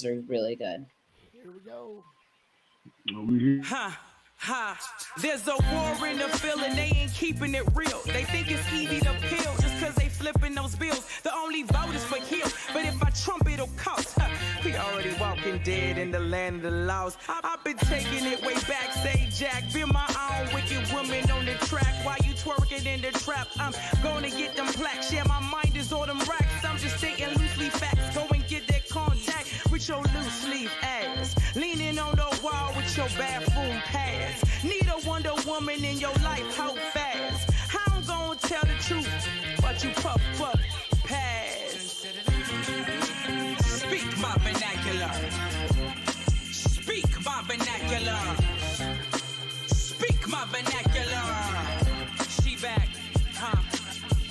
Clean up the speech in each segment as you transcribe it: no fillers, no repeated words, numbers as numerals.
are really good. Here we go. There's a war in the feeling, they ain't keeping it real. They think it's easy to peel just cause they flipping those bills. The only vote is for Hill, but if I trump it'll cost. We already walking dead in the land of the lost. I've been taking it way back, say Jack. Been my own wicked woman on the track while you twerking in the trap. I'm gonna get them plaques, yeah, my mind is on them racks. I'm just stating loosely facts, go and get that contact with your loose leaf ass. Leaning on the wall with your bathroom pass. Need a Wonder Woman in your life, how fast? How I'm gonna tell the truth, but you puff pass. Speak my vernacular. Speak my vernacular. Speak my vernacular. She back,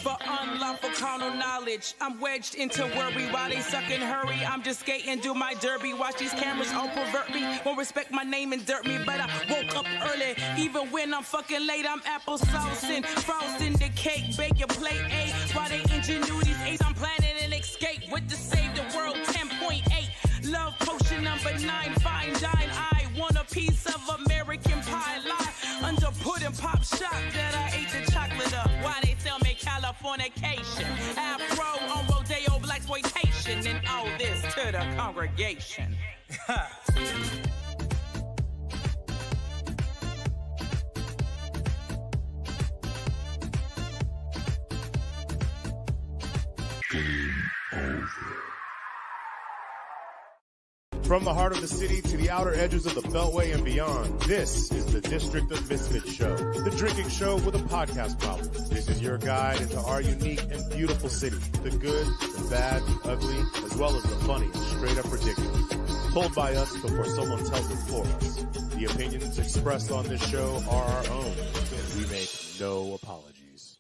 For unlawful carnal knowledge, I'm wedged into worry while they suck and hurry. I'm just skating, do my derby. Watch these cameras all pervert me. Won't respect my name and dirt me, but I woke up early. Even when I'm fucking late, I'm applesauce and frosting the cake. Bake your plate A while they ingenuity's ace. I'm planning an escape with the Save the World 10.8. Love potion number 9, fine dine. I want a piece of American pie. Lie under pudding pop shop that I ate the chocolate up. Why they tell me Californication, Afro on Rodeo, blaxploitation, and all this to the congregation. From the heart of the city to the outer edges of the Beltway and beyond, this is the District of Misfits Show, the drinking show with a podcast problem. This is your guide into our unique and beautiful city, the good, the bad, the ugly, as well as the funny and straight up ridiculous. Told by us before someone tells it for us. The opinions expressed on this show are our own, and we make no apologies.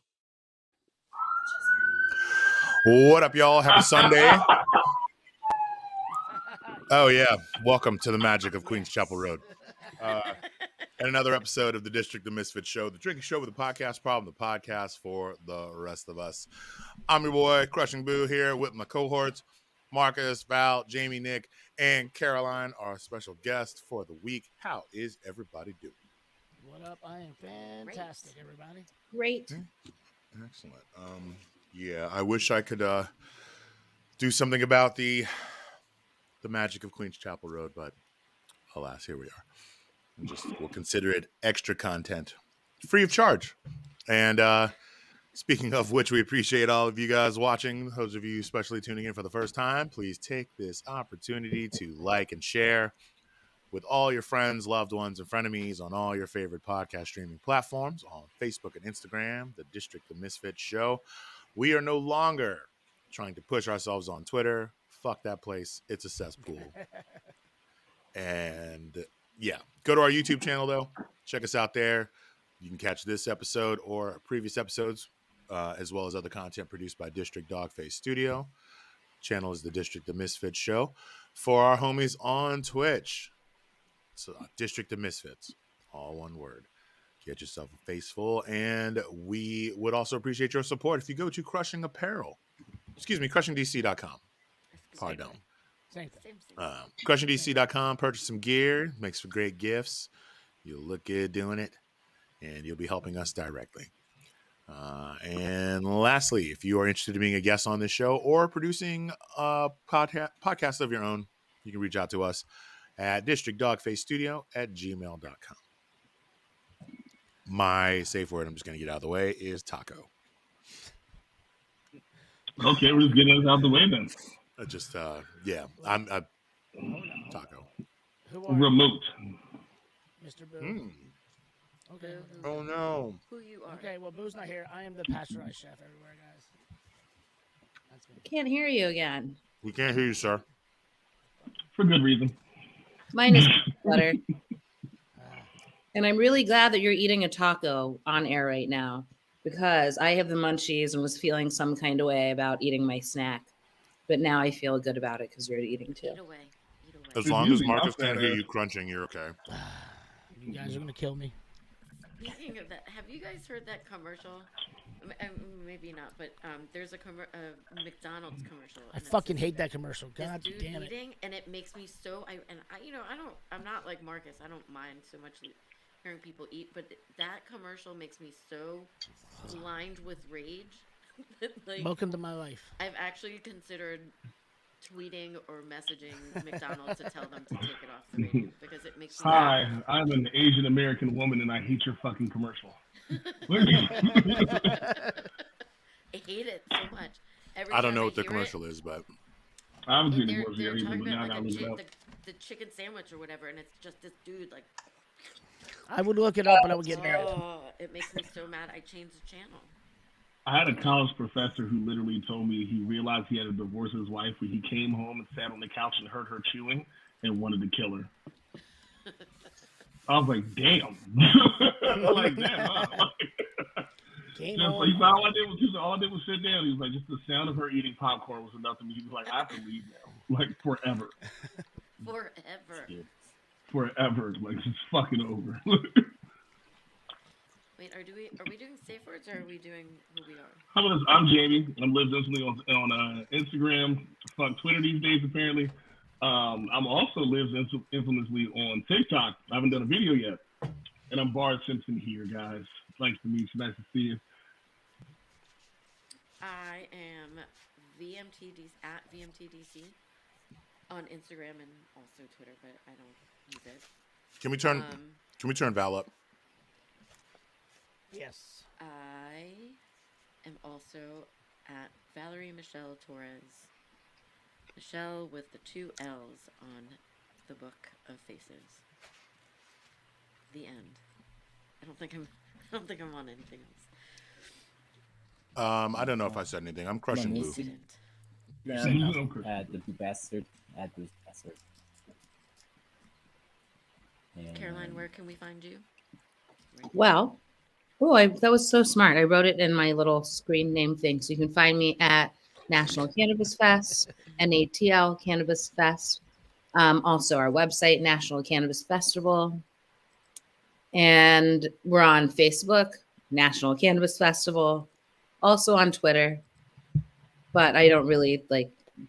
What up, y'all? Happy Sunday. Oh, yeah. Welcome to the magic of Queens Chapel Road. And another episode of the District of Misfits Show, the drinking show with a podcast problem, the podcast for the rest of us. I'm your boy, CrushingBoo, here with my cohorts, Marcus, Val, Jamie, Nick, and Caroline, our special guest for the week. How is everybody doing? What up? I am fantastic, everybody. Great. Excellent. Yeah, I wish I could do something about the magic of Queens Chapel Road, but alas, here we are. We'll consider it extra content, free of charge. And speaking of which, we appreciate all of you guys watching. Those of you especially tuning in for the first time, please take this opportunity to like and share with all your friends, loved ones, and frenemies on all your favorite podcast streaming platforms, on Facebook and Instagram, the District of Misfits Show. We are no longer trying to push ourselves on Twitter. Fuck that place. It's a cesspool. And yeah, go to our YouTube channel, though. Check us out there. You can catch this episode or previous episodes, as well as other content produced by District Dogface Studio. Channel is the District of Misfits Show. For our homies on Twitch, it's District of Misfits, all one word. Get yourself a face full. And we would also appreciate your support if you go to CrushingDC.com. Pardon. Same thing. CrushingDC.com. Purchase some gear. Makes for great gifts. You'll look good doing it, and you'll be helping us directly. And lastly, if you are interested in being a guest on this show or producing a podcast of your own, you can reach out to us at districtdogfacestudio@gmail.com. My safe word, I'm just going to get out of the way, is taco. Okay, we're just getting it out of the way then. I'm taco. Who are Remote. Mr. Boo? Okay. Oh, no. Who you are. Okay, well, Boo's not here. I am the Pasteurized Chef everywhere, guys. That's me. Can't hear you again. We can't hear you, sir. For good reason. Mine is better. And I'm really glad that you're eating a taco on air right now, because I have the munchies and was feeling some kind of way about eating my snack. But now I feel good about it because you're eating too. Eat away. As long as Marcus can't hear you crunching, you're okay. You guys are going to kill me. Speaking of that, have you guys heard that commercial maybe not, but there's a McDonald's commercial. I and it's fucking hate that commercial. this God dude damn it. eating, and it makes me so. I'm not like Marcus. I don't mind so much hearing people eat, but that commercial makes me so blind with rage. that, like, Welcome to my life. I've actually considered tweeting or messaging McDonald's to tell them to take it off the radio because it makes me. Hi, I'm an Asian American woman and I hate your fucking commercial. I hate it so much. Every I don't time know what the hear commercial is, but I was And getting they're, more they're serious, talking but now I about gotta like look it up. the chicken sandwich or whatever, and it's just this dude like. I would look it up, but I would get mad. Oh, it makes me so mad. I changed the channel. I had a college professor who literally told me he realized he had to divorce his wife when he came home and sat on the couch and heard her chewing and wanted to kill her. I was like, damn. Like, damn. Huh? Game Just, on. he said, all I did was sit down. He was like, just the sound of her eating popcorn was enough to me. He was like, I have to leave now. Like, forever. Forever. Forever. Like, it's fucking over. Wait, are we doing safe words or are we doing who we are? How about this? I'm Jamie. I'm lived instantly on Instagram. Fuck Twitter these days, apparently. I'm also lived infamously on TikTok. I haven't done a video yet. And I'm Bart Simpson here, guys. Nice to meet you. Nice to see you. I am at VMTDC on Instagram and also Twitter, but I don't use it. can we turn Val up? Yes. I am also at Valerie Michelle Torres. Michelle with the 2 L's on the Book of Faces. The end. I don't think I'm on anything else. I don't know if I said anything. I'm crushing Boo. Didn't. The bastard. Add this bastard. And Caroline, where can we find you? Well, that was so smart. I wrote it in my little screen name thing. So you can find me at National Cannabis Fest, NATL Cannabis Fest. Also our website, National Cannabis Festival. And we're on Facebook, National Cannabis Festival. Also on Twitter. But I don't really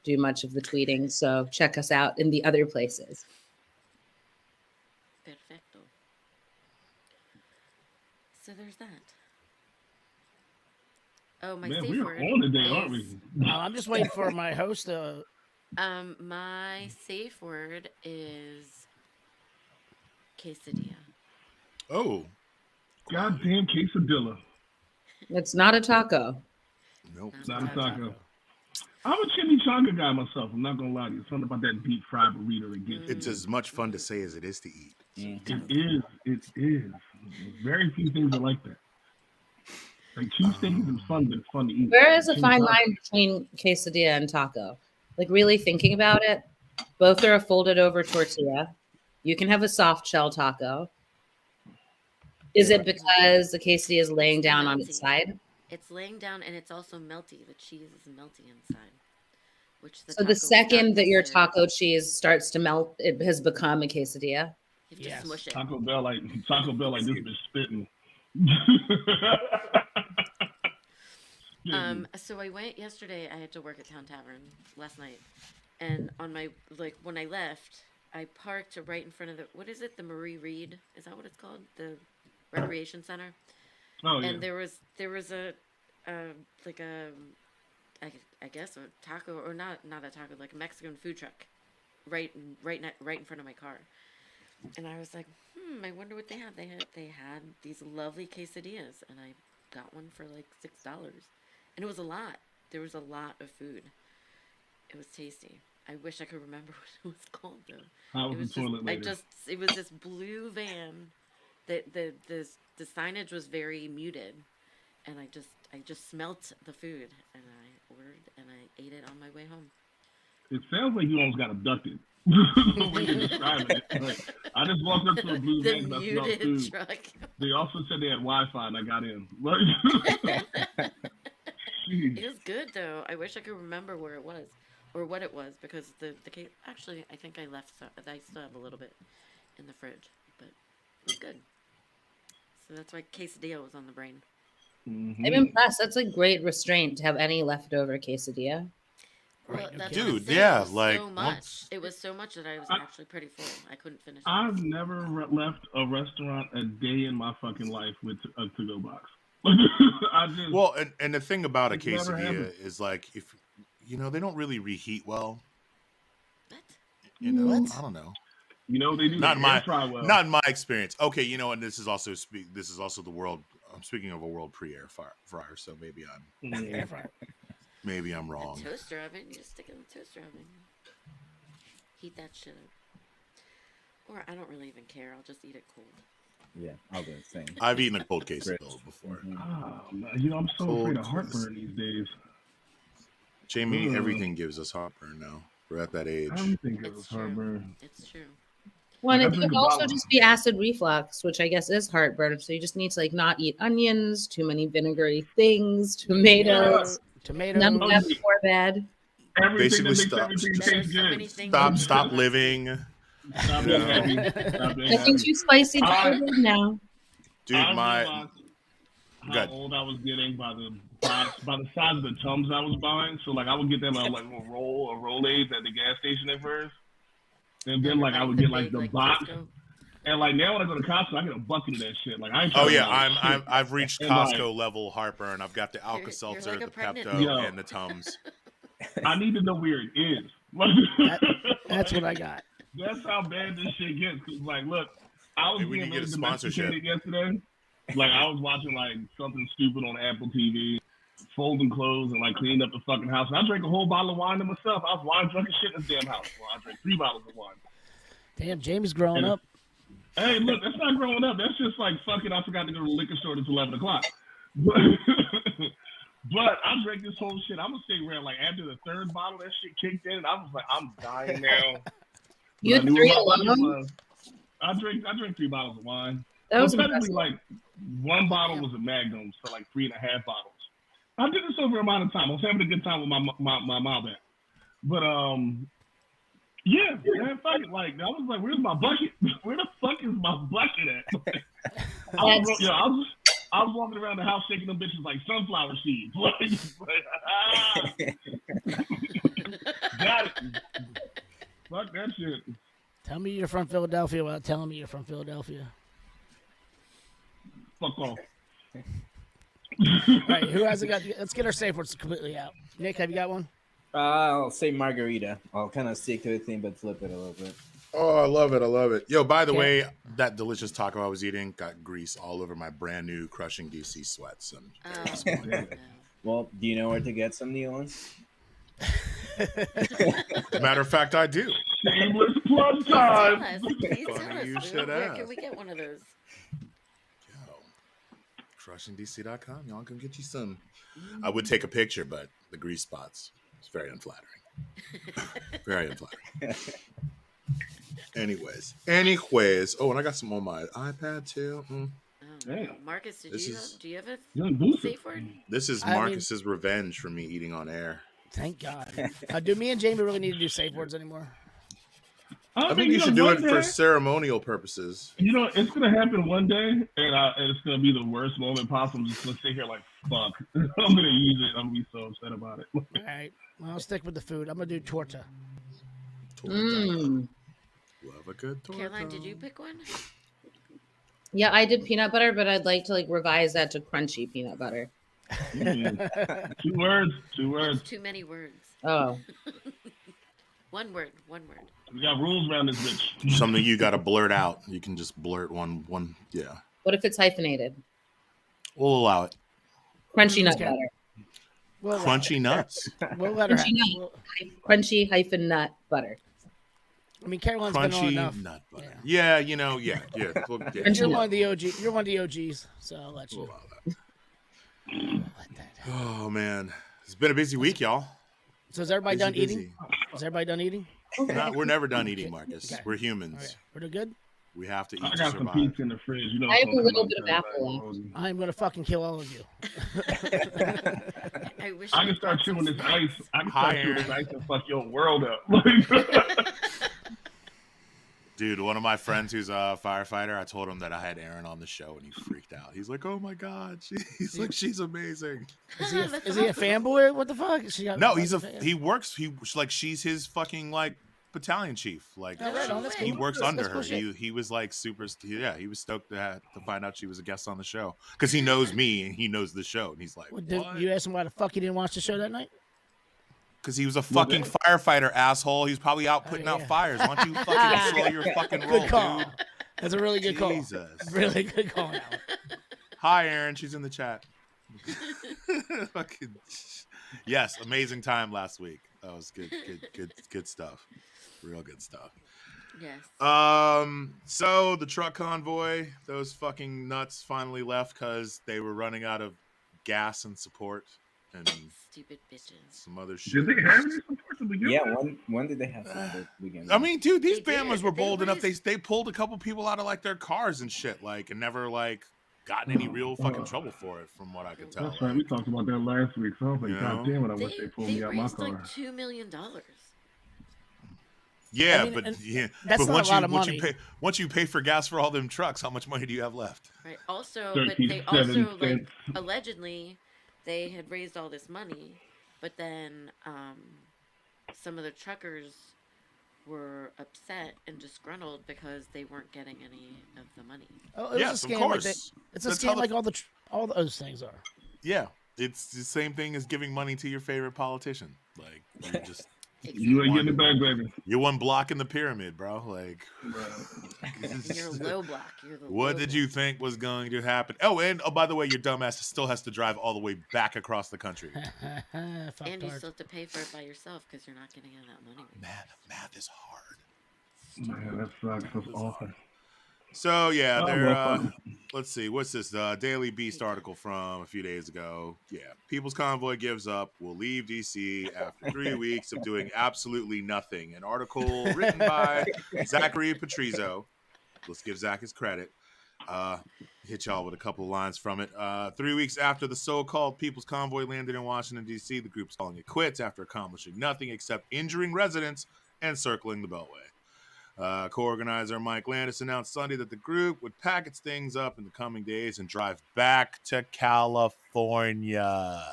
do much of the tweeting. So check us out in the other places. Perfecto. So there's that. Oh, my Man, safe we're word on today, aren't we? is, I'm just waiting for my host to. my safe word is quesadilla. Oh, Goddamn quesadilla. It's not a taco. nope. It's not a taco. I'm a chimichanga guy myself. I'm not gonna lie to you. Something about that deep fried burrito that gets It's as much fun to say as it is to eat. It is. Very few things are like that. Like cheesesteak is fun, but it's fun to eat. There is a fine Chimichanga- line between quesadilla and taco. Like really thinking about it, both are a folded over tortilla. You can have a soft shell taco. Is it because the quesadilla is laying down on its side? It's laying down and it's also melty. The cheese is melty inside. So the taco second that your starts to- taco cheese starts to melt, it has become a quesadilla. You have to Yes. smush it. Taco Bell like this bitch spitting. So I went yesterday. I had to work at Town Tavern last night, and on my when I left, I parked right in front of what is it? The Marie Reed? Is that what it's called? The recreation center. Oh yeah. And there was I guess a taco or not a taco, like a Mexican food truck, right in front of my car. And I was like, I wonder what they had. They had these lovely quesadillas, and I got one for like $6, and it was a lot. There was a lot of food. It was tasty. I wish I could remember what it was called though. How was the toilet later? It was this blue van. The signage was very muted, and I just smelt the food, and I ordered and I ate it on my way home. It sounds like you almost got abducted. The way you're describing it. Like, I just walked up to a blue The van and I smelled muted food. truck. They also said they had Wi-Fi and I got in. It was good though. I wish I could remember where it was or what it was, because the cake. Actually, I think I left. I still have a little bit in the fridge, but it was good. So that's why quesadilla was on the brain. Mhm. I'm impressed. That's a great restraint to have any leftover quesadilla. Well, Right, no that's kidding. what I'm Dude, saying. yeah, It was like, so much. It was so much that I was actually pretty full. I couldn't finish it. I've never left a restaurant a day in my fucking life with a to-go box. I just Well, and the thing about a It's never happened. quesadilla is like if they don't really reheat well. What? I don't know. they do Not the in my air fry well. not in my experience. Okay, and this is also the world. I'm speaking of a world pre-air fryer, so maybe Air fryer. I'm wrong. A toaster oven. You just stick it in the toaster oven. Heat that shit up. Or I don't really even care. I'll just eat it cold. Yeah, I'll do the same. I've eaten a cold quesadilla before. Oh, man, I'm so afraid of heartburn these days. Jamie, everything gives us heartburn now. We're at that age. Everything gives us It's true. heartburn. It's true. Well, and Like, it I drink could a also bottle. just be acid reflux, which I guess is heartburn. So you just need to like not eat onions, too many vinegary things, tomatoes. Tomatoes. None of that before bed. Everything that makes Basically, everything There's taste so many good. things. Stop living. Stop being happy. Stop being Nothing happy. too spicy to I- go now. Dude, I my realized how Good. old I was getting by the size of the Tums I was buying. So like I would get them like a Rolaids at the gas station at first, and then like I would get like the box. Costco. And like now when I go to Costco, I get a bucket of that shit. Like I ain't Oh trying yeah, to buy shit. I've reached And, like, Costco level heartburn. I've got the You're Alka-Seltzer, like a the pregnant Pepto, lady. and the Tums. I need to know where it is. That's what I got. That's how bad this shit gets. 'Cause, like, look, I was Hey, we being need to get really a sponsorship. domesticated yesterday. Like, I was watching like something stupid on Apple TV, folding clothes and like cleaning up the fucking house. And I drank a whole bottle of wine to myself. I was wine drunk as shit in this damn house. Well, I drank 3 bottles of wine. Damn, Jamie's growing up. Hey, look, that's not growing up. That's just like fucking. I forgot to go to the liquor store at 11 o'clock. But I drank this whole shit. I'm gonna say where like after the 3rd bottle, that shit kicked in, and I was like, I'm dying now. You had But I knew 3 what my budget alone? was. I drank 3 bottles of wine. That was Well, technically, impressive. like 1 bottle was a Magnum, so like 3.5 bottles. I did this over a amount of time. I was having a good time with my mom back. But yeah, man, fuck it. Like I was like, where's my bucket? Where the fuck is my bucket at? I was walking around the house shaking them bitches like sunflower seeds. Got it. Fuck that shit. Tell me you're from Philadelphia without telling me you're from Philadelphia. Fuck off. All right, who hasn't got? Let's get our safe words completely out. Nick, have you got one? I'll say margarita. I'll kind of stick to the thing, but flip it a little bit. Oh, I love it. Yo, by the Okay. way, that delicious taco I was eating got grease all over my brand new Crushing DC sweats. And No. Well, do you know where to get some Neons? matter of fact, I do. Shameless plug Tell time. us. Please tell Funny us. you should Where ask. can we get one of those? Yo, CrushingDC.com. Y'all can get you some. I would take a picture, but the grease spots. It's very unflattering. Very unflattering. Anyways. Oh, and I got some on my iPad too. Oh, Damn. no. Marcus, do This you is- have a Young Booster. safe word? This is I mean- Marcus's revenge for me eating on air. Thank God. Do me and Jamie really need to do safe words anymore? I think you should do it for ceremonial purposes. You know, it's gonna happen one day, and it's gonna be the worst moment possible. I'm just gonna sit here like, fuck. I'm gonna use it. I'm gonna be so upset about it. All right. Well, I'll stick with the food. I'm gonna do torta. Mm. Love a good torta. Caroline, did you pick one? Yeah, I did peanut butter, but I'd like to like revise that to crunchy peanut butter. 2 words. 2 That's words. too many words. Oh, One word. We got rules around this bitch. Something you got to blurt out. You can just blurt one. Yeah, what if it's hyphenated? we'll allow it. Crunchy nut Okay. butter. We'll Crunchy nuts. We'll let her have Crunchy it. nut. Crunchy hyphen nut butter. I mean, Caroline's been on Crunchy enough. nut butter. Yeah, yeah. Well, yeah. You're Crunchy one of the OG. You're one of the OGs, so I'll let you. We'll allow that. Let that happen. Oh man, it's been a busy week, y'all. So is everybody Busy, done busy. eating? Is everybody done eating? We're never done eating, Marcus. Okay. We're humans. Okay. We're good? We have to eat I to got some survive. pizza in the fridge. You know, I have it's gonna a little come bit of out apple Saturday. I'm gonna fucking kill all of you. I wish I can had start brought chewing some this ice. I can Hi, start chewing this Aaron. ice and fuck your world up. Dude, one of my friends who's a firefighter, I told him that I had Aaron on the show, and he freaked out. He's like, "Oh my god, he's like, she's amazing." Is he a, That's is he a awesome. fanboy? What the fuck? She got No, fan? he works. Like she's his fucking like battalion chief. Like Oh, right on, that's he cool. works That's under cool her. shit. He was like super. He was stoked to find out she was a guest on the show because he knows me and he knows the show, and he's like, What, "What?" you asked him why the fuck he didn't watch the show that night? Because he was a fucking firefighter, asshole. He's probably out putting out fires. Why don't you fucking slow your fucking roll, Good call. dude? That's a really good call. Jesus. Really good call. Now. Hi, Aaron. She's in the chat. Fucking yes, amazing time last week. That was good stuff. Real good stuff. Yes. So the truck convoy, those fucking nuts finally left because they were running out of gas and support and Stupid bitches. some other shit. Did they have any support to begin Yeah, with? when did they have to begin? I mean, dude, these They Bamas did. were They bold enough. raised- They pulled a couple people out of like their cars and shit, like, and never like gotten any real fucking trouble for it, from what I could tell. That's right. We talked about that last week. So I was like, You God know? damn it! I wish they pulled me out my raised car. like $2 million. Yeah, I mean, but and yeah, that's but not once a lot you of once money. you pay once you pay for gas for all them trucks, how much money do you have left? Right. Also, but they 37 also like cents. allegedly they had raised all this money, but then some of the truckers were upset and disgruntled because they weren't getting any of the money. Oh, it was Yes, a of scam. course. It's a That's how scam the- like all those things are. Yeah, it's the same thing as giving money to your favorite politician. Like you just You ain't getting it back, baby. you're one block in the pyramid, bro. Like You're low block. You're the what low did block. you think was going to happen? Oh, and by the way, your dumbass still has to drive all the way back across the country. Fuck And you hard. still have to pay for it by yourself because you're not getting any of that money. Math is hard. Man, that sucks. That's awful. So yeah, Oh, they're well, fuck. let's see, what's this Daily Beast article from a few days ago? Yeah, People's Convoy gives up, will leave DC after 3 weeks of doing absolutely nothing. An article written by Zachary Patrizio. Let's give Zach his credit. Hit y'all with a couple of lines from it. 3 weeks after the so-called People's Convoy landed in Washington, D.C., the group's calling it quits after accomplishing nothing except injuring residents and circling the Beltway. Co-organizer Mike Landis announced Sunday that the group would pack its things up in the coming days and drive back to California.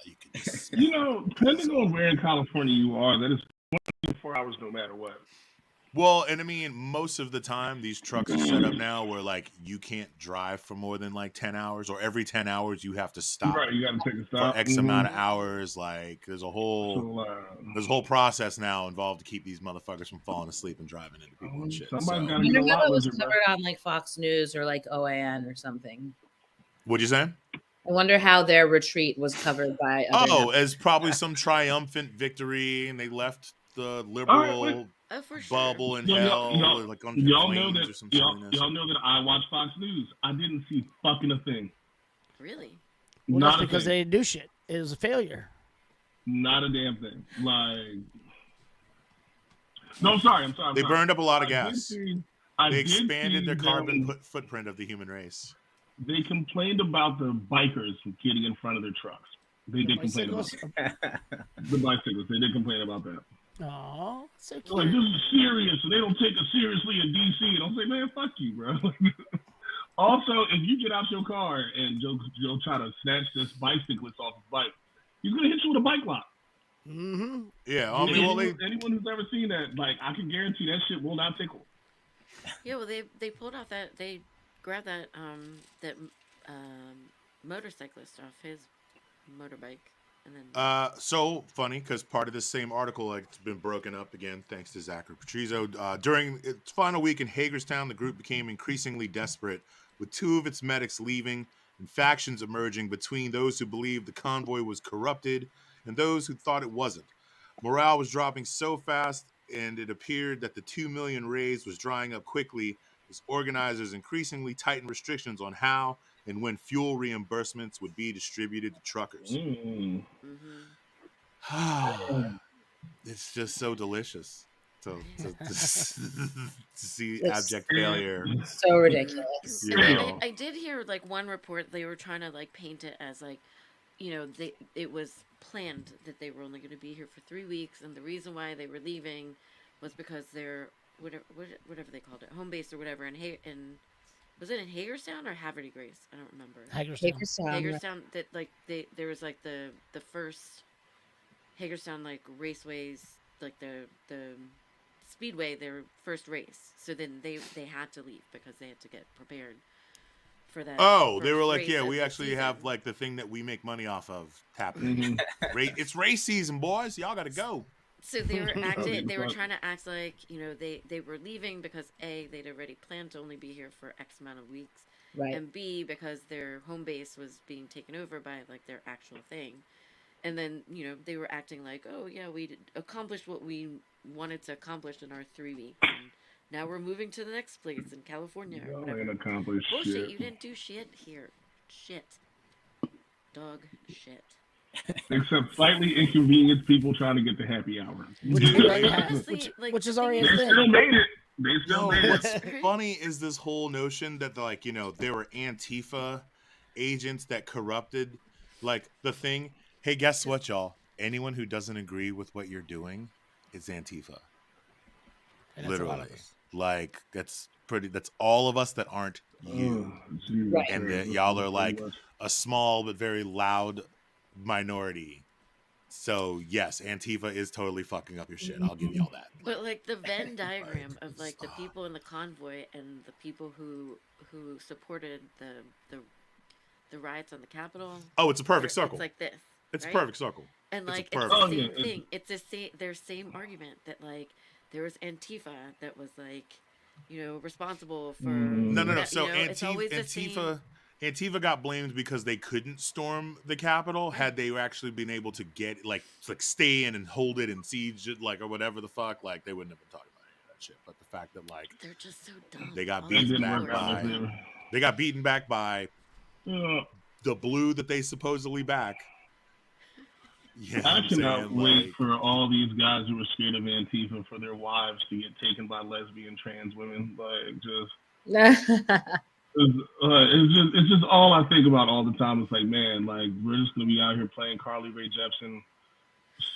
You can just You know, depending on where in California you are, that is 24 hours no matter what. well, and I mean, most of the time, these trucks are set up now where like you can't drive for more than like 10 hours, or every 10 hours you have to stop Right, you got to take a for stop. X amount of hours. Like there's a whole process now involved to keep these motherfuckers from falling asleep and driving into people and shit. Somebody's So, gotta I get a wonder lot how it was lizard, bro. covered on like Fox News or like OAN or something. what'd you say? I wonder how their retreat was covered by. Other Oh, as probably some triumphant victory, and they left the liberal Oh, for sure. bubble in Yo, hell, y'all- like on Y'all know flames that or some y'all silliness. know that I watch Fox News. I didn't see fucking a thing. Really? Well, Not that's a because thing. they didn't do shit. It was a failure. Not a damn thing. Like, no, I'm sorry. I'm sorry. They burned up a lot of gas. They They expanded their carbon footprint of the human race. They complained about the bikers getting in front of their trucks. They did complain about the bicycles. They did complain about that. Oh, so They're like, cute. this is serious. They don't take us seriously in DC. And I'm like, man, fuck you, bro. Also, if you get out your car and you'll try to snatch this bicyclist off his bike, he's gonna hit you with a bike lock. Mm-hmm. Yeah, I mean, well, anyone who's ever seen that, like, I can guarantee that shit will not tickle. Yeah, well, they pulled off that, they grabbed that motorcyclist off his motorbike, and then so funny because part of this same article, like, it's been broken up again thanks to Zachary Patrizio. During its final week in Hagerstown, the group became increasingly desperate, with two of its medics leaving and factions emerging between those who believed the convoy was corrupted and those who thought it wasn't. Morale was dropping so fast, and it appeared that the 2 million raised was drying up quickly as organizers increasingly tightened restrictions on how and when fuel reimbursements would be distributed to truckers. It's just so delicious to see It's abject failure. so ridiculous. You And know. I did hear like one report they were trying to like paint it as like, you know, it was planned that they were only going to be here for 3 weeks, and the reason why they were leaving was because their whatever they called it, home base or whatever, and was it in Hagerstown or Haverty Grace? I don't remember. Hagerstown. Hagerstown, that like there was like the first Hagerstown like raceways, like the speedway, their first race. So then they had to leave because they had to get prepared for that. Oh, they were like, race yeah, of we the actually season. have like the thing that we make money off of happening. It's race season, boys. Y'all got to go. So they were acting. They were fuck. trying to act like, you know, they were leaving because A, they'd already planned to only be here for X amount of weeks, Right. and B, because their home base was being taken over by like their actual thing. And then, you know, they were acting like, oh yeah, we accomplished what we wanted to accomplish in our 3 weeks, and now we're moving to the next place in California or Y'all whatever. ain't accomplished Bullshit, shit. you didn't do shit here. Shit. Dog shit. Except slightly inconvenienced people trying to get the happy hour. Which we already have. Honestly, like, Which is the already thing a They thing. still made it. They still No, made it. what's funny is this whole notion that like, you know, there were Antifa agents that corrupted like the thing. Hey, guess what, y'all? Anyone who doesn't agree with what you're doing is Antifa. And that's a lot Literally. of us. Like that's all of us that aren't you. Jesus Right. And Christ. y'all are like a small but very loud minority. So yes, Antifa is totally fucking up your shit. I'll give y'all that. But like the Venn diagram of like the people in the convoy and the people who supported the riots on the Capitol. Oh, it's a perfect they're- circle. It's like this. It's right? a perfect circle. And It's a like it's perfect- the Oh, same yeah, thing. It's the same. Their same argument that like there was Antifa that was like, you know, responsible for. No. that, So you know, it's always the same- Antifa got blamed because they couldn't storm the Capitol. Had they actually been able to get like stay in and hold it and siege it, like or whatever the fuck, like they wouldn't have been talking about any of that shit. But the fact that like They're just so dumb. They got All beaten these It didn't people work are out. so by- dumb. they got beaten back by Yeah. the blue that they supposedly back. Yeah, I cannot wait for all these guys who are scared of Antifa for their wives to get taken by lesbian trans women. Like, it's just all I think about all the time. It's like, man, like we're just gonna be out here playing Carly Rae Jepsen,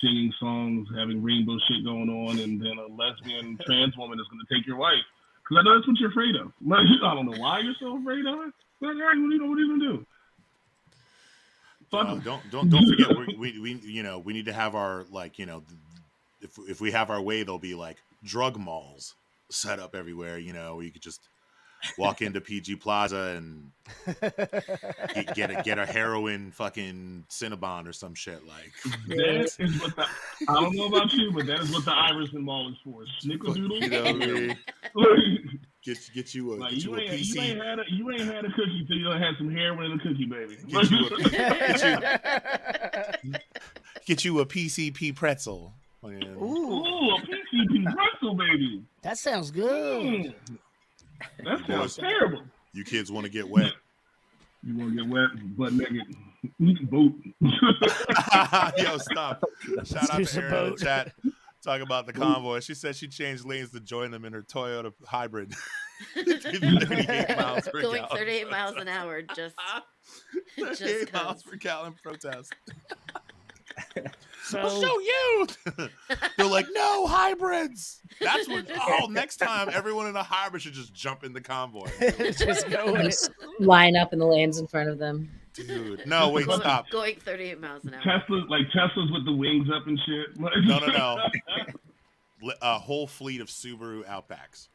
singing songs, having rainbow shit going on, and then a lesbian trans woman is gonna take your wife. Because I know that's what you're afraid of. Like, I don't know why you're so afraid of it. But all right, what are you gonna do? Fuck 'em. Don't forget we we need to have our like if we have our way there'll be like drug malls set up everywhere where you could just walk into PG Plaza and get a heroin fucking Cinnabon or some shit like. That is what I don't know about you, but that is what the Iverson Mall is for. Snickerdoodle. You know what I mean? Get you a Like, get you a PC. you ain't had a cookie till you had some heroin in a cookie, baby. Get you a PCP pretzel. Man. Ooh, a PCP pretzel, baby. That sounds good. That sounds terrible. You kids want to get wet? You want to get wet, butt naked, boot. Yo, stop! Shout out Use to a Erin in the boat. chat. Talk about the convoy. She said she changed lanes to join them in her Toyota hybrid. 38 miles per Going gallon. 38 miles an hour just 38 miles 'cause. per gallon protest. So I'll show you. They're like, no hybrids. That's what. Oh, next time everyone in a hybrid should just jump in the convoy. just go with it. Just line up in the lanes in front of them. Dude, no, wait, stop. Going 38 miles an hour. Teslas with the wings up and shit. No. A whole fleet of Subaru Outbacks.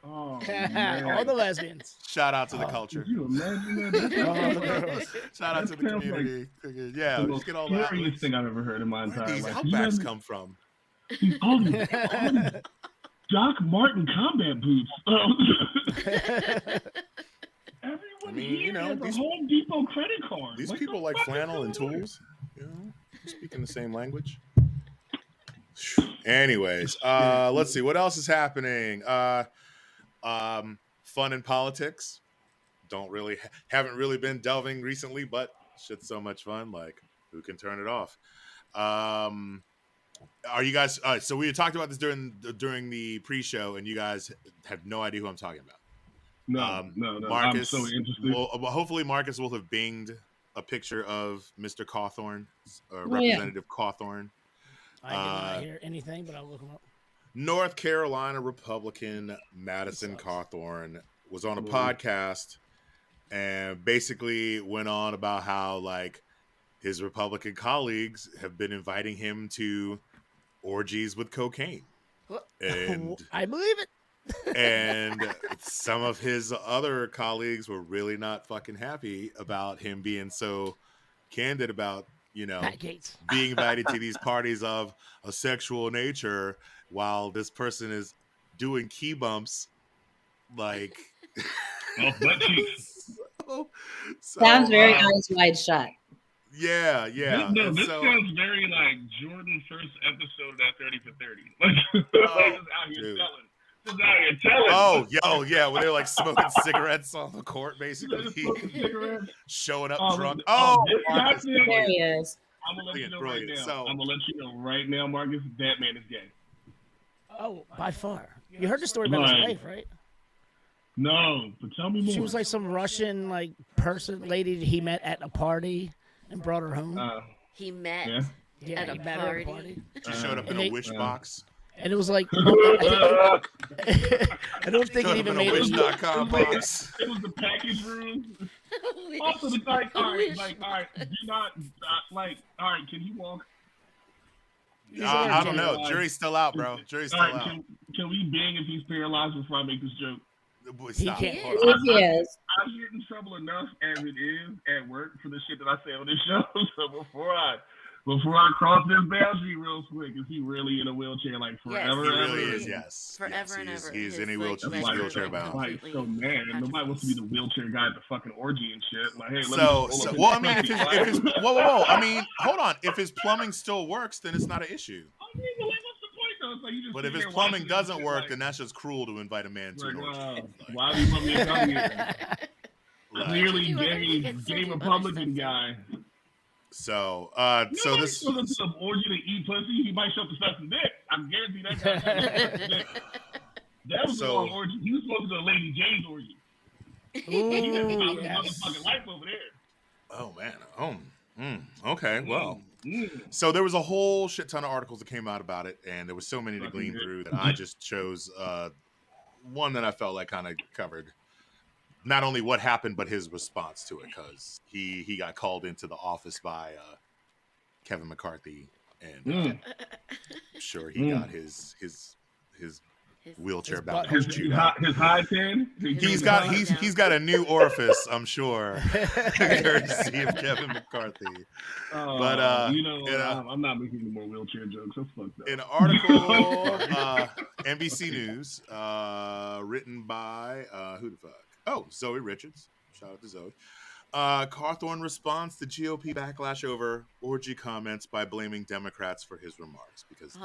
Oh, All man. the lesbians. Shout out to the culture. Could you imagine that? All the girls. Shout out to the That sounds community. The Yeah, most let's get all that. scariest thing I've ever heard in my Where entire do these life. Outbacks come from? All these Doc Martin combat boots. Everyone here has a these Home Depot credit card. These What people the like fuck is flannel and going on? tools. Speaking the same language. Anyways, let's see what else is happening. Fun in politics. Haven't really been delving recently, but shit's so much fun. Like, who can turn it off? Are you guys? So we had talked about this during the pre-show, and you guys have no idea who I'm talking about. No. Marcus, I'm so interested. well, hopefully Marcus will have binged a picture of Mr. Cawthorn, yeah. Representative Cawthorn. I did not hear anything, but I'll look them up. North Carolina Republican Madison Cawthorn was on a podcast and basically went on about how like his Republican colleagues have been inviting him to orgies with cocaine. And I believe it. and some of his other colleagues were really not fucking happy about him being so candid about, you know, being invited to these parties of a sexual nature while this person is doing key bumps like sounds very eyes wide shut. Yeah. This sounds very like Jordan's first episode of that 30 for 30. Like just out here telling. Just out here telling. Oh, yeah, when they're like smoking cigarettes on the court, basically. Showing up drunk. There he is. I'm gonna let you know right now. I'm gonna let you know right now, Marcus, that man is gay. Oh, by far. You heard the story about his wife, right? No, but tell me more. She was like some Russian lady that he met at a party and brought her home. He met at a party. She showed up in a wish box. And it was like, I don't think it even made it. Wish.com box. It was the package room. Also, it's like, all right, do not, all right, can you walk? I don't know. Jury's still out, bro. Jury's still out. Can we bang if he's paralyzed before I make this joke? He can't. I get in trouble enough as it is at work for the shit that I say on this show. So before I cross this boundary real quick, is he really in a wheelchair like forever? Yes, he really is, yes. Forever and ever. He's in a wheelchair bound. Like, so man, nobody wants to be the wheelchair guy at the fucking orgy and shit. Like, hey, well, I mean, if his whoa, I mean, hold on. If his plumbing still works, then it's not an issue. But if his plumbing doesn't work, then that's just cruel to invite a man to an orgy. Why do you want me to come here? Clearly gay Republican guy. So, this goes into some orgy to eat pussy. He might show up to suck some dick. I guarantee that. That was the wrong orgy. He was supposed to go to Lady Jane's orgy. Ooh, motherfucking life over there. Oh man. Okay. Well. So there was a whole shit ton of articles that came out about it, and there was so many to glean through that I just chose one that I felt like kind of covered not only what happened but his response to it, because he got called into the office by Kevin McCarthy, and I'm sure he got his wheelchair bound. His high ten. He's got a new orifice, I'm sure, courtesy of Kevin McCarthy. But I'm not making any more wheelchair jokes. That's fucked up. In an article, NBC News, written by who the fuck? Oh, Zoe Richards. Shout out to Zoe. Cawthorn responds to GOP backlash over orgy comments by blaming Democrats for his remarks, because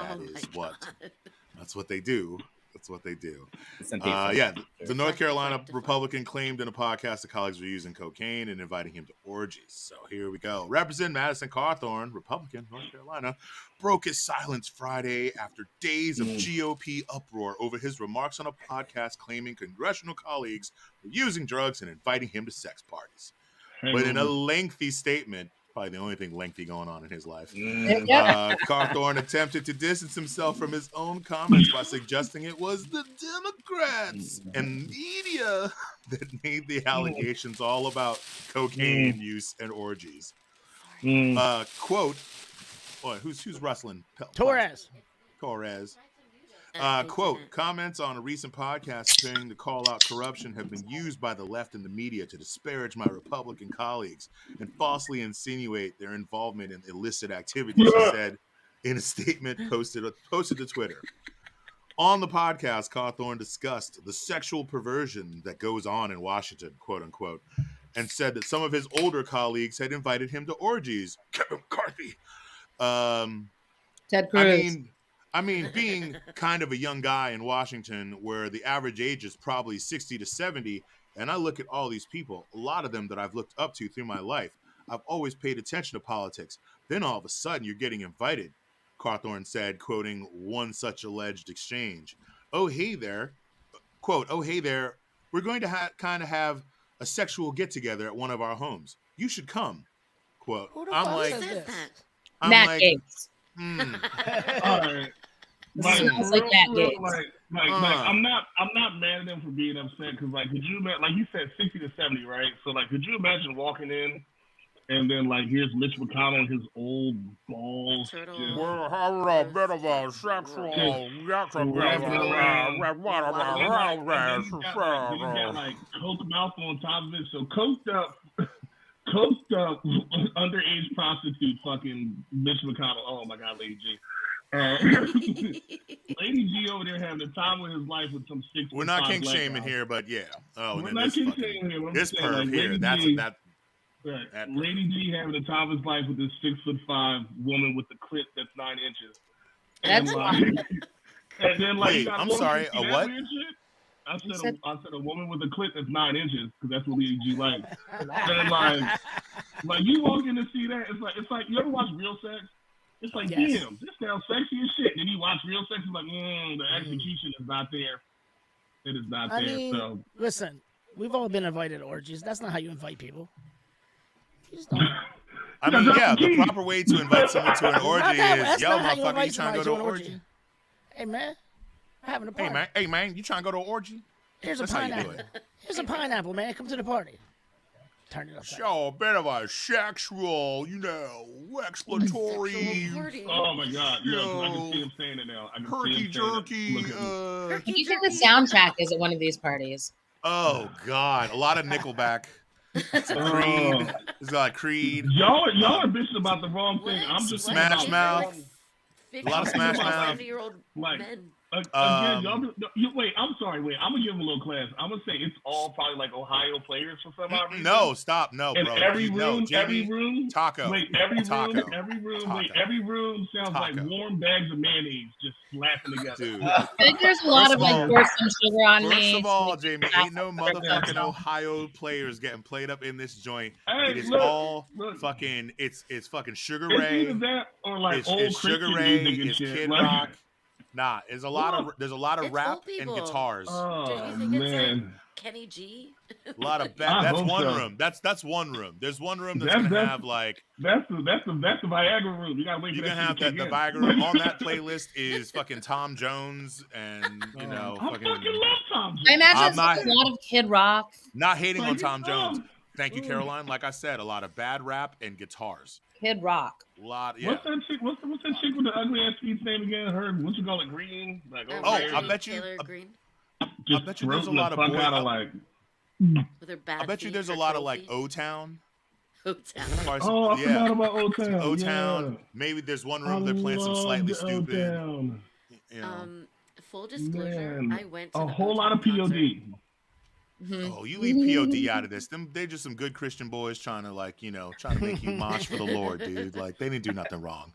that's what they do. That's what they do. The North Carolina Republican claimed in a podcast that colleagues were using cocaine and inviting him to orgies. So here we go. Representative Madison Cawthorn, Republican, North Carolina, broke his silence Friday after days of GOP uproar over his remarks on a podcast claiming congressional colleagues were using drugs and inviting him to sex parties. But in a lengthy statement, probably the only thing lengthy going on in his life, Cawthorn attempted to distance himself from his own comments by suggesting it was the Democrats and media that made the allegations all about cocaine use and orgies. Quote, who's rustling? Torres. Quote, comments on a recent podcast appearing to call out corruption have been used by the left and the media to disparage my Republican colleagues and falsely insinuate their involvement in illicit activities, he said in a statement posted to Twitter. On the podcast, Cawthorn discussed the sexual perversion that goes on in Washington, quote unquote, and said that some of his older colleagues had invited him to orgies. Kevin McCarthy. Ted Cruz. I mean, being kind of a young guy in Washington where the average age is probably 60 to 70, and I look at all these people, a lot of them that I've looked up to through my life, I've always paid attention to politics. Then all of a sudden you're getting invited, Cawthorn said, quoting one such alleged exchange. Oh, hey there. Quote, oh, hey there. We're going to kind of have a sexual get-together at one of our homes. You should come. Quote. Who the fuck says this? Matt Gates. All right. This smells like Matt Gates. I'm not mad at them for being upset because, like, could you imagine, like you said, 60 to 70, right? So, like, could you imagine walking in and then, like, here's Mitch McConnell and his old balls. Turtle. Just, How a bit of a sexual. then he's got, like, coked mouth on top of it. So, coked up underage prostitute fucking Mitch McConnell. Oh, my God, Lady G. Lady G over there having the time of his life with some 6'5" We're not kink black shaming guy. here, but yeah. Oh, We're and not then kink shaming here. this perv like, here. Lady That's G, that. Right. That Lady G having the time of his life with this 6'5" woman with the clit that's 9 inches. That's And then, like, Wait, you got I'm woman sorry, see a that what? weird shit? I said a woman with a clit that's 9 inches because that's what Lady G likes. And like you walk in to see that, it's like you ever watch Real Sex? It's like, Yes. damn, this sounds sexy as shit. Then you watch Real Sex, it's like, the execution is not there. It is not there. So Listen, we've all been invited to orgies. That's not how you invite people. You just don't. I mean, yeah, the proper way to invite someone to an orgy is, yo, how you motherfucker, invite you trying to go somebody to an an orgy? Hey, man. I'm having a party. Hey, man, you trying to go to an orgy? Here's That's a how you do pineapple. it. Here's a pineapple, man. Come to the party. Turn it up. Show a bit of a sexual, exploratory, Party. oh my God, yeah, 'cause I can see him saying it now. I can see herky him saying jerky. it. Look at me. What do you think the soundtrack is at one of these parties? Oh God, a lot of Nickelback. Creed. It's got Creed. Y'all are bitching about the wrong thing. I'm just Smash talking about- Mouth. A lot of Smash Mouth. 70-year-old Like, men. Again, wait. I'm sorry. Wait, I'm gonna give him a little class. I'm gonna say it's all probably like Ohio players for some odd reason. No, stop, no, And bro. every No, room, Jamie, every room, Taco. Wait, every Taco. room, every room, Taco. wait, every room sounds like Taco. warm bags of mayonnaise just slapping together. Dude. I think there's a lot First of of all- like pour some sugar on me. First of all, some Jamie, apple ain't no syrup. motherfucking Ohio players getting played up in this joint. Hey, It is look, all look. fucking. It's fucking Sugar It's Ray. either that or like It's, old it's Sugar Christian Ray. music and It's shit. Kid Like- Rock. Nah, there's a lot of It's rap old and people. guitars. Oh Do you think it's man. like Kenny G? A lot of I that's hope one so. room. That's one room. There's one room that's That's- gonna have like That's the Viagra room. You gotta wait for you're that gonna have shit to the kick Viagra in. room. On that playlist is fucking Tom Jones and I fucking fucking love Tom Jones. I imagine I'm it's not- a lot of Kid Rock. not hating on Like, Tom Jones. oh, Thank you, Caroline. Like I said, a lot of bad rap and guitars. Kid Rock. A lot, yeah. What's that chick? What's that chick with the ugly ass feet's name again? Her, what you call it, Green? Like, Oh, Marjorie I bet you- Taylor Greene just I bet you there's a throating the lot of fuck boy- out of like. with her bad I bet you feet, there's a her lot of cold like feet. O-Town. O-Town. Oh, I forgot about Old Town. O-Town. Yeah. Maybe there's one room they're playing some slightly stupid. O-Town. You know. Full disclosure, Man, I went to a the whole lot of O-Town concert. POD. Mhm. Oh, you leave POD out of this. They're just some good Christian boys trying to trying to make you mosh for the Lord, dude. Like they didn't do nothing wrong.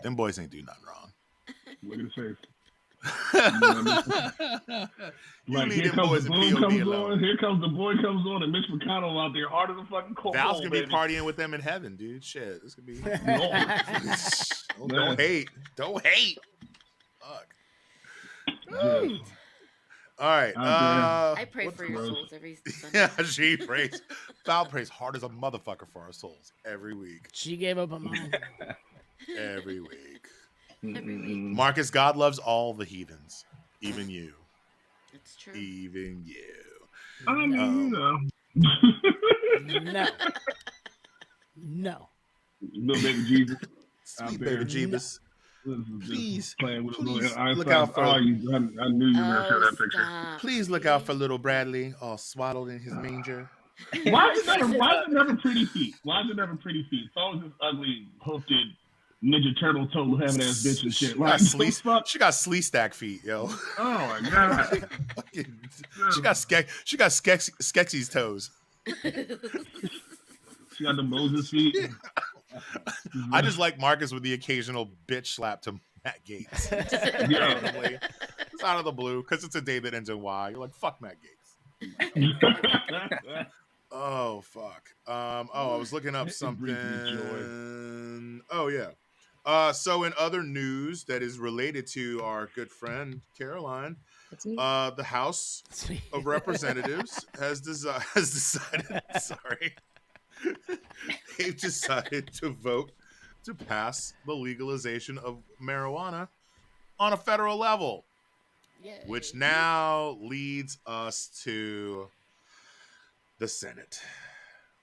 Them boys ain't do nothing wrong. Look at his face. You Like leave here them comes boys the in boom POD comes alone. on. Here comes the boy comes on, and Mitch McConnell out there harder than fucking cold. Val's gonna be baby. partying with them in heaven, dude. Shit, this could be. No. Don't hate. Don't hate. Fuck. Yes. All right. I pray what's for your gross? souls every Sunday. Yeah, she prays. Val prays hard as a motherfucker for our souls every week. She gave up on mine. Every week. Every week. Marcus, God loves all the heathens, even you. It's true. Even you. I mean, you know. No. No. Little baby Jesus. Sweet there. baby Jeebus. Please, Please, playing with please his little look out for- I knew you were gonna show that picture. Stop. Please look out for little Bradley, all swaddled in his manger. Why is it never pretty feet? Why is it never pretty feet? It's always this ugly, hoofed Ninja Turtle toe having ass bitch and shit. Like, She got slee stack feet, yo. oh my god. She got Skeksy's toes. She got the Moses feet. I just like Marcus with the occasional bitch slap to Matt Gates. Yeah. Randomly. It's out of the blue because it's a day that ends in Y. You're like, fuck Matt Gates. Oh fuck. I was looking up It brings me something. Oh yeah. So in other news that is related to our good friend Caroline, That's me. the House of Representatives has decided. Sorry, they've decided to vote to pass the legalization of marijuana on a federal level, Yeah. which now leads us to the Senate,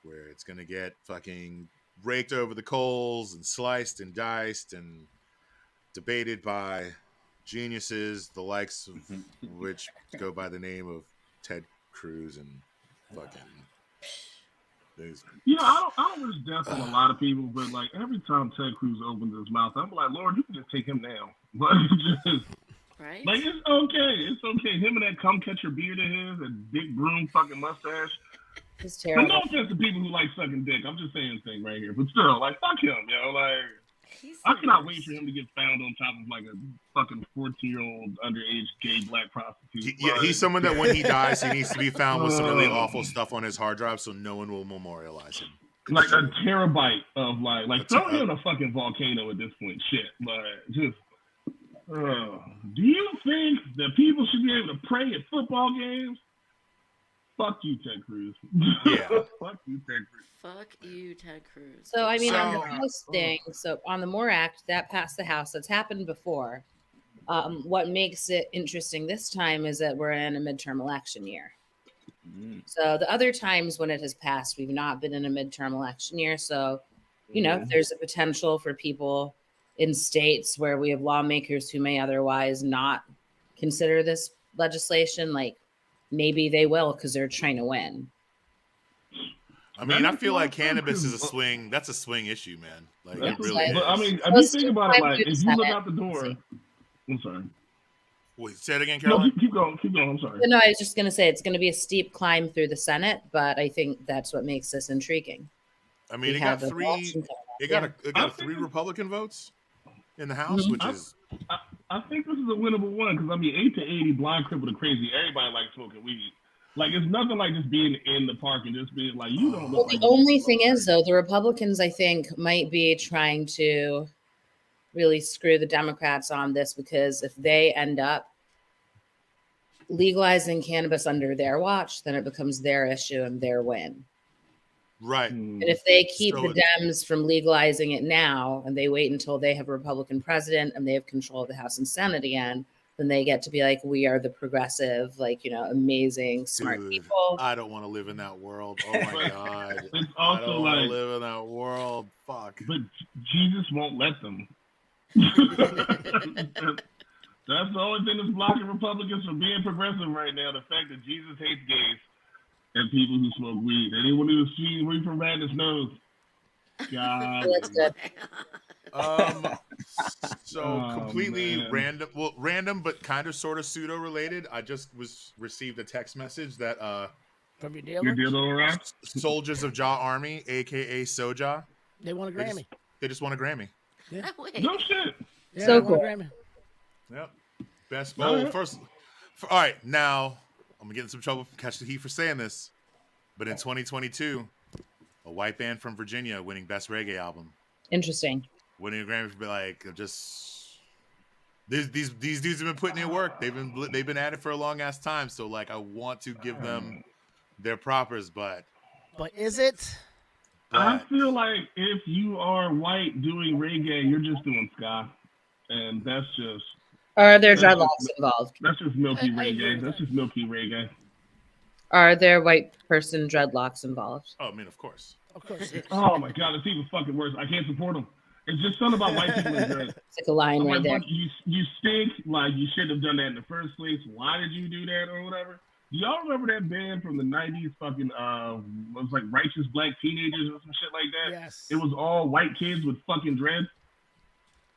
where it's going to get fucking raked over the coals and sliced and diced and debated by geniuses, the likes of which go by the name of Ted Cruz and fucking things. You know, I don't wish death on a lot of people, but like every time Ted Cruz opens his mouth, I'm like, Lord, you can just take him down. Like, Right? like it's okay. It's okay. Him and that come catch your beard of his, that big broom fucking mustache. It's But terrible. no offense to people who like sucking dick. I'm just saying thing right here. But still, like, fuck him, yo. Like, He's I the cannot worst. wait for him to get found on top of like a fucking 14-year-old underage gay black prostitute. He's someone that when he dies, he needs to be found with some really awful stuff on his hard drive, so no one will memorialize him. Like a terabyte of like throw him in a fucking volcano at this point. Shit, like just. Do you think that people should be able to pray at football games? Fuck you, Ted Cruz. Yeah. Fuck you, Ted Cruz. Fuck you, Ted Cruz. So I mean, on the So- House thing, so on the MORE Act that passed the House, that's happened before. What makes it interesting this time is that we're in a midterm election year. So the other times when it has passed, we've not been in a midterm election year. So, you know, there's a potential for people in states where we have lawmakers who may otherwise not consider this legislation, like maybe they will because they're trying to win. I mean, I feel like cannabis is a swing. That's a swing issue, man. Like it That's really is. But I mean, if you Let's think just about it, time like you if you look Senate. out the door, I'm sorry. Wait, say it again, No, Caroline. keep going. I'm sorry. But no, I was just going to say it's going to be a steep climb through the Senate, but I think that's what makes this intriguing. I mean, We it got have an three. election It coming got up. a, it got 3 Republican votes in the House, which is I think this is a winnable one because I mean, 8 to 80, blind, crippled, and crazy. Everybody likes smoking weed. Like it's nothing like just being in the park and just being like you don't. Well, Look the like only thing is, though, the Republicans, I think, might be trying to really screw the Democrats on this because if they end up legalizing cannabis under their watch, then it becomes their issue and their win. right. And if they keep So the Dems from legalizing it now and they wait until they have a Republican president and they have control of the House and Senate again, then they get to be like, we are the progressive, like, you know, amazing, smart Dude, people. I don't want to live in that world. Oh my god. It's I also don't want to like, live in that world. Fuck. but Jesus won't let them. That's the only thing that's blocking Republicans from being progressive right now. The fact that Jesus hates gays and people who smoke weed. Anyone who's seen Reefer Madness knows. God. That's good. So Oh, completely man. random, but kind of sort of pseudo related. I just received a text message that From your Your dealer, deal all right? Soldiers of Jah Army, aka Soja, they won a they Grammy. just won a Grammy. No way. No shit. Yeah, So they won a cool. Grammy. Yep. Best. All Oh, right. all right. Now I'm gonna get in some trouble. Catch the heat for saying this, but in 2022, a white band from Virginia winning Best Reggae Album, Interesting. winning a Grammy for like just these dudes have been putting in work. They've been at it for a long ass time. So like I want to give them their propers, but But is it? I feel like if you are white doing reggae, you're just doing ska. And that's just Are there dreadlocks involved? milky I agree reggae. with That's that. just milky reggae. Are there white person dreadlocks involved? oh, I mean, of course. Of course. Oh my god, it's even fucking worse. I can't support them. It's just something about white people in dress. It's like a line I'm right like, there. look, you stink. Like you shouldn't have done that in the first place. Why did you do that or whatever? Do y'all remember that band from the '90s? Fucking it was like Righteous Black Teenagers or some shit like that. Yes. It was all white kids with fucking dreads.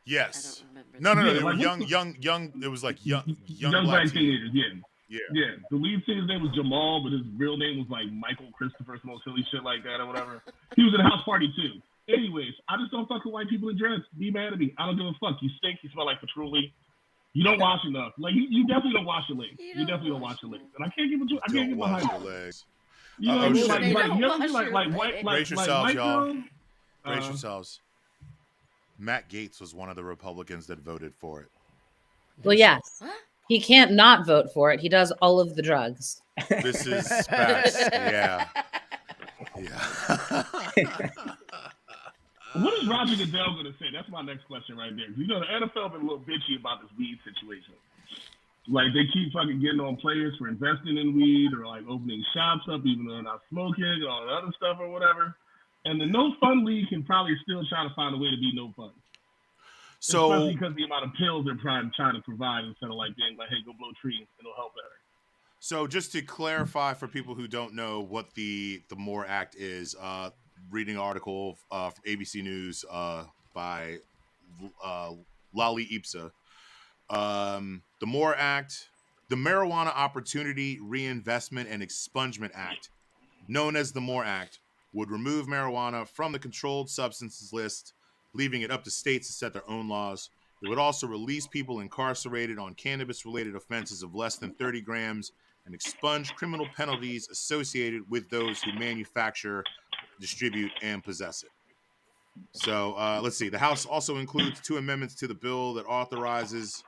Yes. I don't remember. No. Yeah, They were like, young. It was like young Young black black teenagers. teenagers. Yeah. Yeah. Yeah, the lead singer's name was Jamal, but his real name was like Michael Christopher, some silly shit like that or whatever. He was in a house party too. Anyways, I just don't fuck with white people in dress. Be mad at me. I don't give a fuck. You stink. You smell like patchouli. You don't wash enough. Like you definitely don't wash your legs. You definitely don't wash your legs. And I can't get I can't Don't get wash behind your it. legs. You know Oh, what I mean? shit. Like, They like don't you ever wash see like your white legs. like Brace like yourselves, white y'all. girl? Brace yourselves. Matt Gaetz was one of the Republicans that voted for it. Well, yes. What? He can't not vote for it. He does all of the drugs. This is Spass. Yeah. Yeah. What is Roger Goodell going to say? That's my next question right there. You know, the NFL been a little bitchy about this weed situation. Like, they keep fucking getting on players for investing in weed or, like, opening shops up even though they're not smoking and all that other stuff or whatever. And the No Fun League can probably still try to find a way to be no fun. So, especially because of the amount of pills they're trying to provide instead of, like, being like, hey, go blow trees. It'll help better. so just to clarify for people who don't know what the MORE Act is, reading an article from ABC News by Lali Ipsa. The MORE Act, the Marijuana Opportunity Reinvestment and Expungement Act, known as the MORE Act, would remove marijuana from the controlled substances list, leaving it up to states to set their own laws. It would also release people incarcerated on cannabis-related offenses of less than 30 grams and expunge criminal penalties associated with those who manufacture, distribute, and possess it. So let's see. The House also includes 2 amendments to the bill that authorizes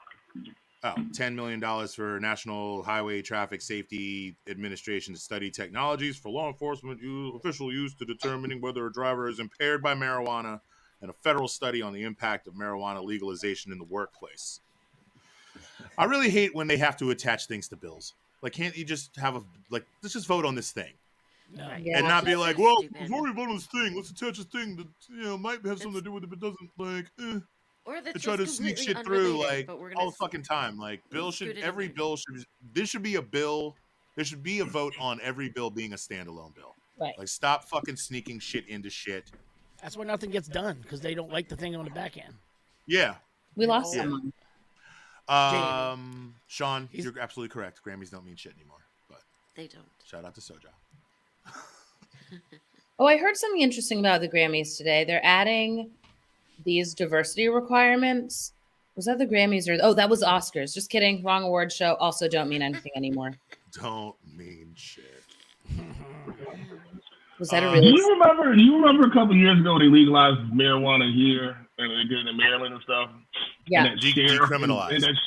$10 million for National Highway Traffic Safety Administration to study technologies for law enforcement official use to determining whether a driver is impaired by marijuana, and a federal study on the impact of marijuana legalization in the workplace. I really hate when they have to attach things to bills. Like, can't you just have let's just vote on this thing? No. Yeah. And not be like, well, Stupid. before we vote on this thing, let's attach this thing that might have something to do with it, but doesn't, like, Or that's they try to just sneak completely shit through, unrelated, like, but we're gonna all the fucking time. Like, scoot it in every there. bill should, this should be a bill. There should be a vote on every bill being a standalone bill. Right. Like, stop fucking sneaking shit into shit. That's why nothing gets done because they don't like the thing on the back end. Yeah. We lost Yeah. someone. Sean, you're absolutely correct. Grammys don't mean shit anymore. But They don't. shout out to Soja. Oh, I heard something interesting about the Grammys today. They're adding these diversity requirements. Was that the Grammys or that was Oscars? Just kidding. Wrong award show. Also don't mean anything anymore. Don't mean shit. Was that a Do really you remember a couple years ago they legalized marijuana here and they did it in Maryland and stuff? Yeah. And that sheriff Decriminalized.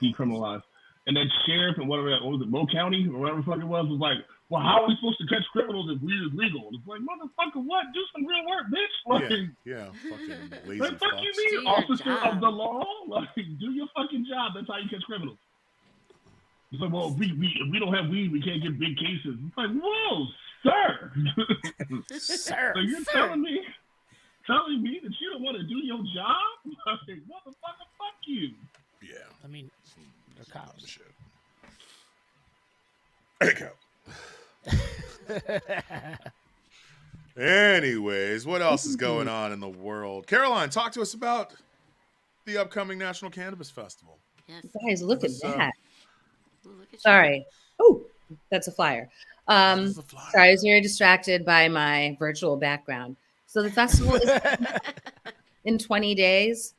Decriminalized. And that sheriff and whatever that, what was it, Mo County or whatever the fuck it was like, well, how are we supposed to catch criminals if weed is legal? It's like, motherfucker, what? Do some real work, bitch. Like, Yeah, fucking lazy like, fuck you fucks. Do mean, your officer job. of the law? Like, do your fucking job. That's how you catch criminals. It's like, well, if we don't have weed, we can't get big cases. It's like, whoa, sir. Sir. So you're telling me that you don't want to do your job? Like, motherfucker, fuck you. Yeah. I mean, they're cops. Shit. There you go. Anyways, what else is going on in the world? Caroline, talk to us about the upcoming National Cannabis Festival. Yes. guys? Look at What's that. Ooh, look at you. Sorry. Oh, that's a flyer. This is the flyer. Sorry, I was very distracted by my virtual background. So the festival is in 20 days,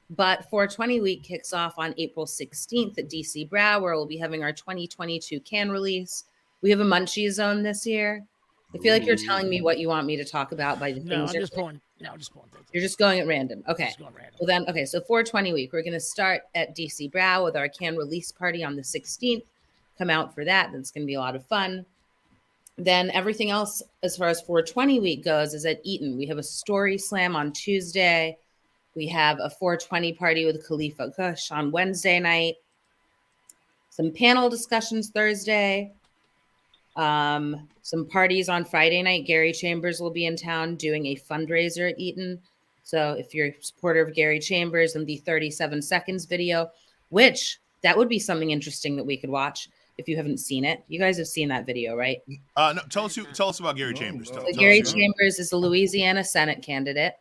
but 420 week kicks off on April 16th at DC Brau, where we'll be having our 2022 can release. We have a munchie zone this year. I feel like you're telling me what you want me to talk about by the No, things I'm just pulling. No, I'm just pulling things. you're just going at random. Okay. Just going random. Well then, okay, so 420 week, we're going to start at DC Brau with our can release party on the 16th. Come out for that. That's going to be a lot of fun. Then everything else as far as 420 week goes is at Eaton. We have a story slam on Tuesday. We have a 420 party with Khalifa Kush on Wednesday night. Some panel discussions Thursday. Some parties on Friday night. Gary Chambers will be in town doing a fundraiser at Eaton. So if you're a supporter of Gary Chambers and the 37 seconds video, which that would be something interesting that we could watch if you haven't seen it. You guys have seen that video, right? No, tell us about Gary Chambers. So Tell Gary us. Chambers is the Louisiana Senate candidate.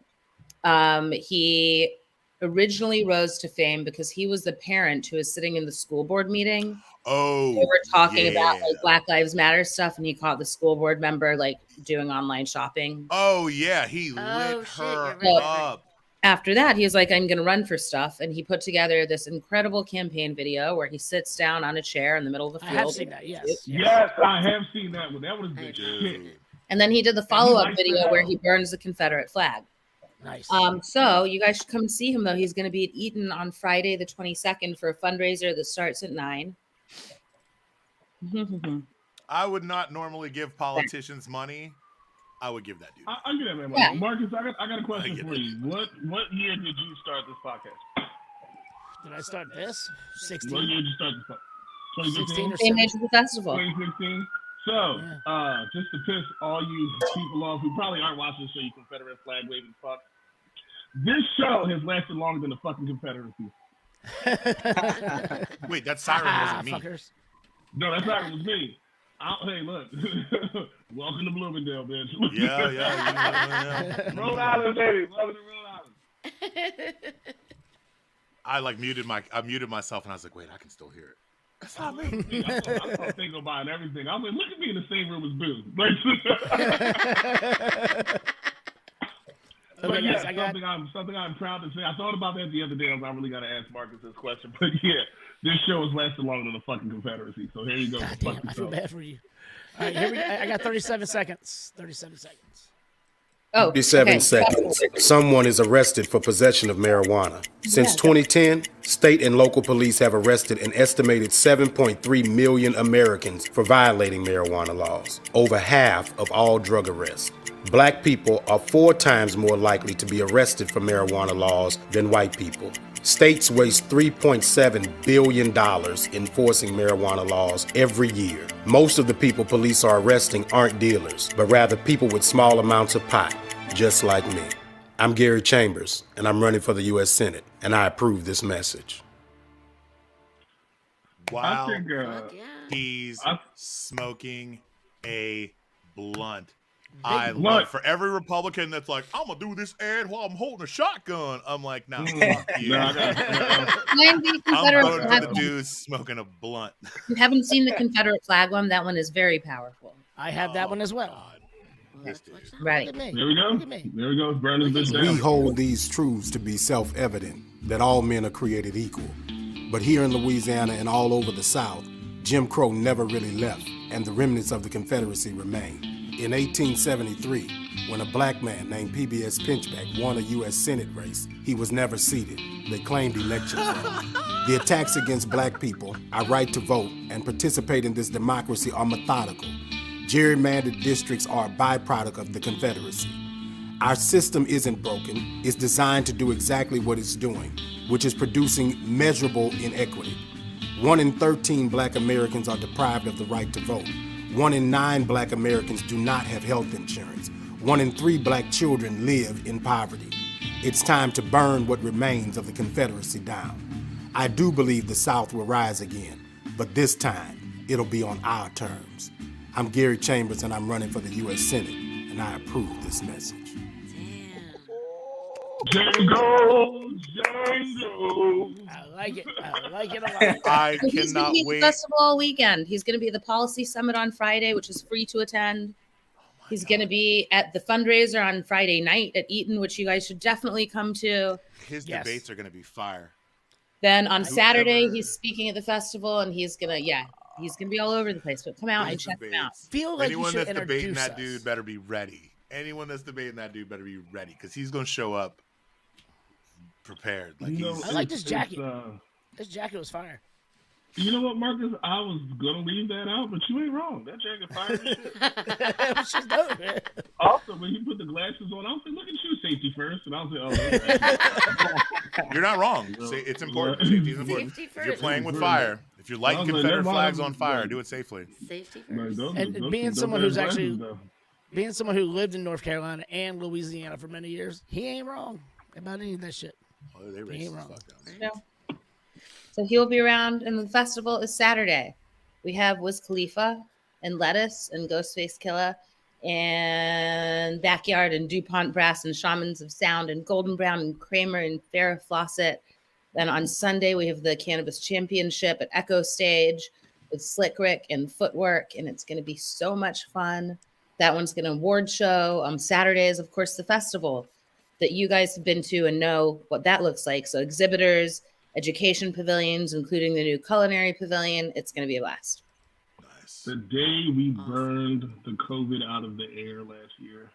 He originally rose to fame because he was the parent who was sitting in the school board meeting. Oh, They were talking about yeah. like Black Lives Matter stuff, and he caught the school board member like doing online shopping. Oh yeah, he Oh, lit shit, her you're right. up. After that, he was like, I'm going to run for stuff. And he put together this incredible campaign video where he sits down on a chair in the middle of the I field. have seen that. Yes. Yes, I have seen that one. That was big Dude. shit. And then he did the follow-up likes video that. where he burns the Confederate flag. Nice. So you guys should come and see him, though. He's going to be at Eaton on Friday, the 22nd, for a fundraiser that starts at 9. I would not normally give politicians money I would give that dude. I get that, man. Yeah. Marcus, I got a question for you. What year did you start this podcast? Did I start this? 16. What year did you start this podcast? 16 or Same 17. age as the festival. 2016. So, just to piss all you people off who probably aren't watching the show, you Confederate flag waving fuck. This show has lasted longer than the fucking Confederacy. Wait, that siren wasn't me. Fuckers. No, that's not. It was me. Hey, look. Welcome to Bloomingdale, bitch. Yeah. Rhode Island, baby. Welcome to Rhode Island. I muted myself, and I was like, wait, I can still hear it. That's not me. I thought Think about everything. I was like, look at me in the same room as Boo. But yeah, something I'm proud to say. I thought about that the other day. I really got to ask Marcus this question. But yeah, this show has lasted longer than the fucking Confederacy. So here you go. God damn, I feel bad for you. All right, here we go. I got 37 seconds. 37 seconds. Oh, 37 okay. seconds. Someone is arrested for possession of marijuana. Since 2010, state and local police have arrested an estimated 7.3 million Americans for violating marijuana laws, over half of all drug arrests. Black people are 4 times more likely to be arrested for marijuana laws than white people. States waste $3.7 billion enforcing marijuana laws every year. Most of the people police are arresting aren't dealers, but rather people with small amounts of pot, just like me. I'm Gary Chambers, and I'm running for the U.S. Senate, and I approve this message. Wow. I think, He's smoking a blunt. Big Love for every Republican that's like, I'm gonna do this ad while I'm holding a shotgun. I'm like, no, fuck you. I'm voting for the dude smoking a blunt. You haven't seen the Confederate flag one? That one is very powerful. I have that one as well. Right. Look at me. There we go. Look at me. There we go. Burn this bitch We down. hold these truths to be self-evident, that all men are created equal. But here in Louisiana and all over the South, Jim Crow never really left, and the remnants of the Confederacy remain. In 1873, when a black man named PBS Pinchback won a U.S. Senate race, he was never seated. They claimed election fraud. The attacks against black people, our right to vote, and participate in this democracy are methodical. Gerrymandered districts are a byproduct of the Confederacy. Our system isn't broken. It's designed to do exactly what it's doing, which is producing measurable inequity. 1 in 13 black Americans are deprived of the right to vote. 1 in 9 black Americans do not have health insurance. 1 in 3 black children live in poverty. It's time to burn what remains of the Confederacy down. I do believe the South will rise again, but this time it'll be on our terms. I'm Gary Chambers, and I'm running for the U.S. Senate, and I approve this message. Django. I like it. I like it a lot. I So he's going to cannot be at the wait. festival all weekend. He's going to be at the Policy Summit on Friday, which is free to attend. He's going to be at the fundraiser on Friday night at Eaton, which you guys should definitely come to. His Yes. debates are going to be fire. Then on Saturday, Whoever- he's speaking at the festival, and he's going to be all over the place. But come out and His check him out. debates. Feel like Anyone you should that's debating introduce that us. dude better be ready. Anyone that's debating that dude better be ready, because he's going to show up prepared. Like You know, he's I like this jacket. it's, This jacket was fire. you know what, Marcus? I was gonna leave that out, but you ain't wrong. That jacket fire as shit. She's dope, man. Also, when he put the glasses on, I was like, "Look at you, safety first," and I was like, "Oh, You're not wrong. It's important. Safety is important. Safety If you're first. playing with fire, if you're lighting I was like, Confederate never flags mind. on fire, do it safely. Safety okay." first. And being someone who's actually- Being someone who lived in North Carolina and Louisiana for many years, he ain't wrong about any of that shit. Oh, they He racist ain't as wrong. fuck down there. So he'll be around, and the festival is Saturday. We have Wiz Khalifa and Lettuce and Ghostface Killa and Backyard and DuPont Brass and Shamans of Sound and Golden Brown and Kramer and Farrah Fawcett. Then on Sunday, we have the Cannabis Championship at Echo Stage with Slick Rick and Footwork, and it's going to be so much fun. That one's going to award show. Saturday is, of course, the festival that you guys have been to and know what that looks like. So exhibitors, education pavilions, including the new culinary pavilion. It's going to be a blast. Nice. The day we burned the COVID out of the air last year.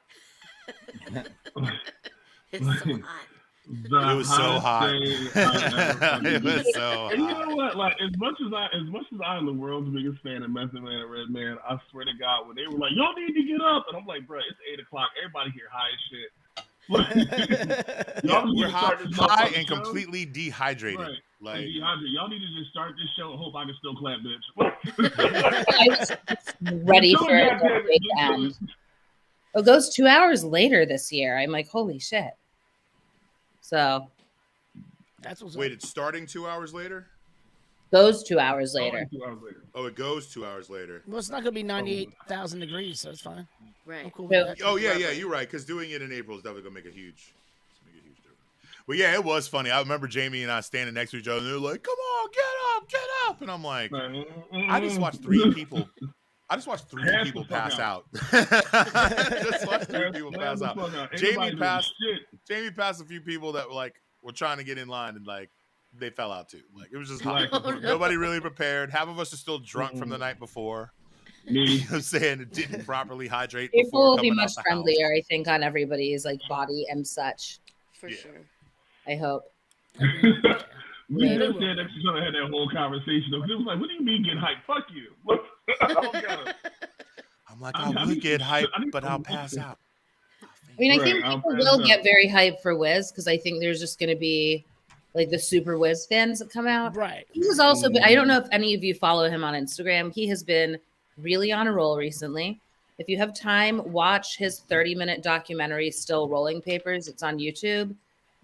It's so hot. The It was so hot. hottest day I ever fucking It was did. so And you know hot. what? Like as much as I'm the world's biggest fan of Method Man and Red Man, I swear to God, when they were like, "Y'all need to get up," and I'm like, "Bro, it's 8:00. Everybody here high as shit." Like, Yeah, y'all need we're to start this high motherfucking and show. completely dehydrated. Right. Like, Dehydrated. Y'all need to just start this show and hope I can still clap, bitch. I was ready Just for tell me, it goddamn to it, just tell me. end. It goes 2 hours later this year. I'm like, holy shit. So That's what's wait, up. it's starting 2 hours later? goes 2 hours later. 2 hours later. Oh, it goes 2 hours later. Well, it's not going to be 98,000 degrees, so it's fine. I'm Right. cool Yeah. with that. Oh yeah, you're right. Because doing it in April is definitely gonna make a huge difference. But yeah, it was funny. I remember Jamie and I standing next to each other, and they were like, "Come on, get up!" And I'm like, I just watched three people. I just watched three Pass people the fuck pass out. out. Just watched three people Pass pass the out. fuck out. Ain't Jamie nobody doing passed. shit. Jamie passed a few people that were trying to get in line, and like they fell out too. Like it was just Like, hot. Oh, no. Nobody really prepared. Half of us are still drunk from the night before. Me. You know what I'm saying? It didn't properly hydrate April before will be coming out much the house. friendlier, I think, on everybody's like body and such. For Yeah. sure. I hope. We Yeah, they just will. said that you're gonna have that whole conversation. It was like, what do you mean get hyped? Fuck you. I don't got it. I'm like, I I need would get some- hyped, I need but some I'll milk pass tea. out. I mean, I Right, think I'll people pass will out. get very hyped for Wiz because I think there's just going to be like the super Wiz fans that come out. Right. He has also been, I don't know if any of you follow him on Instagram. He has been really on a roll recently. If you have time, watch his 30-minute documentary, Still Rolling Papers. It's on YouTube.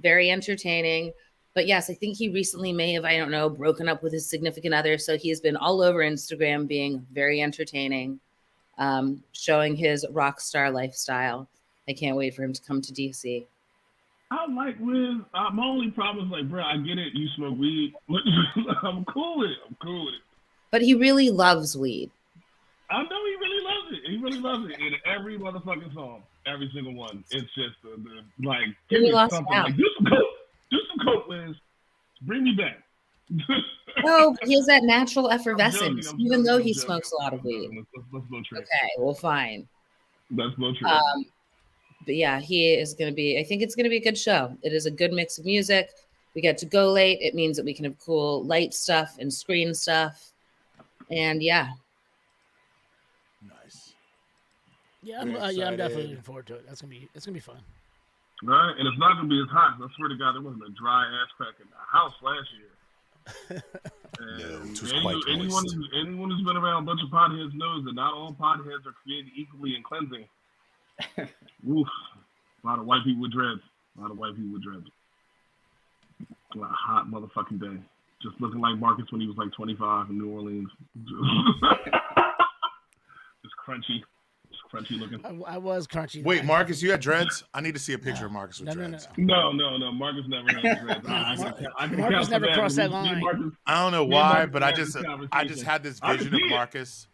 Very entertaining. But yes, I think he recently may have, I don't know, broken up with his significant other. So he has been all over Instagram being very entertaining, showing his rock star lifestyle. I can't wait for him to come to DC. I like Wiz. My only problem is like, bro, I get it. You smoke weed. I'm cool with it. But he really loves weed. I know he really loves it. He really loves it in every motherfucking song, every single one. It's just the like, give He me lost something. out. Like, do some coke, Wiz. Bring me back. No, but he has that natural I'm effervescence, joking, even though he joking, smokes a lot of I'm weed. joking. Let's go trade. Okay, well, fine. Let's go trade. But yeah, he is going to be, I think it's going to be a good show. It is a good mix of music. We get to go late. It means that we can have cool light stuff and screen stuff. And yeah, Nice. Yeah, Very I'm excited. definitely looking forward to it. It's gonna be fun. All right, and it's not gonna be as hot. I swear to God, there wasn't a dry ass crack in the house last year. No, it was And quite anyone, moist. anyone who's been around a bunch of potheads knows that not all potheads are created equally and cleansing. Oof. A lot of white people with dreads. A lot of hot motherfucking day. Just looking like Marcus when he was like 25 in New Orleans. Just crunchy looking. I was crunchy. Wait, Marcus, you had dreads? I need to see a picture of Marcus with No, no, dreads. no. No. Marcus never had dreads. I can Marcus count never for crossed that Me and line. Marcus- I don't know Me and why, Marcus but had I this just conversation. had this I can vision of see it. Marcus.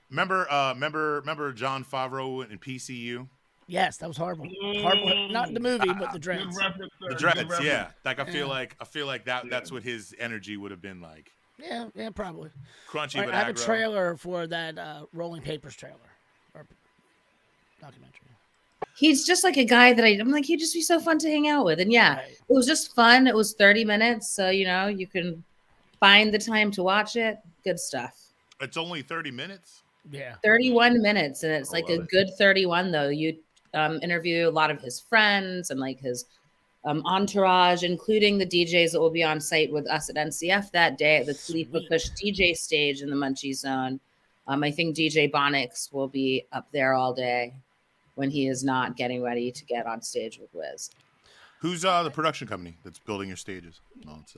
Remember John Favreau in PCU? Yes, that was horrible. Horrible. Not the movie, but the Good dreads. reference, sir. The Good dreads, reference. yeah. Like I feel Yeah. like that's what his energy would have been like. Yeah, probably. Crunchy, All right, but I have a aggro. trailer for that Rolling Papers trailer or documentary. he's just like a guy that I'm like, he'd just be so fun to hang out with. And yeah, Right. it was just fun. It was 30 minutes. So, you know, you can find the time to watch it. Good stuff. It's only 30 minutes. Yeah. 31 minutes. And it's I like a love it. good 31, though. You interview a lot of his friends and like his entourage, including the DJs that will be on site with us at NCF that day at the Khalifa Sweet. Kush DJ stage in the Munchie Zone. I think DJ Bonix will be up there all day when he is not getting ready to get on stage with Wiz. Who's the production company that's building your stages? No, it's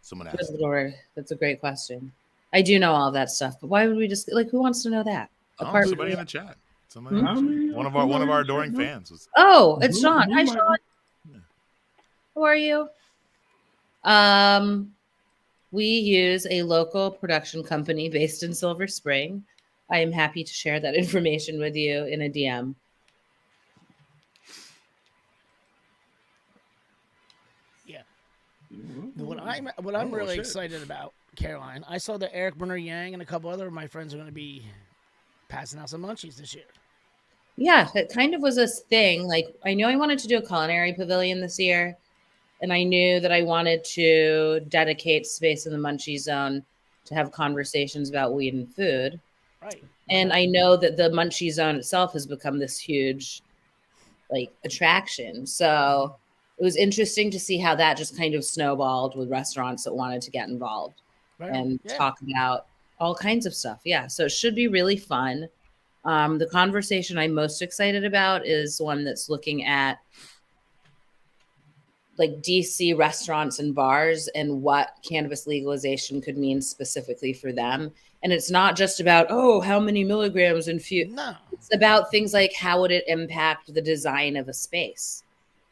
someone asked. Good Lord, that's a great question. I do know all of that stuff, but why would we just like? Who wants to know that? Oh, somebody in the chat. Somebody. Hmm? in the chat. One of our adoring fans was. Oh, it's Sean. Who Hi, might- Sean. How are you? We use a local production company based in Silver Spring. I am happy to share that information with you in a DM. Yeah. What I'm Oh, really shit. excited about, Caroline, I saw that Eric Brenner Yang and a couple other of my friends are going to be passing out some munchies this year. Yeah, it kind of was a thing. Like, I knew I wanted to do a culinary pavilion this year. And I knew that I wanted to dedicate space in the Munchie Zone to have conversations about weed and food. Right. And I know that the Munchie Zone itself has become this huge like attraction. So it was interesting to see how that just kind of snowballed with restaurants that wanted to get involved and talk about all kinds of stuff. Yeah. So it should be really fun. The conversation I'm most excited about is one that's looking at like DC restaurants and bars and what cannabis legalization could mean specifically for them. And it's not just about, oh, how many milligrams infused. No. It's about things like how would it impact the design of a space?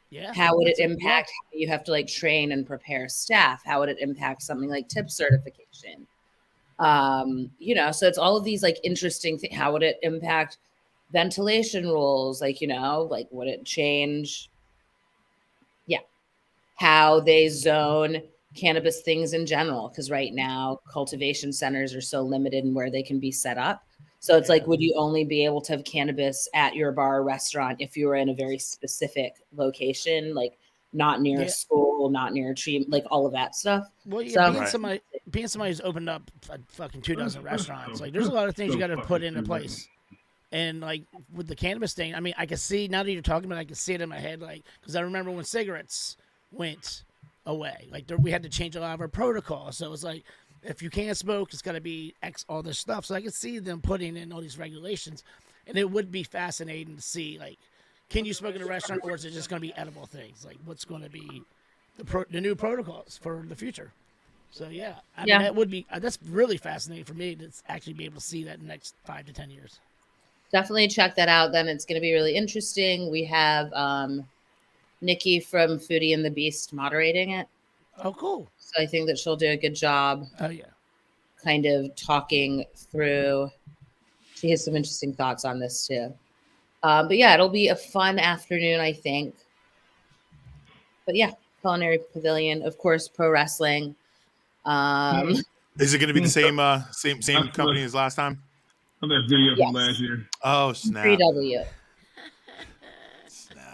Yeah. How would it impact how you have to like train and prepare staff? How would it impact something like tip certification? You know, so it's all of these like interesting things. How would it impact ventilation rules? Like, you know, like would it change? Yeah. How they zone cannabis things in general. Because right now cultivation centers are so limited in where they can be set up. So it's like, would you only be able to have cannabis at your bar or restaurant if you were in a very specific location, like not near a school, not near a tree, like all of that stuff? Well, yeah, being somebody who's opened up fucking 24 restaurants, like there's a lot of things you got to put into place. And like with the cannabis thing, I mean, I can see now that you're talking about it, I can see it in my head, like because I remember when cigarettes went away, like we had to change a lot of our protocols. So it's like, if you can't smoke, it's got to be X, all this stuff. So I can see them putting in all these regulations, and it would be fascinating to see, like, can you smoke in a restaurant, or is it just going to be edible things? Like, what's going to be the new protocols for the future? So yeah, I mean, that would be that's really fascinating for me to actually be able to see that in the next 5 to 10 years. Definitely check that out. Then it's going to be really interesting. We have Nikki from Foodie and the Beast moderating it. Oh, cool. So I think that she'll do a good job. Oh, yeah. Kind of talking through. She has some interesting thoughts on this too. But yeah, it'll be a fun afternoon, I think. But yeah, Culinary Pavilion, of course, pro wrestling. Is it going to be the same company as last time? That video from last year. Oh, snap. 3W.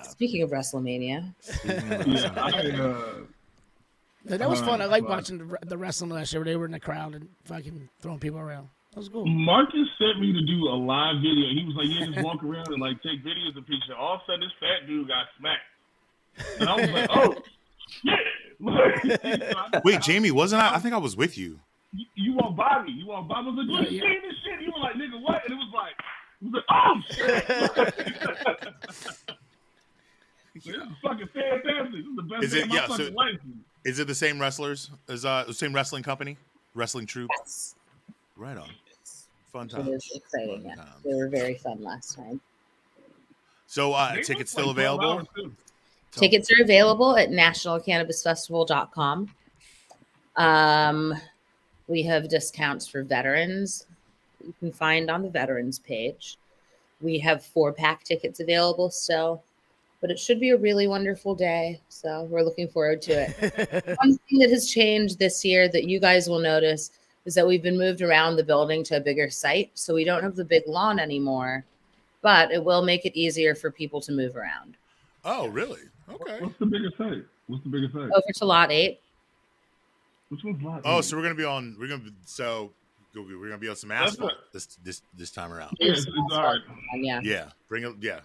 Speaking of WrestleMania. That was fun. I like watching the wrestling last year where they were in the crowd and fucking throwing people around. That was cool. Marcus sent me to do a live video. He was like, yeah, just walk around and like take videos of pictures. All of a sudden, this fat dude got smacked. And I was like, oh, shit. Wait, Jamie, wasn't I? I think I was with you. You walked by me. I was like, you seen this shit? You were like, nigga, what? And it was like oh, shit. This is fucking fantastic. This is the best thing of my fucking life. Is it the same wrestlers as the same wrestling company, wrestling troupe? Yes. Right on. Fun times. It was exciting. Yeah, they were very fun last time. So tickets still available? Tickets are available at nationalcannabisfestival.com. We have discounts for veterans. You can find on the veterans page. We have 4-pack tickets available still. But it should be a really wonderful day. So we're looking forward to it. One thing that has changed this year that you guys will notice is that we've been moved around the building to a bigger site. So we don't have the big lawn anymore, but it will make it easier for people to move around. Oh, really? Okay. What's the biggest site? Over to lot 8. Which one's lot 8? Oh, so we're gonna be on some asphalt this time around. It's all right. Yeah.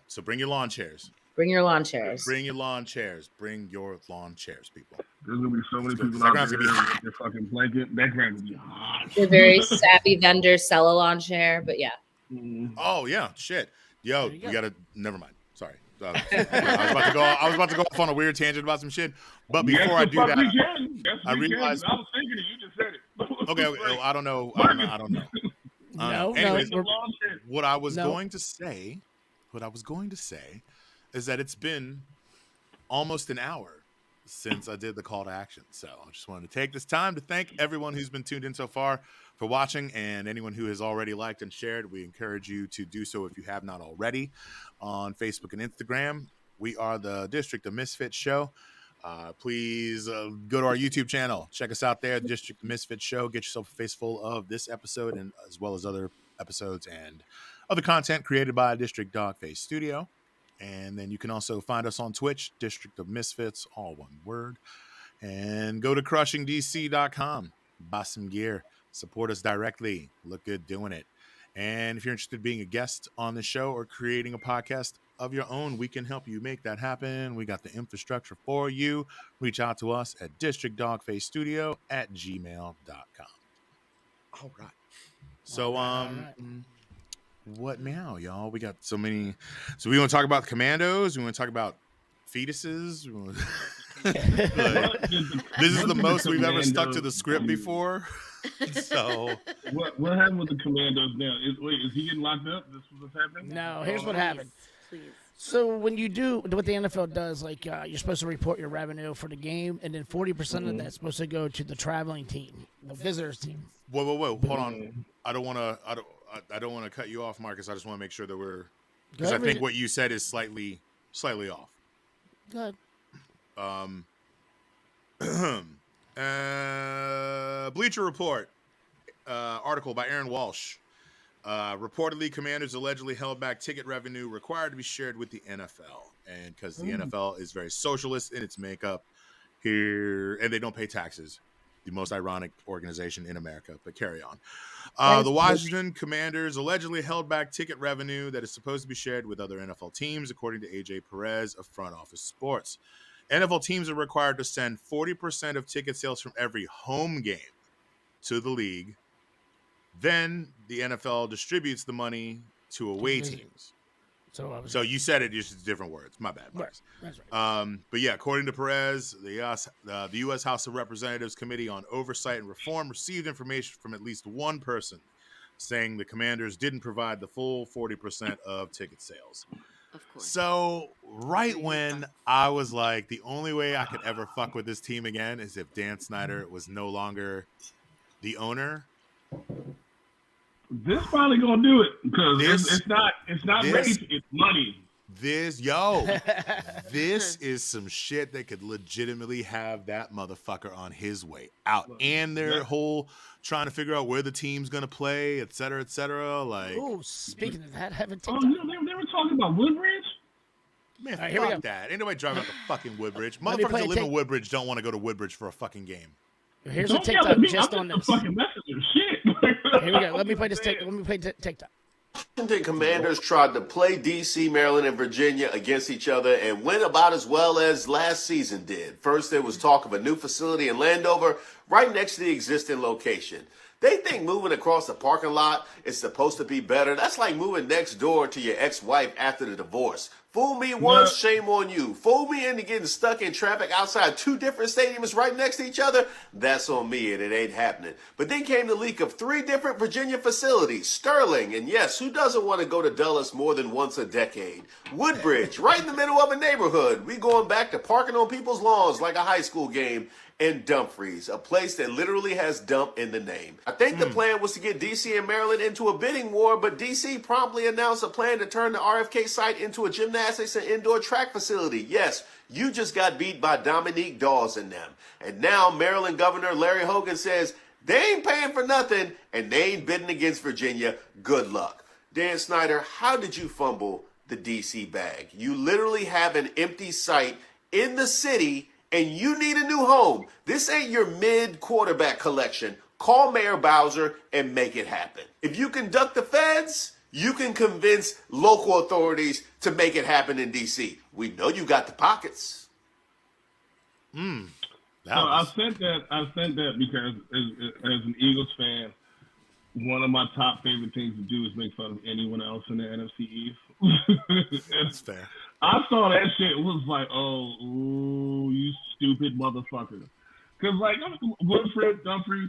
So bring your lawn chairs. Bring your lawn chairs. Bring your lawn chairs. Bring your lawn chairs, people. There's gonna be so many people out there with their fucking blanket. That ground will be hot. They're very savvy vendors sell a lawn chair, but yeah. Mm-hmm. Oh yeah, shit. Yo, we gotta. Never mind. Sorry. I was about to go off on a weird tangent about some shit, but before I do that, I realized I was thinking it. You just said it. Okay, well, I don't know. Anyways, what I was going to say is that it's been almost an hour since I did the call to action. So I just wanted to take this time to thank everyone who's been tuned in so far for watching, and anyone who has already liked and shared. We encourage you to do so if you have not already on Facebook and Instagram. We are the District of Misfits Show. Please go to our YouTube channel. Check us out there, District of Misfits Show. Get yourself a face full of this episode and as well as other episodes and other content created by District Dogface Studio. And then you can also find us on Twitch, District of Misfits, all one word. And go to crushingdc.com, buy some gear, support us directly, look good doing it. And if you're interested in being a guest on the show or creating a podcast of your own, we can help you make that happen. We got the infrastructure for you. Reach out to us at districtdogfacestudio@gmail.com. All right. So, what now, y'all? We got so many. So we want to talk about the commandos. We want to talk about fetuses. This is the most we've ever stuck to the script before. So what happened with the commandos now? Is he getting locked up? This was what's happening? No, here's what happened. Please. So when you do what the NFL does, like you're supposed to report your revenue for the game, and then 40% of that's supposed to go to the traveling team, the visitors team. Whoa, hold on. I don't want to cut you off, Marcus. I just want to make sure that we're, because I think what you said is slightly off. Good. Bleacher Report article by Aaron Walsh. Reportedly, Commanders allegedly held back ticket revenue required to be shared with the NFL, and because the NFL is very socialist in its makeup here, and they don't pay taxes. The most ironic organization in America, but carry on. The Washington Commanders allegedly held back ticket revenue that is supposed to be shared with other NFL teams, according to AJ Perez of Front Office Sports. NFL teams are required to send 40% of ticket sales from every home game to the league. Then the NFL distributes the money to away teams. So you said it, just different words. My bad, Marcus. That's right. But yeah, according to Perez, the U.S. House of Representatives Committee on Oversight and Reform received information from at least one person saying the Commanders didn't provide the full 40% of ticket sales. Of course. So right when I was like, the only way I could ever fuck with this team again is if Dan Snyder was no longer the owner. This probably gonna do it because it's not race, it's money. This is some shit that could legitimately have that motherfucker on his way out. And their whole trying to figure out where the team's gonna play, et cetera, et cetera. Like, oh, speaking of that, I haven't they were talking about Woodbridge. Man, right, fuck that. Ain't nobody driving out the fucking Woodbridge. Motherfuckers that live in Woodbridge don't want to go to Woodbridge for a fucking game. Here's a TikTok just on this. Fucking messenger. Shit. Here we go. Let me play this. Let me play TikTok. Washington Commanders tried to play D.C., Maryland, and Virginia against each other and went about as well as last season did. First, there was talk of a new facility in Landover right next to the existing location. They think moving across the parking lot is supposed to be better. That's like moving next door to your ex-wife after the divorce. Fool me once, shame on you. Fool me into getting stuck in traffic outside two different stadiums right next to each other. That's on me, and it ain't happening. But then came the leak of 3 different Virginia facilities. Sterling, and yes, who doesn't want to go to Dulles more than once a decade? Woodbridge, right in the middle of a neighborhood. We going back to parking on people's lawns like a high school game. And Dumfries, a place that literally has dump in the name. I think the plan was to get D.C. and Maryland into a bidding war, but D.C. promptly announced a plan to turn the RFK site into a gymnastics and indoor track facility. Yes, you just got beat by Dominique Dawes and them. And now Maryland Governor Larry Hogan says they ain't paying for nothing and they ain't bidding against Virginia. Good luck. Dan Snyder, how did you fumble the D.C. bag? You literally have an empty site in the city and you need a new home. This ain't your mid-quarterback collection. Call Mayor Bowser and make it happen. If you can duck the feds, you can convince local authorities to make it happen in D.C. We know you got the pockets. I sent that because as an Eagles fan, one of my top favorite things to do is make fun of anyone else in the NFC East. That's fair. I saw that shit. It was like, ooh, you stupid motherfucker. Because, like, Woodford, Dumfries,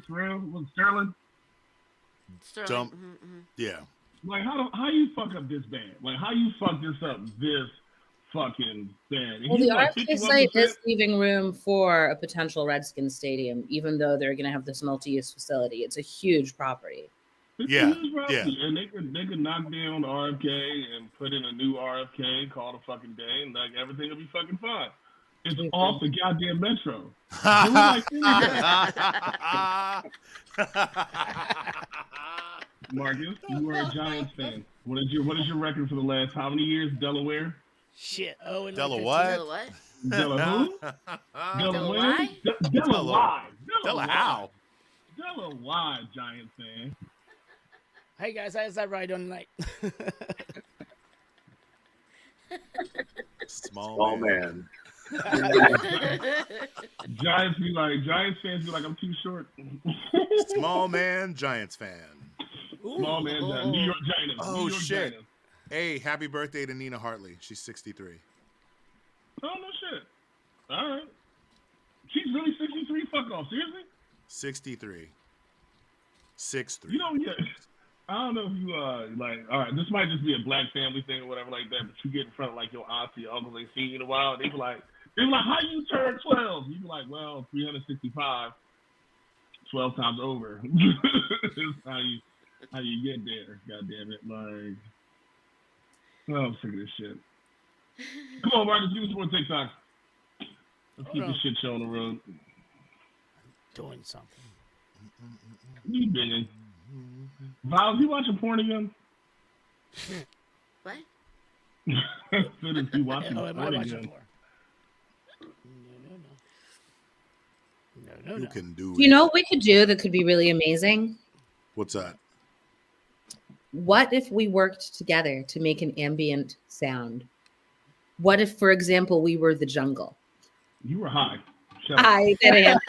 Sterling. Yeah. Like, how you fuck up this bad? Like, how you fuck this up this fucking bad? Well, the RFK site is leaving room for a potential Redskins stadium, even though they're going to have this multi-use facility. It's a huge property. Yeah. And they could knock down RFK and put in a new RFK, call the fucking day, and like everything will be fucking fine. It's off the goddamn metro. Marcus, you are a Giants fan. What is your record for the last how many years? Delaware? Shit. Oh, and Della like what? Della what? Della who? Della Della when? why? Della why? Della how? Della why, Giant fan? Hey guys, how's that ride on tonight? Small man. Giants fans be like, I'm too short. Small man, Giants fan. Small man, New York Giants. Oh, New York shit. Giants. Hey, happy birthday to Nina Hartley. She's 63. Oh, no shit. All right. She's really 63? Fuck off. Seriously? 63. 6'3". You know, yeah. I don't know if you, like, all right, this might just be a black family thing or whatever like that, but you get in front of, like, your aunts or your uncles they seen you in a while, they be like, how you turn 12? You be like, well, 365, 12 times over. That's how you get there, God damn it. Like, oh, I'm sick of this shit. Come on, Marcus, give us more TikTok. Let's keep this shit show on the road. Doing something. You big. Val, you watching porn again? What? Phillips, you watching Oh, am I porn watching again? porn? No. You can do You it. know what we could do that could be really amazing? What's that? What if we worked together to make an ambient sound? What if, for example, we were the jungle? You were high. Shut up. I didn't.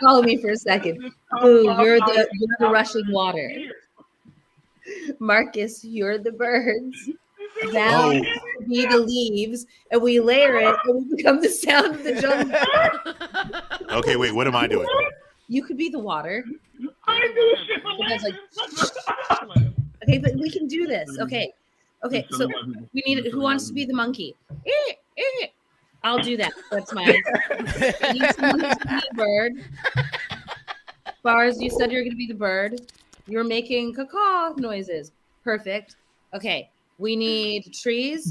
Follow me for a second. Ooh, you're the rushing water. Marcus, you're the birds. Val would be the leaves, and we layer it, and we become the sound of the jungle. Okay, wait, what am I doing? You could be the water. I knew shit for It's like, okay, but we can do this. Okay, so we need. Who wants to be the monkey? I'll do that. That's mine. I need someone who's gonna be a bird. Bars, you said you're going to be the bird. You're making caw noises. Perfect. Okay, we need trees.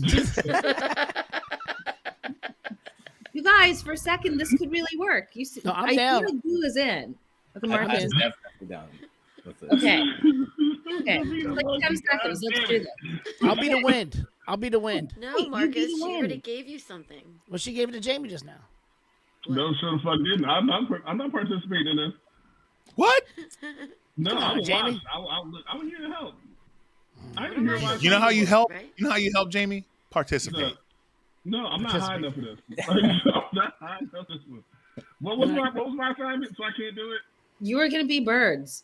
You guys, for a second, this could really work. You see, No, I'm I down. feel like Boo is in. Okay, Marcus. Definitely down. Okay. Like 10 seconds. Let's do this. I'll be the wind. I'll be the wind. No, Wait, you Marcus, be the she already wind. gave you something. Well, she gave it to Jamie just now. No, sure the fuck didn't. I'm not participating in this. What? No, Come on, I will Jamie. watch. I'm here to help. I didn't hear why. You know how you help? Right? You know how you help, Jamie? Participate. No, I'm not high enough for this. I'm not high enough for this. What was my assignment? So I can't do it. You are going to be birds.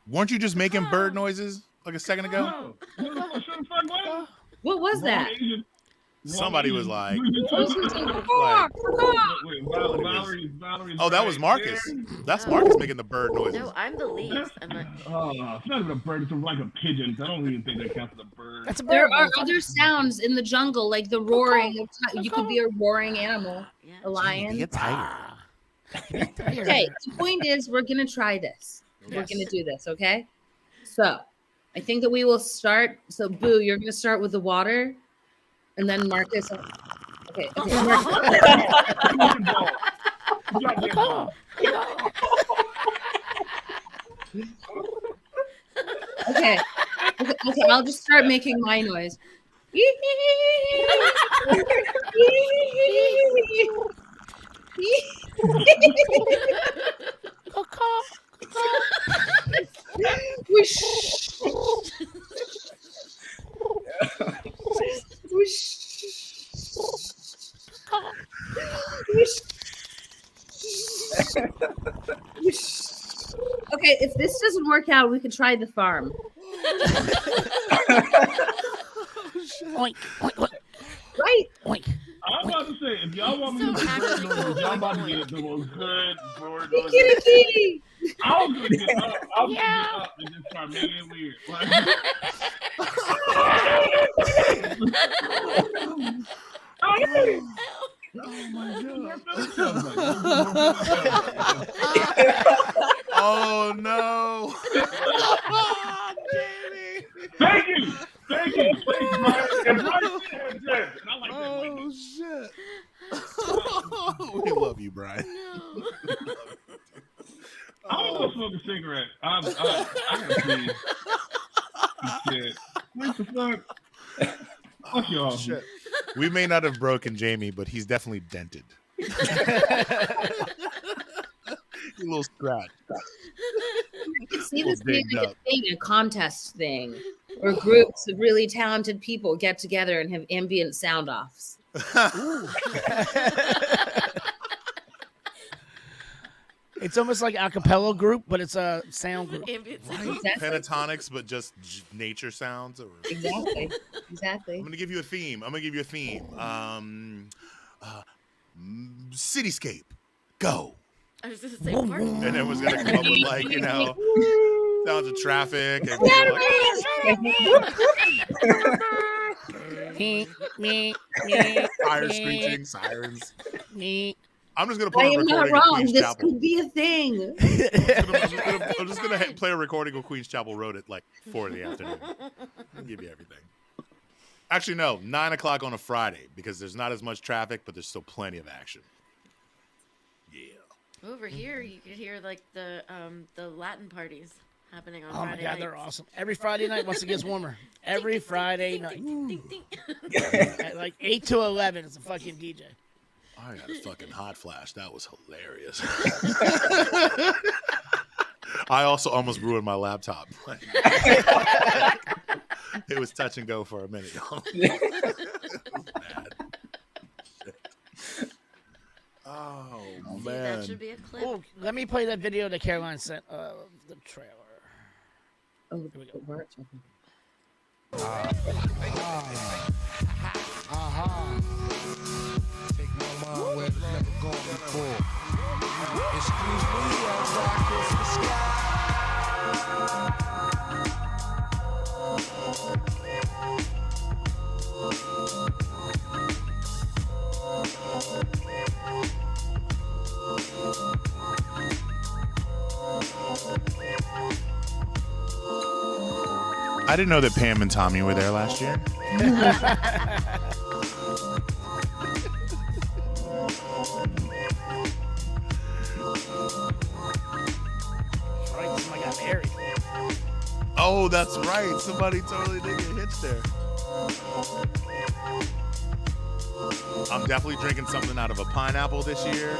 Weren't you just making bird noises like a second ago? No, sure the fuck was. What was that? Wrong Asian. Somebody was like, Wait, Valerie. oh, that was Marcus. That's Marcus making the bird noises. No, I'm the leaves. I'm a, Oh, it's not even a bird. It's like a pigeon. I don't even think that counts as a bird. That's a bird. There are other sounds in the jungle, like the roaring. You could be a roaring animal, yeah. a lion. Ah. Okay, the point is, we're going to try this. We're Yes. going to do this, okay? So, I think that we will start. So, Boo, you're going to start with the water, and then Marcus. Okay, Marcus. Okay, I'll just start making my noise. Whoosh. Whoosh. Whoosh. Whoosh. Okay, if this doesn't work out, we could try the farm. Oink, oink, oink, Right? oink. I'm about to say, if y'all want me to do bird noises, y'all about to get the most good bird noises. Kitty. I was gonna get up. I was gonna get up and just start making it weird. Oh no! Jamie! Thank you, Brian. And Brian said yes. And I like that. Oh shit! We love you, Brian. No. I don't want to smoke a cigarette. I gotta see. Shit. What the fuck? Fuck y'all. Shit. We may not have broken Jamie, but he's definitely dented. A little scratch. See Well, this being bigged like up. a thing, a contest thing, where groups of really talented people get together and have ambient sound offs. It's almost like a cappella group, but it's a sound group. Ambient Right? sound. Exactly. Pentatonics, but just nature sounds. Or... Exactly. Exactly. I'm gonna give you a theme. Cityscape. Go. I was just saying, party. And it was gonna come up with like, you know, sounds of traffic and people like fire screeching, sirens. I'm just gonna put I a am not recording of wrong. Queen's This Chapel. could be a thing. I'm just gonna play a recording of Queen's Chapel Road at like 4 in the afternoon. I'll give you everything. Actually, no, 9 o'clock on a Friday because there's not as much traffic, but there's still plenty of action. Yeah. Over here, you could hear like the Latin parties happening on Oh my Friday God, nights. they're awesome. Every Friday night once it gets warmer. Every Friday night. Ding, ding. At like 8 to 11, it's a fucking DJ. I got a fucking hot flash. That was hilarious. I also almost ruined my laptop. It was touch and go for a minute. Bad. Oh, See, man. that should be a clip. Oh, let me play that video that Caroline sent of the trailer. Oh, Here we go. it worked. Take my mind where it's never gone before. Excuse me, as I kiss the sky. I didn't know that Pam and Tommy were there last year. Right, somebody got married. Oh, that's right. Somebody totally did get hitched there. I'm definitely drinking something out of a pineapple this year.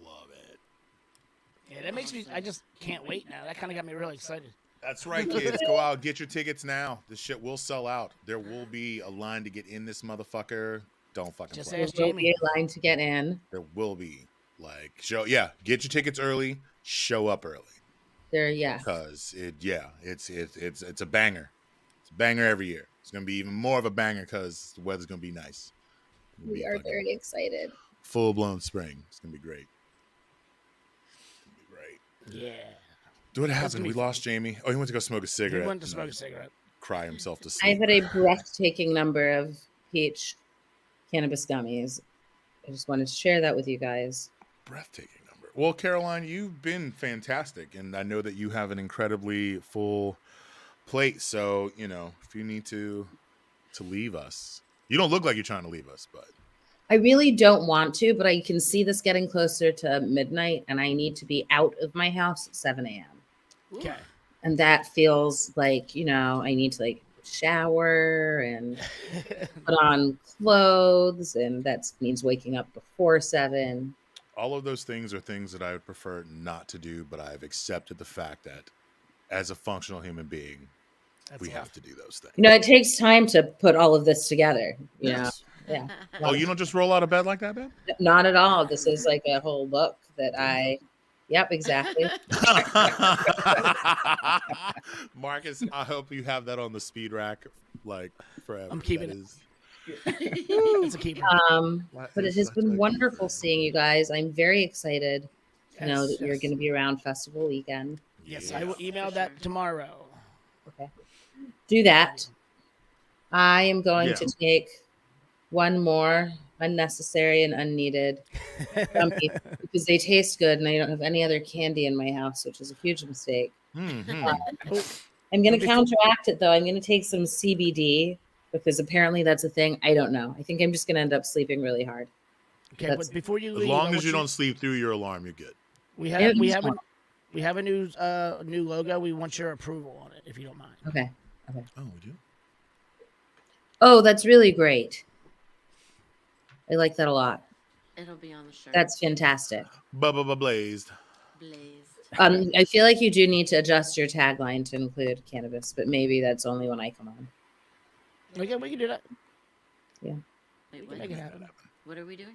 Love it. Yeah, that makes me. I just can't wait now. That kind of got me really excited. That's right, kids. Go out, get your tickets now. This shit will sell out. There will be a line to get in this motherfucker. Don't fucking Just play. There ask will Jamie. be a line to get in. There will be get your tickets early, show up early. There, yeah. Because it's a banger. It's a banger every year. It's gonna be even more of a banger because the weather's gonna be nice. It's gonna We be are fucking very excited. full-blown spring. It's gonna be great. It's gonna be great. Yeah. What happened? gonna We be lost Jamie. Oh, he went to go smoke a He cigarette. went to and, smoke a cigarette. cry himself to I've sleep. had a breathtaking number of peach cannabis gummies. I just wanted to share that with you guys. Breathtaking number. Well, Caroline, you've been fantastic, and I know that you have an incredibly full plate. So, if you need to leave us, you don't look like you're trying to leave us, but I really don't want to, but I can see this getting closer to midnight, and I need to be out of my house at 7 a.m. Okay. And that feels like, I need to shower and put on clothes, and that means waking up before 7. all of those things are things that I would prefer not to do, but I've accepted the fact that as a functional human being, we have to do those things. It takes time to put all of this together. Yes. Yeah. Oh, you don't just roll out of bed like that, man? Not at all. This is like a whole look that yep, exactly. Marcus, I hope you have that on the speed rack forever. I'm keeping That it. is- It's a keeper. But it has been wonderful seeing you guys. I'm very excited to know that you're Yes. going to be around festival weekend. Yes, I will email that tomorrow. Okay. Do that. I am going Yeah. to take one more unnecessary and unneeded gummy because they taste good and I don't have any other candy in my house, which is a huge mistake. Mhm. I'm going to counteract it though. I'm going to take some CBD because apparently that's a thing. I don't know. I think I'm just going to end up sleeping really hard. Okay, That's- but before you As leave, long as you don't sleep through your alarm, you're good. we I have understand. we have a new logo. We want your approval on it, if you don't mind. Okay. Oh, we do? Oh, that's really great. I like that a lot. It'll be on the shirt. That's fantastic. Blazed. Blazed. I feel like you do need to adjust your tagline to include cannabis, but maybe that's only when I come on. We can do that. Yeah. Wait, Make it happen. what are we doing?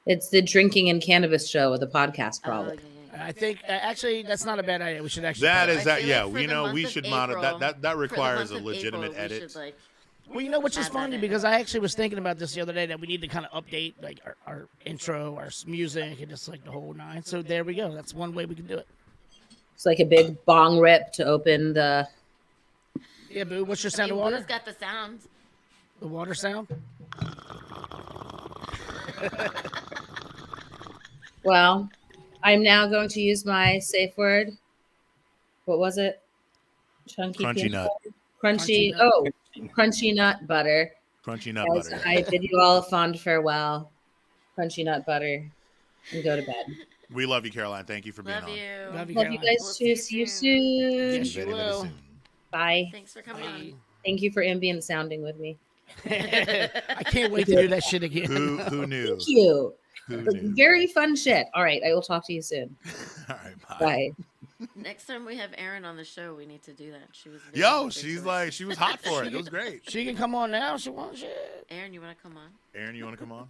It's the drinking and cannabis show with the podcast, Oh, probably. yeah. I think actually that's not a bad idea. We should actually. That follow is it. that. feel Yeah, like for we the know month we of should monitor April- that requires For a the month of legitimate April, we edit. should, like, Well, you know, which is add that funny in. because I actually was thinking about this the other day that we need to kind of update like our intro, our music, and just like the whole nine. So there we go. That's one way we can do it. It's like a big bong rip to open the. Yeah, Boo. What's your I sound mean, of water? Boo's got the sound. The water sound. Well, I'm now going to use my safe word. What was it? Chunky Crunchy peanut nut. butter? Crunchy. Crunchy nut. Oh, crunchy nut butter. Crunchy nut Guys, butter. I bid you all a fond farewell. Crunchy nut butter, and go to bed. We love you, Caroline. Thank you for being Love on. you. Love you, Love you Caroline. guys We'll too. see See you you soon. soon. Yes, you Very, very will. soon. Bye. Thanks for coming on. Thank you for ambient sounding with me. I can't wait to do that shit again. Who knew? Thank you. Who knew? Very fun shit. All right, I will talk to you soon. All right, bye. Bye. Next time we have Erin on the show, we need to do that. She was. very Yo, big she's to like, us. she was hot for it. It was great. She can come on now. If she wants shit. Erin, you want to come on? Aaron, you want to come on?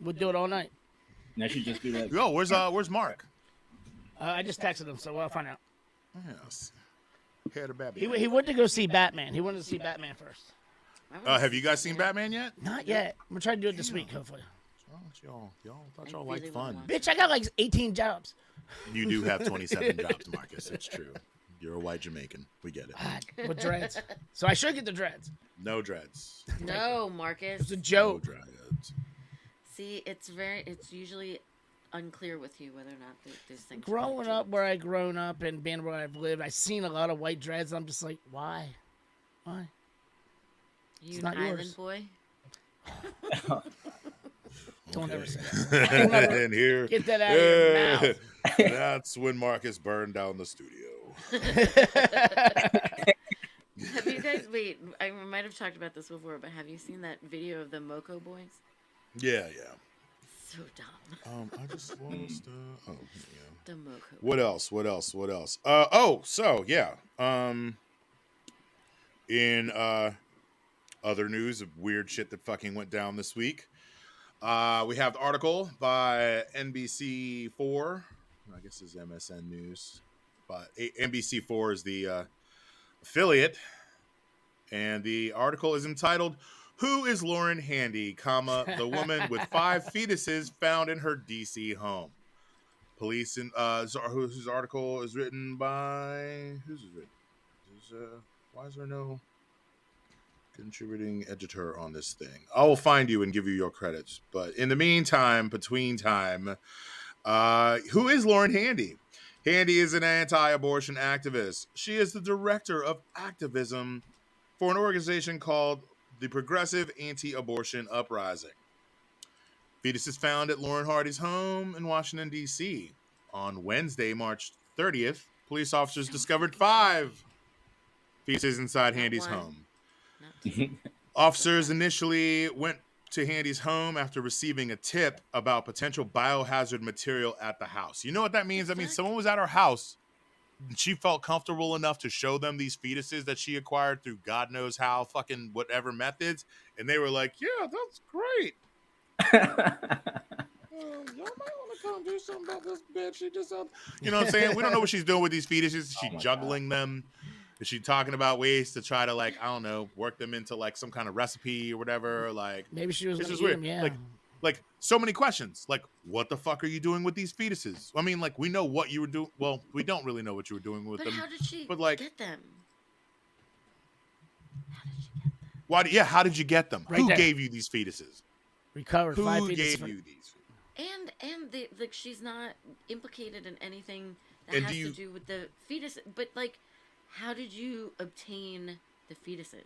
We'll do it all night. And I should just do that. Yo, where's Mark? I just texted him, so we'll find out. Yes. Head of Batman. He went to go see Batman. He wanted to see Batman first. I wanna Have see you guys seen it. Batman yet? Not yet. I'm gonna try to do it this week, hopefully. Y'all thought I y'all really liked wanna fun. watch Bitch, I got like 18 jobs. You do have 27 jobs, Marcus. It's true. You're a white Jamaican. We get it. God, with dreads. So I should get the dreads. No dreads. No, Marcus. It's a No joke. dreads. See, it's usually unclear with you whether or not these things. are Growing legit. up where I grown up and being where I've lived, I've seen a lot of white dreads. I'm just like, why? Why? You it's an not island yours. boy? Don't ever Okay. say that. And here, Get that out of your mouth. that's when Marcus burned down the studio. Have you guys? Wait, I might have talked about this before, but have you seen that video of the Moco boys? Yeah. So dumb. I just lost. Oh, yeah. The Moco. What else? So yeah. In other news of weird shit that fucking went down this week, we have the article by NBC4. I guess it's MSN News, but NBC4 is the affiliate, and the article is entitled "Who is Lauren Handy, the woman with 5 fetuses found in her DC home." Police in whose article is written by who's it written? Why is there no contributing editor on this thing? I will find you and give you your credits. But in the meantime, between time, who is Lauren Handy? Handy is an anti-abortion activist. She is the director of activism for an organization called the Progressive Anti-Abortion Uprising. Fetuses found at Lauren Hardy's home in Washington, D.C. On Wednesday, March 30th, police officers discovered 5 fetuses inside Handy's one. home. Not two. Officers initially went to Handy's home after receiving a tip about potential biohazard material at the house. You know what that means? That means someone was at her house. She felt comfortable enough to show them these fetuses that she acquired through God knows how fucking whatever methods. And they were like, yeah, that's great. Y'all might want to come do something about this bitch. She just, you know what I'm saying? We don't know what she's doing with these fetuses. Is she juggling them? Is she talking about ways to try to, like, I don't know, work them into like some kind of recipe or whatever? Like, Maybe she was it's gonna just eat weird. them, yeah. Like so many questions. Like, what the fuck are you doing with these fetuses? I mean, like, we know what you were doing. Well, we don't really know what you were doing with But them. how did she But, like, get them? Why? How did you get them? Right Who there. gave you these fetuses? Recovered 5 Who feet. gave you these? And like she's not implicated in anything that And has do you- to do with the fetus. But like, how did you obtain the fetuses?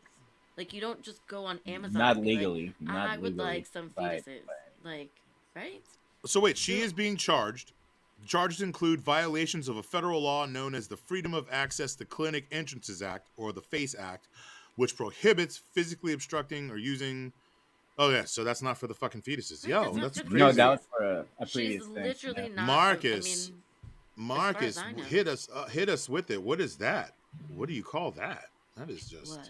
Like, you don't just go on Amazon. Not and be legally. Like, Not I would legally. like some Right. fetuses. Like, right? So wait, she is being charged. Charges include violations of a federal law known as the Freedom of Access to Clinic Entrances Act, or the FACE Act, which prohibits physically obstructing or using. Oh yeah, so that's not for the fucking fetuses. Yo, that's crazy. No, that was for a She's previous thing. literally Yeah. not. Marcus, I mean, Marcus, I know. hit us with it. What is that? What do you call that? That is just what?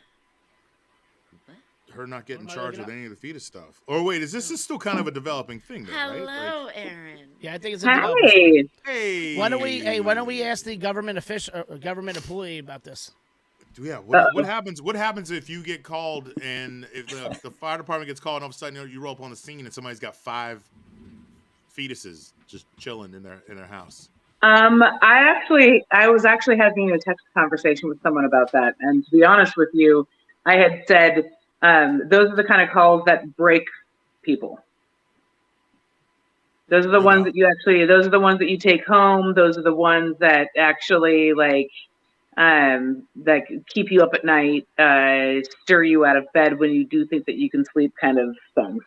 her not getting What am I charged looking with any of the fetus stuff. Or wait, is this is still kind of a developing thing, though, right? Hello, Aaron. Yeah, I think it's a development. Hey, Hey, Why don't we ask the government official or government employee about this? Yeah, what happens? What happens if you get called and if the fire department gets called and all of a sudden you roll up on the scene and somebody's got 5 fetuses just chilling in their house? I was actually having a text conversation with someone about that, and to be honest with you, I had said those are the kind of calls that break people. Those are the ones that those are the ones that you take home. Those are the ones that actually that keep you up at night, stir you out of bed when you do think that you can sleep, kind of things.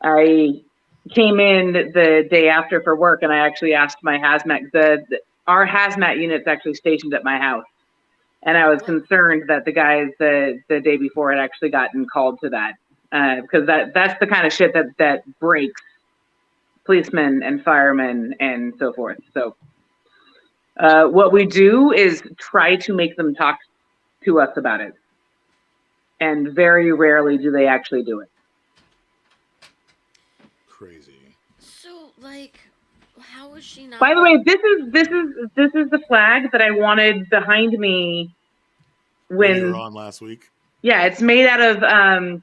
I came in the day after for work, and I actually asked my our hazmat unit's actually stationed at my house. And I was concerned that the guys the day before had actually gotten called to that, because that's the kind of shit that breaks policemen and firemen and so forth. So what we do is try to make them talk to us about it, and very rarely do they actually do it. Crazy. So, like, how is she not? By the way, this is the flag that I wanted behind me when you were on last week. Yeah, it's made out of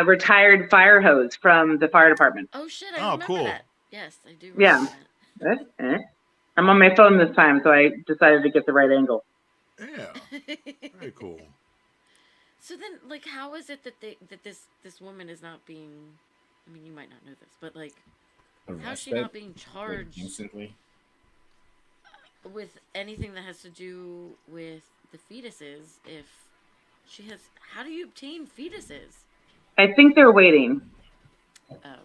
retired fire hose from the fire department. Oh shit! I remember cool. that. Yes, I do. Remember Yeah. I'm on my phone this time, so I decided to get the right angle. Yeah. Very cool. So then, like, how is it that this woman is not being? I mean, you might not know this, but like, how's she not being charged instantly with anything that has to do with the fetuses? If she has, how do you obtain fetuses? I think they're waiting. Oh.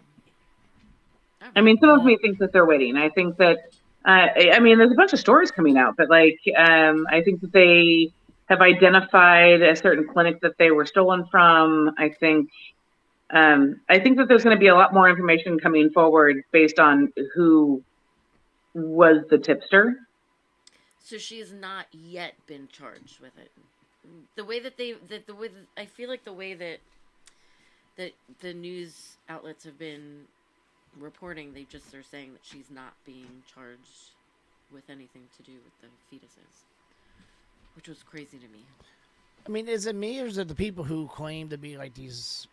I mean, some of me think that they're waiting. I think that, I mean, there's a bunch of stories coming out, but like, I think that they have identified a certain clinic that they were stolen from. I think that there's going to be a lot more information coming forward based on who was the tipster. So she has not yet been charged with it. The way that I feel like the way that the news outlets have been reporting, they just are saying that she's not being charged with anything to do with the fetuses, which was crazy to me. I mean, is it me or is it the people who claim to be like these,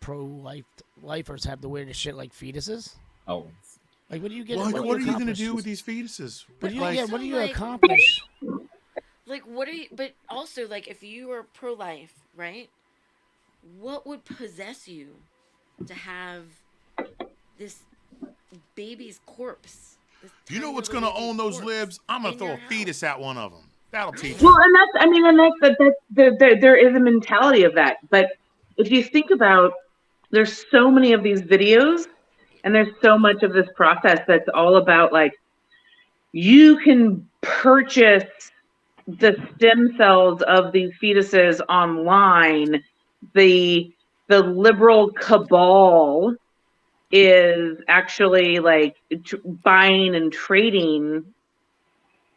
pro-lifers have the weirdest shit like fetuses? Oh. Like, what do you get? What are you going to accomplish? do with these fetuses? What do you, Like- what do you So, like- accomplish? Like, what are you? But also, like, if you are pro-life, right? What would possess you to have this baby's corpse? You know what's going to own those libs? I'm going to throw a fetus at one of them. That'll teach Well, you. and there is a mentality of that. But if you think about, there's so many of these videos, and there's so much of this process that's all about like, you can purchase the stem cells of these fetuses online. The liberal cabal is actually like buying and trading,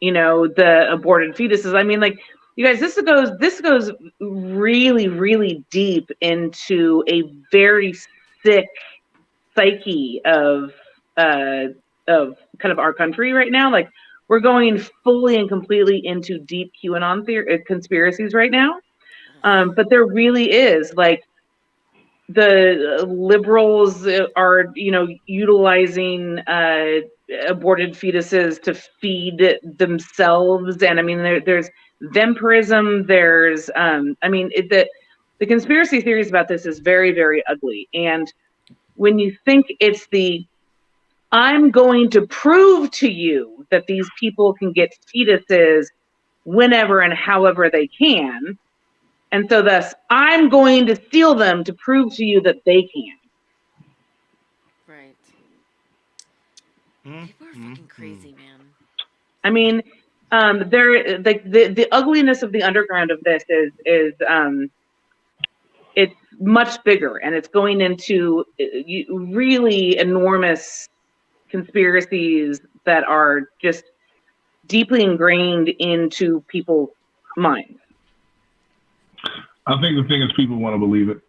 the aborted fetuses. I mean, like, you guys, this goes really, really deep into a very sick psyche of kind of our country right now. Like, we're going fully and completely into deep QAnon conspiracies right now. But there really is, like, the liberals are, utilizing aborted fetuses to feed themselves. And I mean, there's vampirism. There's, the conspiracy theories about this is very, very ugly. And when you think it's I'm going to prove to you that these people can get fetuses whenever and however they can, And so thus, I'm going to steal them to prove to you that they can. Right. People are fucking crazy, man. I mean, the ugliness of the underground of this is it's much bigger, and it's going into really enormous conspiracies that are just deeply ingrained into people's minds. I think the thing is people want to believe it.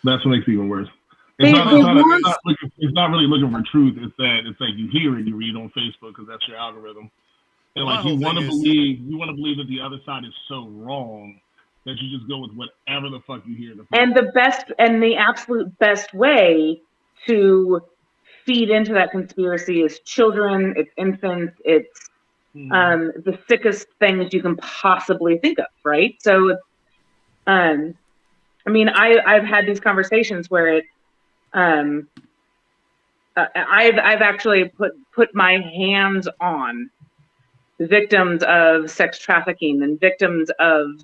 That's what makes it even worse. It's not really looking for truth. It's like you hear it, you read it on Facebook because that's your algorithm. And like you want to believe that the other side is so wrong that you just go with whatever the fuck you hear. And the absolute best way to feed into that conspiracy is children, it's infants, it's the sickest things you can possibly think of, right? So, I mean, I've had these conversations where I've actually put my hands on victims of sex trafficking and victims of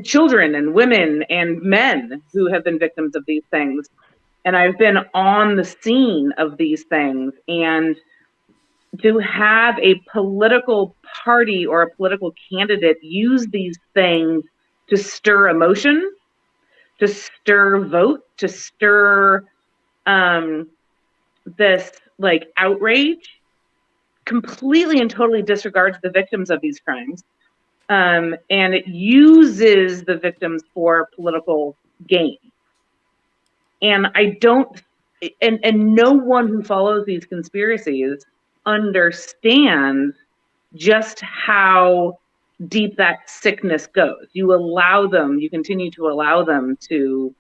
children and women and men who have been victims of these things. And I've been on the scene of these things, and to have a political party or a political candidate use these things to stir emotion, to stir vote, to stir this like outrage, completely and totally disregards the victims of these crimes, and it uses the victims for political gain. And I don't, and no one who follows these conspiracies understands just how deep that sickness goes. You continue to allow them to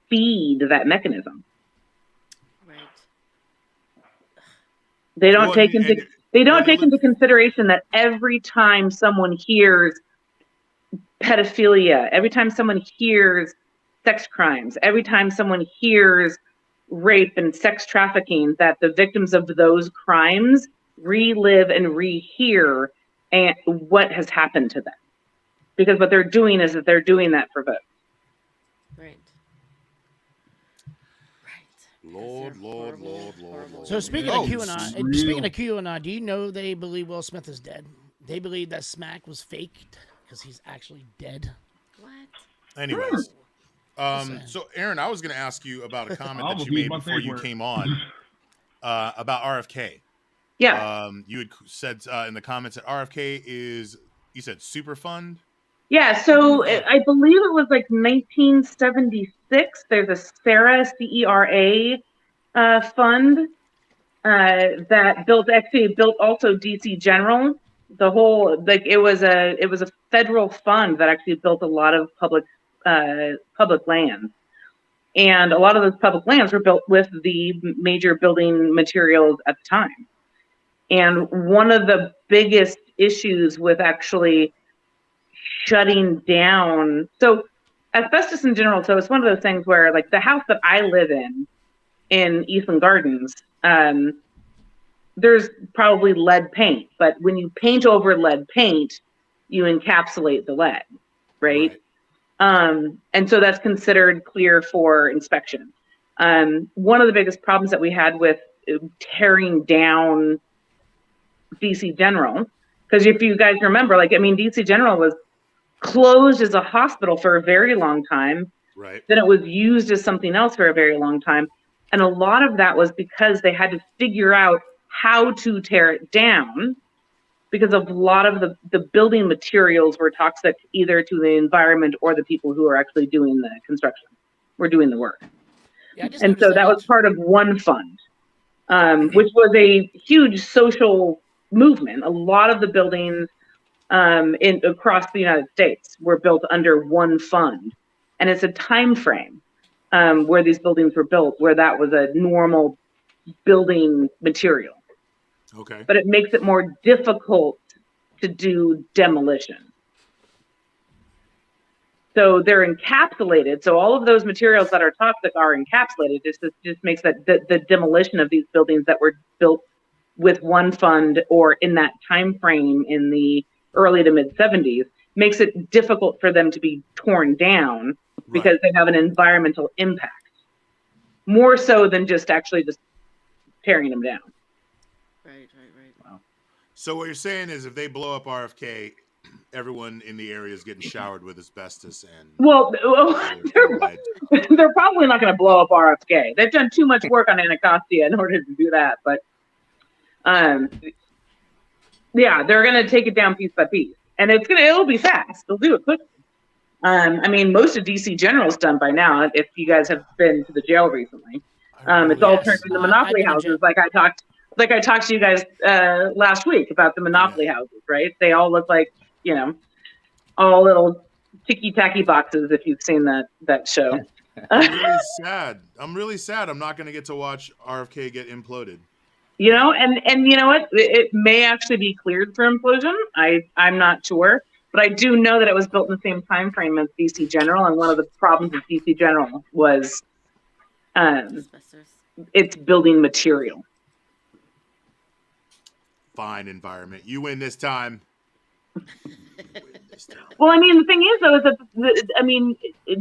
feed that mechanism. Right. They don't take into consideration that every time someone hears pedophilia, every time someone hears sex crimes, every time someone hears rape and sex trafficking, that the victims of those crimes relive and rehear and what has happened to them. Because what they're doing is that they're doing that for votes. Right. Lord. So speaking of QAnon, do you know they believe Will Smith is dead? They believe that smack was faked because he's actually dead. What? Anyways. So Aaron, I was going to ask you about a comment that you made before you came on about RFK. Yeah. You had said in the comments that RFK is, you said super fund? Yeah, so I believe it was like 1976. There's a CERA, C-E-R-A fund that built also DC General. The whole, like, it was a federal fund that actually built a lot of public lands. And a lot of those public lands were built with the major building materials at the time. And one of the biggest issues with actually shutting down, so asbestos in general, so it's one of those things where, like, the house that I live in Eastland Gardens, there's probably lead paint, but when you paint over lead paint, you encapsulate the lead, right? And so that's considered clear for inspection. One of the biggest problems that we had with tearing down DC General, because if you guys remember, like, I mean, DC General was closed as a hospital for a very long time. Right. Then it was used as something else for a very long time. And a lot of that was because they had to figure out how to tear it down, because a lot of the building materials were toxic either to the environment or the people who are actually doing the construction, were doing the work. Yeah, and so that was part of one fund, which was a huge social movement. A lot of the buildings across the United States were built under one fund. And it's a time frame where these buildings were built, where that was a normal building material. Okay. But it makes it more difficult to do demolition. So they're encapsulated. So all of those materials that are toxic are encapsulated. This just makes that the demolition of these buildings that were built with one fund or in that time frame in the early to mid 70s makes it difficult for them to be torn down because they have an environmental impact more so than just tearing them down. Right. Wow. So what you're saying is if they blow up RFK, everyone in the area is getting showered with asbestos and... Well, they're probably not going to blow up RFK. They've done too much work on Anacostia in order to do that. But yeah, they're going to take it down piece by piece. And it'll be fast. They'll do it quickly. I mean, most of DC General's done by now, if you guys have been to the jail recently. It's all turned into monopoly houses, like I talked to you guys last week about the monopoly houses, right? They all look like, all little ticky-tacky boxes, if you've seen that show. I'm really sad. I'm not going to get to watch RFK get imploded. And you know what? It may actually be cleared for implosion. I'm not sure. But I do know that it was built in the same time frame as DC General, and one of the problems with DC General was its building material. Fine, environment. You win this time. Well, I mean, the thing is, though, is that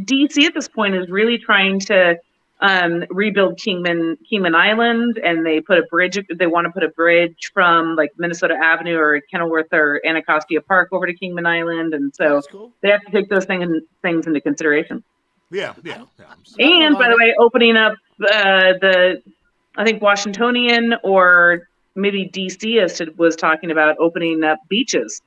DC at this point is really trying to rebuild Kingman Island, and they put a bridge. They want to put a bridge from like Minnesota Avenue or Kenilworth or Anacostia Park over to Kingman Island, and so they have to take those things into consideration. Yeah. And by the way, opening up I think Washingtonian or maybe DC was talking about opening up beaches.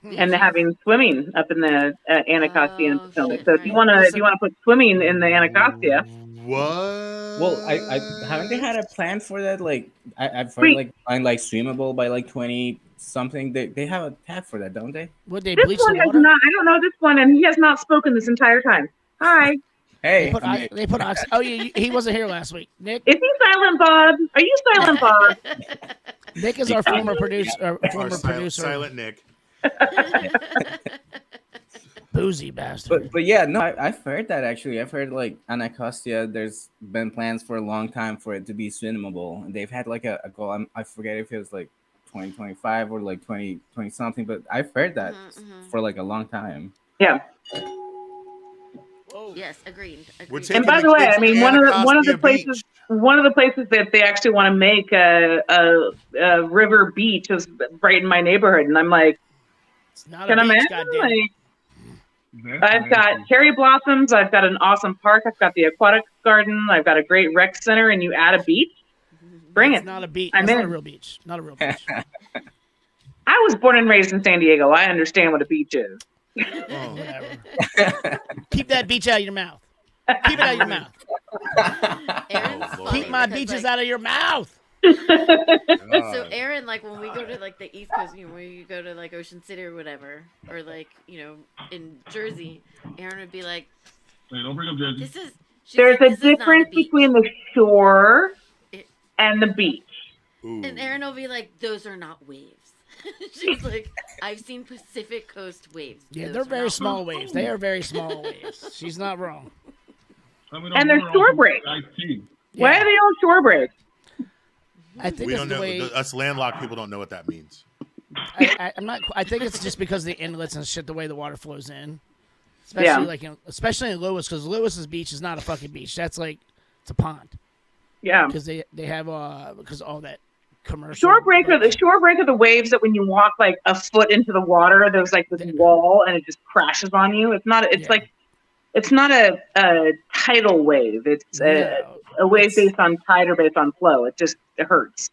And having swimming up in the Anacostia and Potomac. So if you want to put swimming in the Anacostia. What? Well, I haven't they had a plan for that? Like I've heard like swimmable by like 20 something. They have a tag for that, don't they? Would they This bleach one the has water? not. I don't know this one, and he has not spoken this entire time. Hi. Hey. They put ox. Oh yeah, he wasn't here last week. Nick. Is he Silent Bob? Are you Silent Bob? Nick is our former producer. Silent Nick. Boozy bastard. But yeah, no, I've heard that actually. I've heard like Anacostia, there's been plans for a long time for it to be swimmable. And they've had like a goal. I forget if it was like 2025 or like 2020 something, but I've heard that for like a long time. Yeah. Yes, agreed. And by the way, I mean one of the places that they actually want to make a river beach is right in my neighborhood, and I'm like, can I imagine? I've got cherry blossoms. I've got an awesome park. I've got the aquatic garden. I've got a great rec center, and you add a beach. Bring it. Not a beach. I'm That's in. not a real beach. Not a real beach. I was born and raised in San Diego. I understand what a beach is. Oh, whatever. Keep that beach out of your mouth. Keep it out of your mouth. Keep my beaches out of your mouth. So Aaron, like when we go to like the East Coast, when you go to like Ocean City or whatever, or like in Jersey, Aaron would be like, "Hey, don't bring up Jersey." There's a difference between the shore and the beach. And Aaron will be like, "Those are not waves." She's like, "I've seen Pacific Coast waves." Yeah, they're very small waves. They are very small waves. She's not wrong. And they're shore breaks. Why are they all shore breaks? I think we it's don't the know. way. Us landlocked people don't know what that means. I'm not. I think it's just because the inlets and shit, the way the water flows in, especially especially in Lewis, because Lewis's beach is not a fucking beach. That's like it's a pond. Yeah, because they have because all that commercial shore break are the waves that when you walk like a foot into the water, there's like this wall and it just crashes on you. It's not. It's like it's not a tidal wave. It's a wave based on tide or based on flow. It hurts.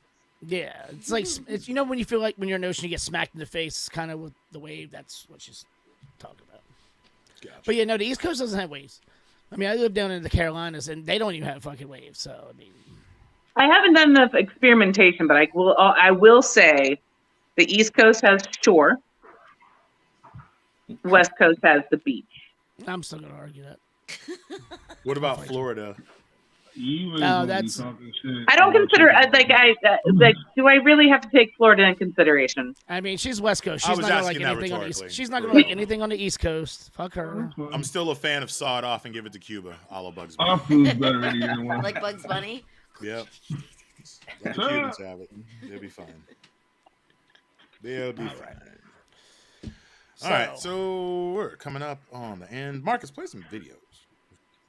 Yeah, it's like it's when you feel like when you're in the ocean you get smacked in the face, kind of with the wave. That's what she's talking about. Gotcha. But yeah, no, the East Coast doesn't have waves. I mean, I live down in the Carolinas and they don't even have fucking waves. So I mean, I haven't done enough experimentation, but I will say the East Coast has shore. West Coast has the beach. I'm still gonna argue that. What about Florida? That's. I don't consider do I really have to take Florida in consideration? I mean, she's West Coast. She's not gonna like anything on the East. She's not gonna like anything on the East Coast. Fuck her. I'm still a fan of saw it off and give it to Cuba. A la Bugs Bunny. Our food's better anyway. Like Bugs Bunny. Yep. Let the Cubans have it. They'll be fine. They'll be fine. All right, so we're coming up on the end. Marcus, play some videos.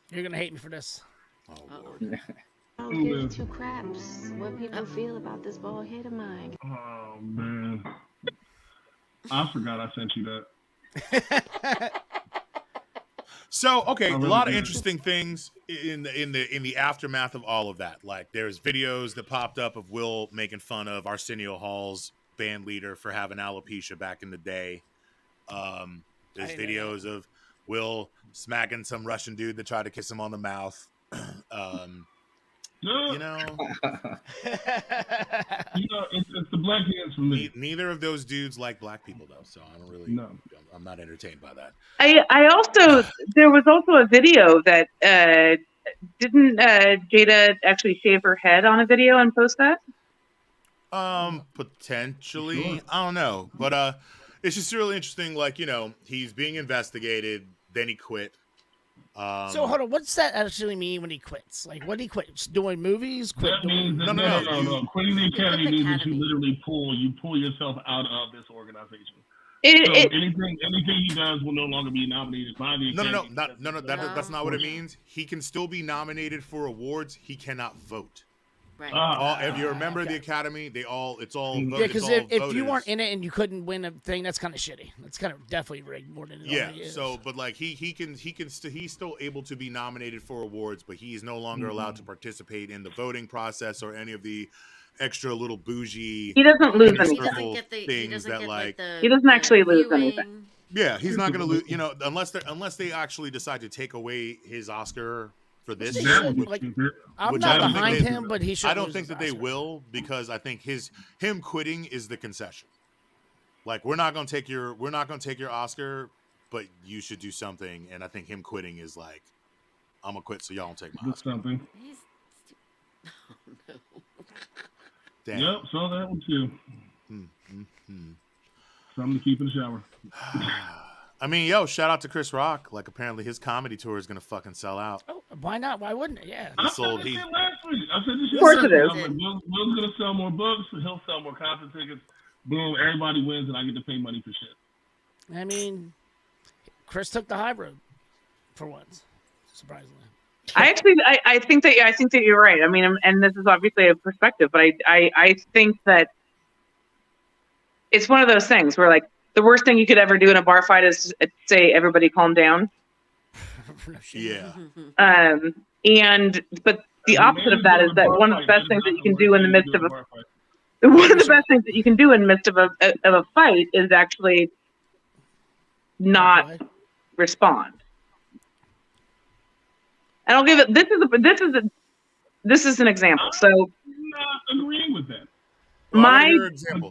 You're gonna hate me for this. Oh Lord. I don't give two craps what people feel about this bald head of mine. Oh man, I forgot I sent you that. So okay, I a really lot of did. interesting things in the aftermath of all of that. Like there's videos that popped up of Will making fun of Arsenio Hall's band leader for having alopecia back in the day. There's videos of Will smacking some Russian dude that tried to kiss him on the mouth. You know, it's the black hands for me. Neither of those dudes like black people though, so I don't really. No. I'm not entertained by that. I also there was also a video that didn't Jada actually shave her head on a video and post that? Potentially, Sure. I don't know, but it's just really interesting. Like he's being investigated, then he quit. So hold on, what's that actually mean when he quits? Like, what did he quit? Just doing movies? Quit That doing... means no. Quitting the academy means that you literally pull yourself out of this organization. Anything he does will no longer be nominated by the academy. No. That's not what it means. He can still be nominated for awards. He cannot vote. Right. If you remember the academy, it's all voted. Yeah, because if you weren't in it and you couldn't win a thing, that's kind of shitty. That's kind of definitely rigged more than it already is. So, but like he's still able to be nominated for awards, but he is no longer allowed to participate in the voting process or any of the extra little bougie. He doesn't lose anything. anything. He doesn't actually lose anything. Yeah, he's not going to lose. Unless they actually decide to take away his Oscar for this. I'm not behind him, but he should. I don't think that they will, because I think him quitting is the concession. Like we're not going to take your Oscar, but you should do something. And I think him quitting is like, I'm gonna quit so y'all don't take my Oscar. Something. Oh, no. Damn. Yep, saw that one too. Something to keep in the shower. I mean, shout out to Chris Rock. Like, apparently his comedy tour is gonna fucking sell out. Oh, why not? Why wouldn't it? Yeah. I said this shit last week. I said this shit. Of course it is. I was like, Will's gonna sell more books. He'll sell more concert tickets. Boom! Everybody wins, and I get to pay money for shit. I mean, Chris took the high road for once, surprisingly. I think that you're right. I mean, and this is obviously a perspective, but I think that it's one of those things where, like, the worst thing you could ever do in a bar fight is say, "Everybody calm down." Yeah. But the opposite of that is that one of the best things that you can do in the midst of a fight is actually not respond. And I'll give it. This is an example. So I'm not agreeing with that.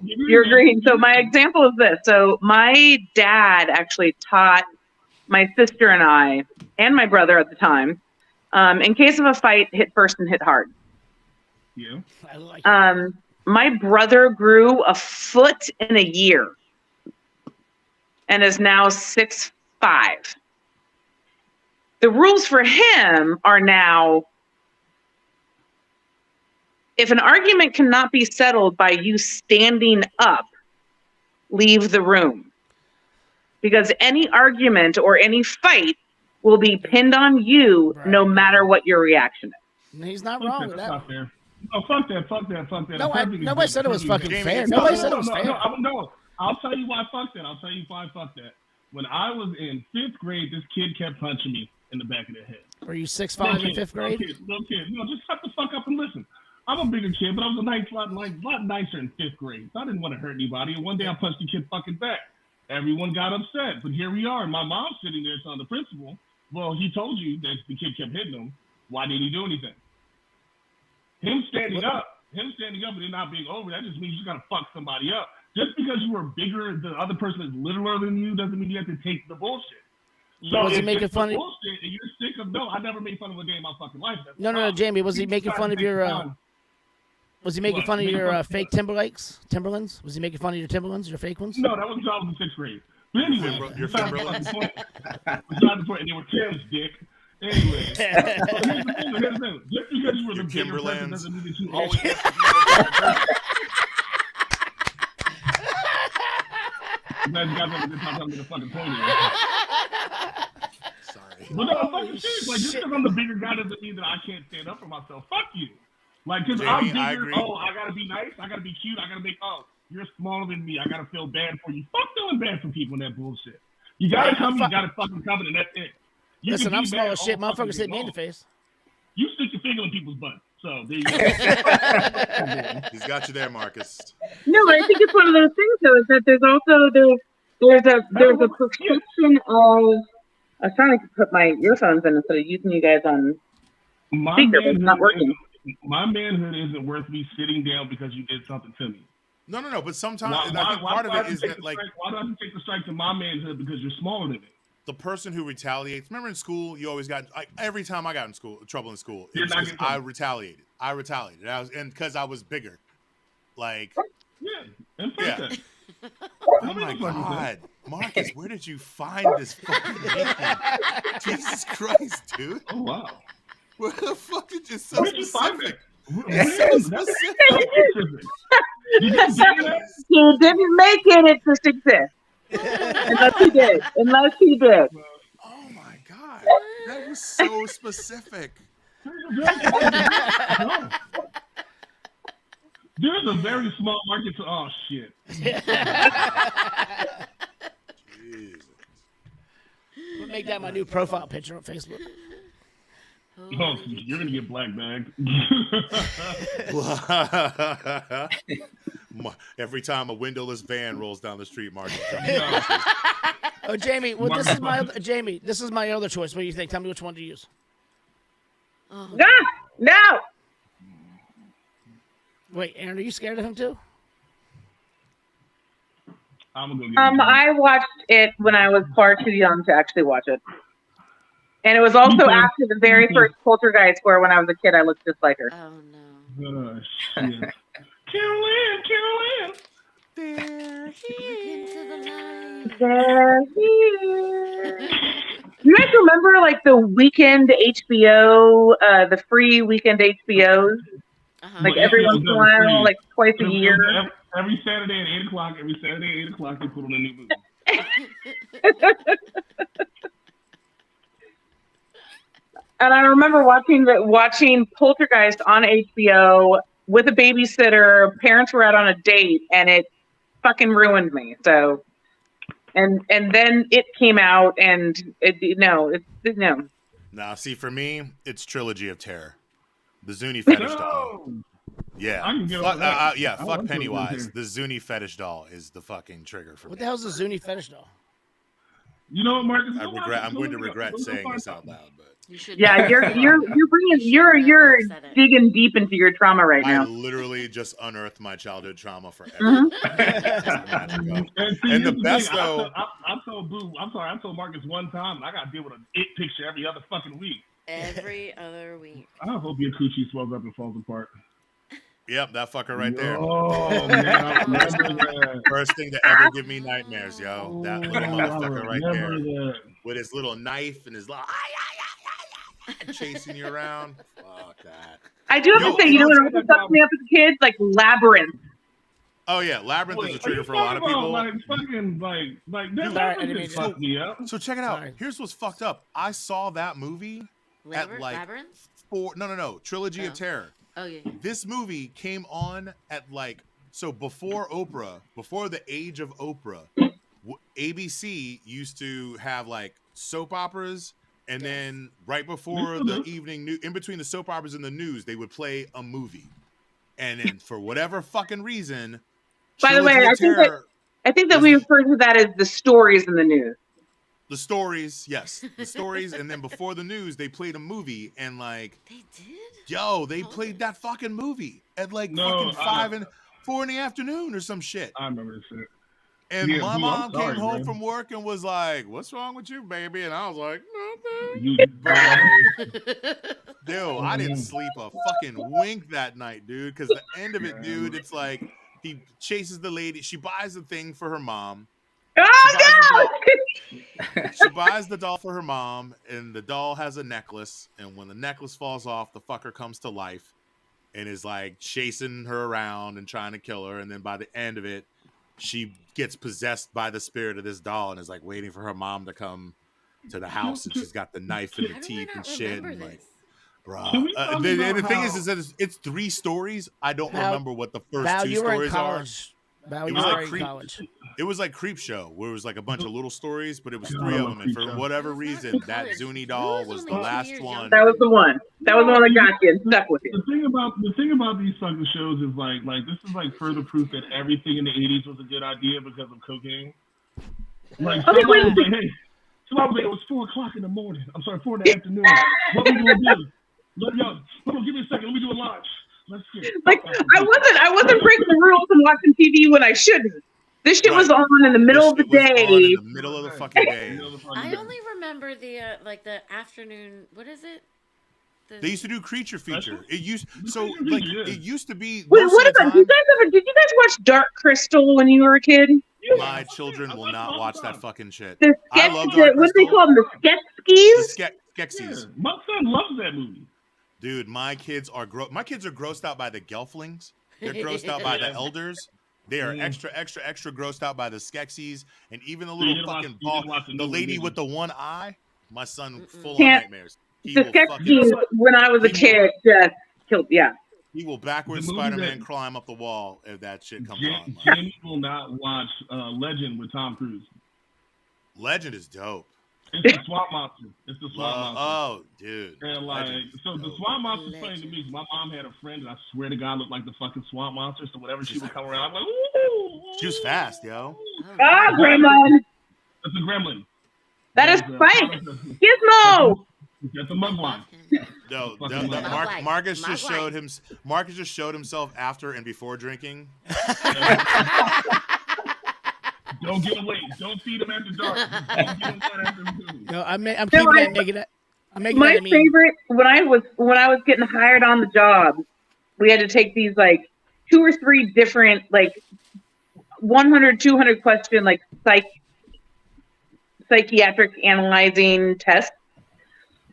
You're agreeing. So my example is this. So my dad actually taught my sister and I, and my brother at the time, in case of a fight, hit first and hit hard. Yeah. I like my brother grew a foot in a year and is now 6'5". The rules for him are now, if an argument cannot be settled by you standing up, leave the room. Because any argument or any fight will be pinned on you, no matter what your reaction is. He's not wrong with that. Not fair. No, fuck that. Nobody said it was fucking fair. Nobody said it was fair. No, I'll tell you why fuck that. When I was in 5th grade, this kid kept punching me in the back of the head. Were you 6'5" in 5th grade? No kid. No, just shut the fuck up and listen. I'm a bigger kid, but I was a lot nicer in 5th grade. So I didn't want to hurt anybody. And one day I punched the kid fucking back. Everyone got upset. But here we are. My mom's sitting there telling the principal, well, he told you that the kid kept hitting him. Why didn't he do anything? Him standing up and it not being over, that just means you got to fuck somebody up. Just because you were bigger, the other person is littler than you, doesn't mean you have to take the bullshit. So was he making fun of? Bullshit and you're sick of I never made fun of a day in my fucking life. No, Jamie. Was he making fun of your? Was he making fun of your fake Timberlands? Was he making fun of your Timberlands, your fake ones? No, that was when I was in 6th grade. But anyway, your Timberlands. Beside the point, and they were Tim's, dick. Anyway, here's the thing. Just because you were the bigger person doesn't mean that you always have to be the I'm glad you guys have a good time telling me the fucking point here. Sorry. But no, I'm fucking serious. Like, just because I'm the bigger guy doesn't mean that I can't stand up for myself. Fuck you. Like, because I'm Jamie, I bigger. agree. Oh, I gotta be nice. I gotta be cute. I gotta make. Oh, you're smaller than me. I gotta feel bad for you. Fuck feeling bad for people in that bullshit. You gotta come. You gotta fucking come, and that's it. You Listen, can I'm be small mad as shit. all fucking Motherfuckers day hit me in the long. face. You stick your finger in people's butts. So there you go. He's got you there, Marcus. No, but I think it's one of those things though, is that there's also there's a perception of. I was trying to put my earphones in instead of using you guys on speaker, but it's not working. My manhood isn't worth me sitting down because you did something to me. No. But sometimes I think part of it is that, like, why do I have to take the strike to my manhood because you're smaller than me? the person who retaliates. Remember in school, you always got, like, every time I got in trouble in school, it was 'cause I retaliated. And because I was bigger. Like, yeah. Oh my God, Marcus, where did you find this fucking name? Jesus Christ, dude! Oh wow, where the fuck did you so specific? You didn't make it. It's a success. Unless he did. Oh my God, that was so specific. There's a very small market to. Oh shit. We'll make that my new profile picture on Facebook. Oh, you're gonna get black bagged. Every time a windowless van rolls down the street, Marcus. Oh, Jamie. Well, this is my Jamie. This is my other choice. What do you think? Tell me which one to use. No. Wait, Aaron, are you scared of him too? I'm gonna go get I watched it when I was far too young to actually watch it. And it was also after the very first Poltergeist where when I was a kid I looked just like her. Oh no. Shit. Carolyn. They're here. They're here. You guys remember like the weekend HBO, the free weekend HBOs? Like every once in a while, like twice a year. Every Saturday at 8 o'clock. Every Saturday at 8 o'clock, they put on a new movie. And I remember watching Poltergeist on HBO with a babysitter. Parents were out on a date, and it fucking ruined me. So, and then it came out, and no. Nah, see, for me, it's Trilogy of Terror. The Zuni fetish doll. Yeah. Fuck Pennywise. The Zuni fetish doll is the fucking trigger for me. What the hell's a Zuni fetish doll? You know what, Marcus? I'm going to regret saying this out loud, but yeah, you're digging deep into your trauma right now. I literally just unearthed my childhood trauma forever. Mm-hmm. And the best though, I told Marcus one time, and I got to deal with an it picture every other fucking week. Every other week. I hope your coochie swells up and falls apart. Yep, that fucker right there. Oh, man, I remember that. First thing to ever give me nightmares, yo. That little motherfucker right there. With his little knife and his little chasing you around. Fuck that. I do have to say, you know what also fucked me up as a kid? Like Labyrinth. Oh yeah, Labyrinth is a trigger for a lot of people. So check it out. Here's what's fucked up. I saw that movie at like Labyrinth? Trilogy of Terror. Oh yeah. This movie came on at like, so before Oprah, before the age of Oprah, ABC used to have like soap operas, and then right before the evening news, in between the soap operas and the news, they would play a movie. And then for whatever fucking reason, by the way, I think that we refer to that as the stories in the news. The stories, yes, the stories, and then before the news, they played a movie, and like they did. Yo, they played that fucking movie at like fucking 4 in the afternoon or some shit. I remember this shit. And my mom came home from work and was like, "What's wrong with you, baby?" And I was like, "Nothing." Dude, I didn't sleep a fucking wink that night, dude. Because the end of it, dude, it's like he chases the lady. She buys the thing for her mom. She buys the doll for her mom, and the doll has a necklace. And when the necklace falls off, the fucker comes to life and is like chasing her around and trying to kill her. And then by the end of it, she gets possessed by the spirit of this doll and is like waiting for her mom to come to the house, and she's got the knife in the teeth and shit. And like, bro, the thing is that it's 3 stories. I don't remember what the first 2 stories are. It was like college. It was like Creep Show, where it was like a bunch of little stories, but it was 3 of them. And for whatever reason, that Zuni doll was the last one. That was the one. That was the one that got you and stuck with you. The thing about these fucking shows is like this is like further proof that everything in the 80s was a good idea because of cocaine. Like somebody was like, hey, it was 4 o'clock in the morning. I'm sorry, 4 in the afternoon. What we gonna do? Hold on, give me a second. Let me do a live. Like I wasn't breaking the rules and watching TV when I shouldn't. This shit was on in the middle of the day. In the middle of the fucking day. I only remember the like the afternoon. What is it? They used to do creature feature. It used to be. Wait, what about did you guys watch Dark Crystal when you were a kid? My children will not watch that fucking shit. What do they call them? The Skekskis? The Skeksis. Yeah, my son loves that movie. Dude, my kids are grossed out by the Gelflings. They're grossed out by the elders. They are extra grossed out by the Skeksis, and even the little fucking ball, the lady with the one eye. My son full on nightmares. The Skeksis, when I was a kid, just killed. Yeah. He will backwards Spider-Man climb up the wall if that shit comes on. Jamie will not watch Legend with Tom Cruise. Legend is dope. It's the swamp monster. It's the swamp monster. Oh, dude. And like, so the swamp monster's funny to me. My mom had a friend that I swear to God looked like the fucking swamp monster. So whenever she would come around, I'm like, ooh. She was fast, yo. Gremlin. That's a gremlin. That is Spike. Gizmo. That's a mugwump. No, Marcus just showed himself after and before drinking. Don't get away. Don't feed him after dark. No, I'm keeping that. My favorite when I was getting hired on the job, we had to take these like 2 or 3 different like 100, 200 question like psychiatric analyzing tests.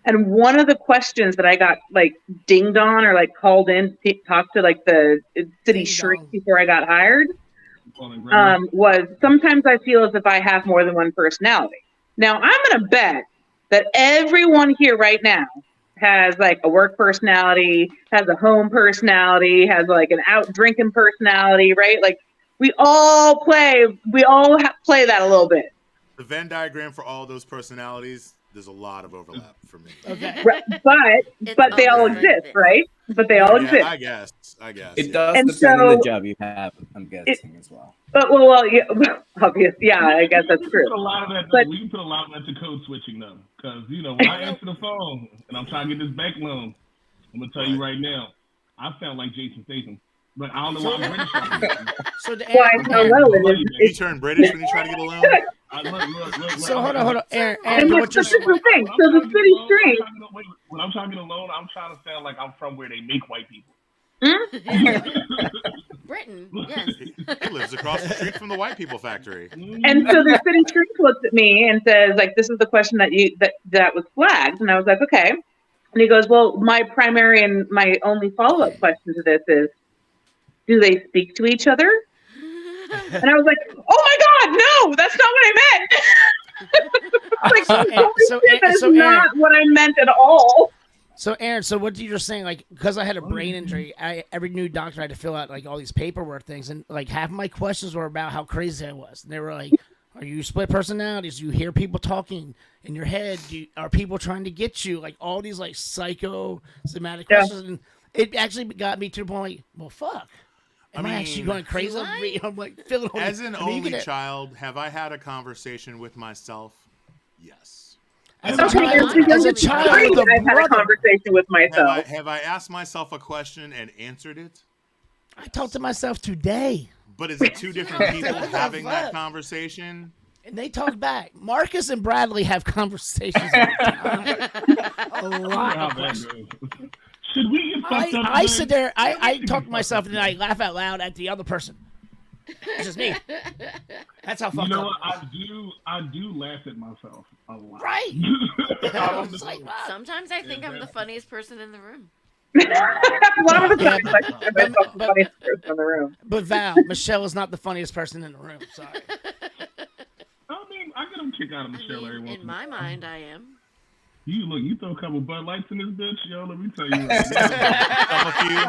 And one of the questions that I got like dinged on or like called in to talk to like the city shrink before I got hired was sometimes I feel as if I have more than one personality. Now I'm going to bet that everyone here right now has like a work personality, has a home personality, has like an out drinking personality, right? Like we all play that a little bit. The Venn diagram for all those personalities, there's a lot of overlap for me. Okay. But they all exist, right? But they all exist. I guess. It does depend on the job you have, I'm guessing as well. But yeah, obvious. Yeah, I guess that's true. We can put a lot of that to code switching though, because when I answer the phone and I'm trying to get this bank loan, I'm gonna tell you right now, I sound like Jason Statham. But I don't know why I'm British. You turn British when you try to get a loan? So hold on. Aaron, and what's the thing? So the city street. When I'm trying to get a loan, I'm trying to sound like I'm from where they make white people. Britain, yes. He lives across the street from the white people factory. And so the city street looks at me and says, like, this is the question that was flagged. And I was like, okay. And he goes, well, my primary and my only follow-up question to this is, do they speak to each other? And I was like, oh my God, no, that's not what I meant. That's not what I meant at all. So Aaron, so what you're saying, like, because I had a brain injury, every new doctor had to fill out like all these paperwork things, and like half of my questions were about how crazy I was. And they were like, are you split personalities? Do you hear people talking in your head? Are people trying to get you? Like all these like psychosomatic questions. And it actually got me to the point like, well, fuck. Am I actually going crazy? I'm like feeling as an only child, have I had a conversation with myself? Yes. As a child, I've had a conversation with myself. Have I asked myself a question and answered it? I talked to myself today. But is it 2 different people having that conversation? And they talk back. Marcus and Bradley have conversations all the time. A lot of questions. Should we get fucked up? I sit there, I talk to myself, and then I laugh out loud at the other person. It's just me. That's how fucked up. What? I do laugh at myself a lot. Right. Sometimes I think I'm the funniest person in the room. One of the Yeah, times I find myself the funniest person in the room. But Val, Michelle is not the funniest person in the room. Sorry. I mean, I get a kick out of Michelle every once In my mind, I am. You throw a couple Bud Lights in this bitch, yo. Let me tell you. Right Some a few.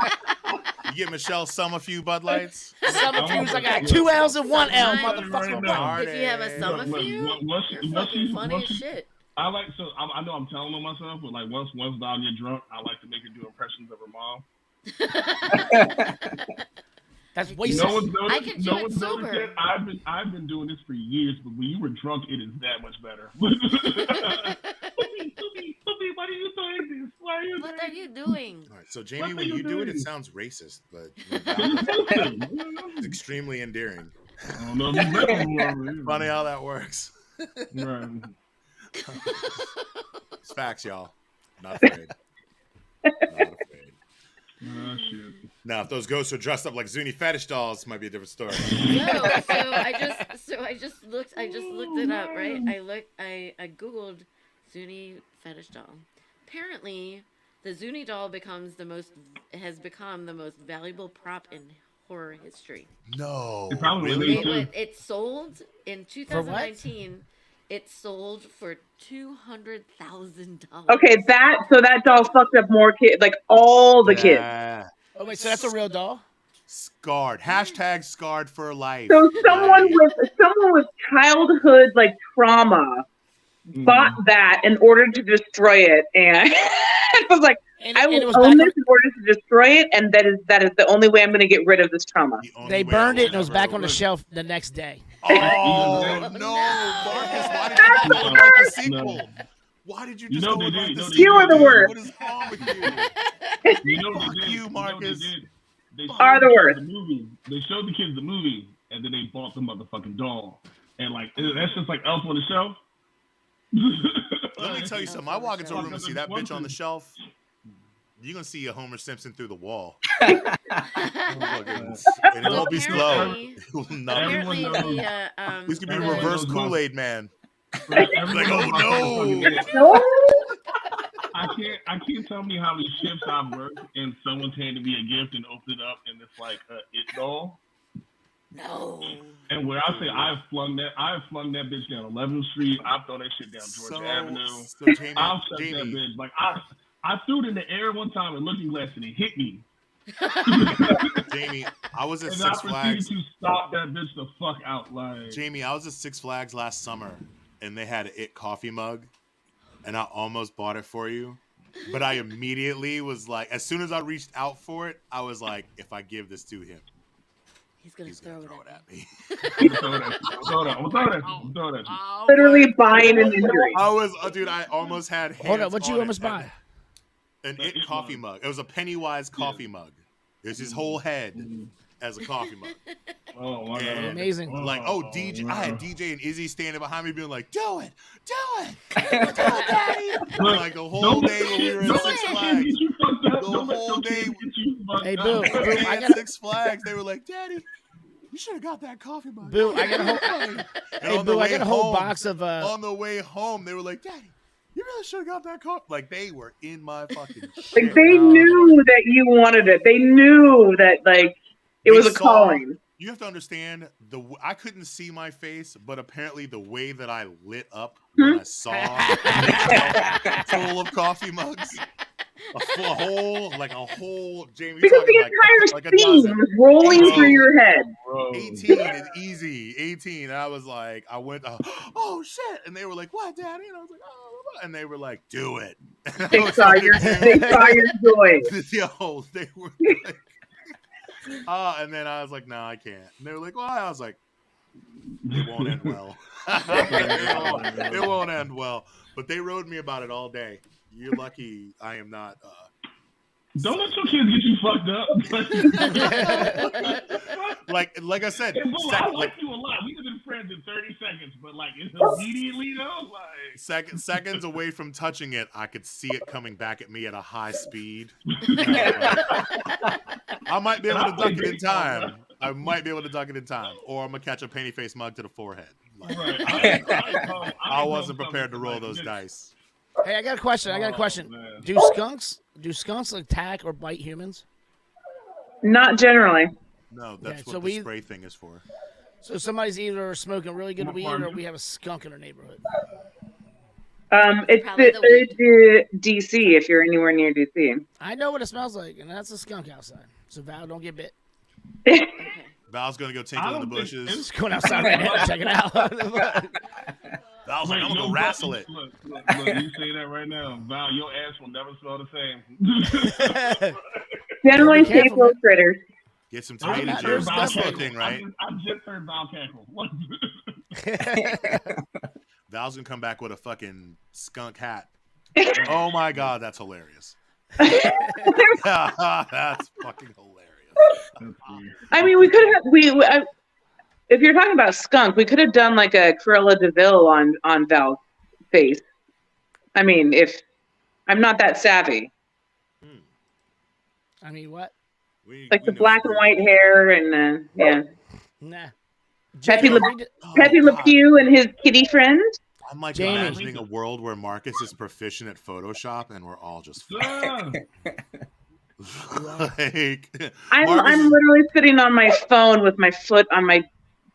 You get Michelle some a few Bud Lights. Some of you's I got 2 L's and 1 L, Sometimes, motherfucker. If you have a summer few, you're fucking funny as shit. I like I know I'm telling on myself, but like once Dog get drunk, I like to make her do impressions of her mom. That's way I can do it sober. Yet. I've been doing this for years, but when you were drunk, it is that much better. Why are you doing this? What are you doing? All right, so Jamie, when you do it, it sounds racist, but it's extremely endearing. Funny how that works. Right. It's facts, y'all. Not afraid. Not afraid. Oh, shit. Now, if those ghosts are dressed up like Zuni fetish dolls, might be a different story. No, so I just looked it up, right? I googled Zuni fetish doll. Apparently, the Zuni doll has become the most valuable prop in horror history. No, really? It sold in 2019. It sold for $200,000. Okay, that doll fucked up more kids, like all the kids. Oh wait, so that's a real doll? Scarred. Hashtag scarred for life. So someone with childhood like trauma bought that in order to destroy it, and it was like, I will own this in order to destroy it, and that is the only way I'm going to get rid of this trauma. They burned it and it was back on the shelf the next day. Oh no, Marcus! Why did you not write the sequel? Why did you just go with the sequel? You are the worst. What is wrong with you? Fuck you, Marcus. They are the worst. They showed the kids the movie, and then they bought the motherfucking doll, and like that's just like Elf on the Shelf. Let me tell you something. I walk into a room and see that bitch on the shelf. You're gonna see a Homer Simpson through the wall, and it won't be slow. It will not be. This could be a reverse Kool-Aid man. Like, oh no! I can't tell me how many shifts I've worked and someone's handed me a gift and opened it up and it's like it doll. No. And where I say I've flung that bitch down 11th Street. I've thrown that shit down Georgia Avenue. I've shut that bitch. Like I threw it in the air one time at Looking Glass and it hit me. Jamie, I was at and Six I Flags. To stop that bitch the fuck out. Like Jamie, I was at Six Flags last summer and they had an It coffee mug, and I almost bought it for you. But I immediately was like, as soon as I reached out for it, I was like, if I give this to him, he's gonna throw it at me. Throw that. Literally buying an injury. Dude, I almost had hands. Hold on, what you almost buy? An It coffee mug. It was a Pennywise coffee mug. It was his whole head as a coffee mug. Oh, wow. Amazing. Like, DJ, I had DJ and Izzy standing behind me being like, do it, Daddy. Like the whole day when we were at Six Flags. The whole day. Hey, Boo, I got Six Flags. They were like, Daddy, you should have got that coffee mug. Boo, I got a whole box of On the way home, they were like, Daddy, you really should have got that coffee. Like, they were in my fucking shit. Like, they knew that you wanted it. They knew that, like, it was a calling. You have to understand, I couldn't see my face, but apparently the way that I lit up when I saw full of coffee mugs, a whole, Jamie. Because the entire scene was rolling through your head. 18 is easy. 18. And I was like, oh shit. And they were like, what, Daddy? And I was like, oh, and they were like, do it. They saw your joy. Yo, they were like, and then I was like, no, I can't. And they were like, why? I was like, it won't end well. It won't end well. But they rode me about it all day. You're lucky I am not. Don't let your kids get you fucked up. like I said, I like you a lot. We have been friends in 30 seconds, but like immediately though, like seconds away from touching it, I could see it coming back at me at a high speed. I might be able to duck it in time. Or I'm gonna catch a penny face mug to the forehead. Like, I wasn't prepared to roll those dice. Hey, I got a question. Man. Do skunks attack or bite humans? Not generally. No, that's Okay, what the spray thing is for. So somebody's either smoking really good weed or we have a skunk in our neighborhood. It's Probably the DC if you're anywhere near DC. I know what it smells like, and that's a skunk outside. So Val, don't get bit. Okay. Val's gonna go tinkle in the bushes. Just going outside right now, check it out. Val's like, I'm gonna go wrestle it. Look, you say that right now. Val, your ass will never smell the same. Generally, Be careful, safe little man. critters. Get some tomato There's juice. That's the definitely- thing, right? I just heard Val cackle. Val's gonna come back with a fucking skunk hat. Oh my god, that's hilarious. That's fucking hilarious. I mean, we could have if you're talking about skunk, we could have done like a Cruella de Vil on Val's face. I mean, if I'm not that savvy, I mean, what? like the black and white hair and yeah, Nah. Pepe Jamie, Le Pew and his kitty friend. I'm like Jamie. imagining a world where Marcus is proficient at Photoshop and we're all just Yeah. like I'm literally sitting on my phone with my foot on my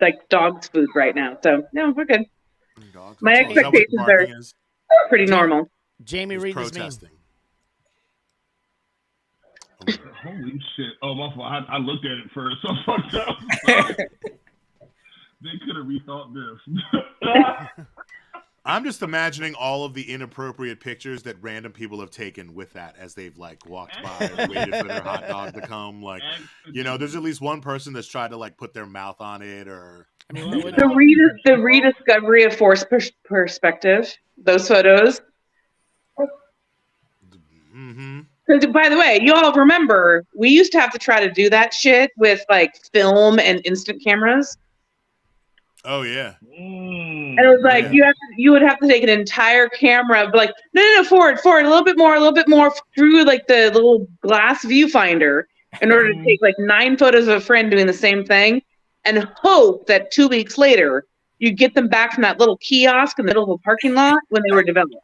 like dog's food right now. So no, we're good. My expectations are pretty normal. Jamie Reed is mean. protesting. Holy shit. Oh, my fault. I looked at it first. So fucked up. They could have rethought this. I'm just imagining all of the inappropriate pictures that random people have taken with that as they've like walked by and waited for their hot dog to come. Like, you know, there's at least one person that's tried to like put their mouth on it or. I mean, The rediscovery of forced perspective. Those photos. Mm-hmm. By the way, you all remember we used to have to try to do that shit with like film and instant cameras. Oh yeah. And it was like you would have to take an entire camera, but like no, forward, a little bit more through like the little glass viewfinder in order to take like 9 photos of a friend doing the same thing, and hope that 2 weeks later you get them back from that little kiosk in the middle of a parking lot when they were developed.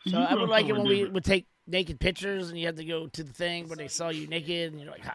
So I would like it when we would take naked pictures and you had to go to the thing where they saw you naked and you're like, hi.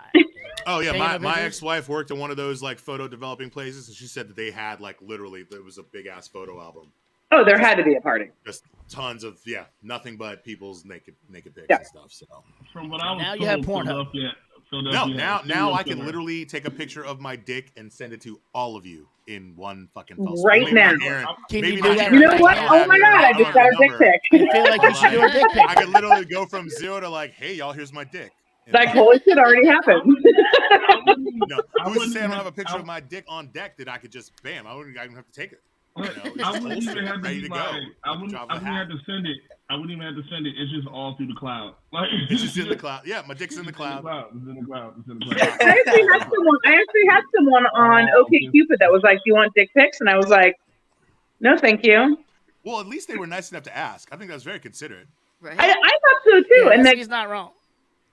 Oh yeah, Taking my pictures? ex-wife worked at one of those like photo developing places, and she said that they had like literally there was a big ass photo album. Oh, there had to be a party. Just tons of nothing but people's naked pics Yeah. and stuff. So From what I was Now told, you have Pornhub. now I can literally take a picture of my dick and send it to all of you in one fucking fell swoop. Right Maybe now. not Aaron, Can maybe you not do that Aaron, You know right what? now? Oh my god, I just got a dick pic. I feel like you should do a dick pic. I could literally go from 0 to like, hey y'all, here's my dick. And Like holy shit already happened. no, who's to say I don't have a picture of my dick on deck that I could just bam? I wouldn't even have to take it. You know, it's I just wouldn't holstered, even have to ready to use go. I wouldn't even have to send it. I wouldn't even have to send it. It's just all through the cloud. Like It's just in the cloud. Yeah, my dick's in the It's cloud. in the cloud. It's in the cloud. I actually had someone on OkCupid that was like, "Do you want dick pics?" And I was like, "No, thank you." Well, at least they were nice enough to ask. I think that was very considerate. Right. I thought so too. And He's not wrong.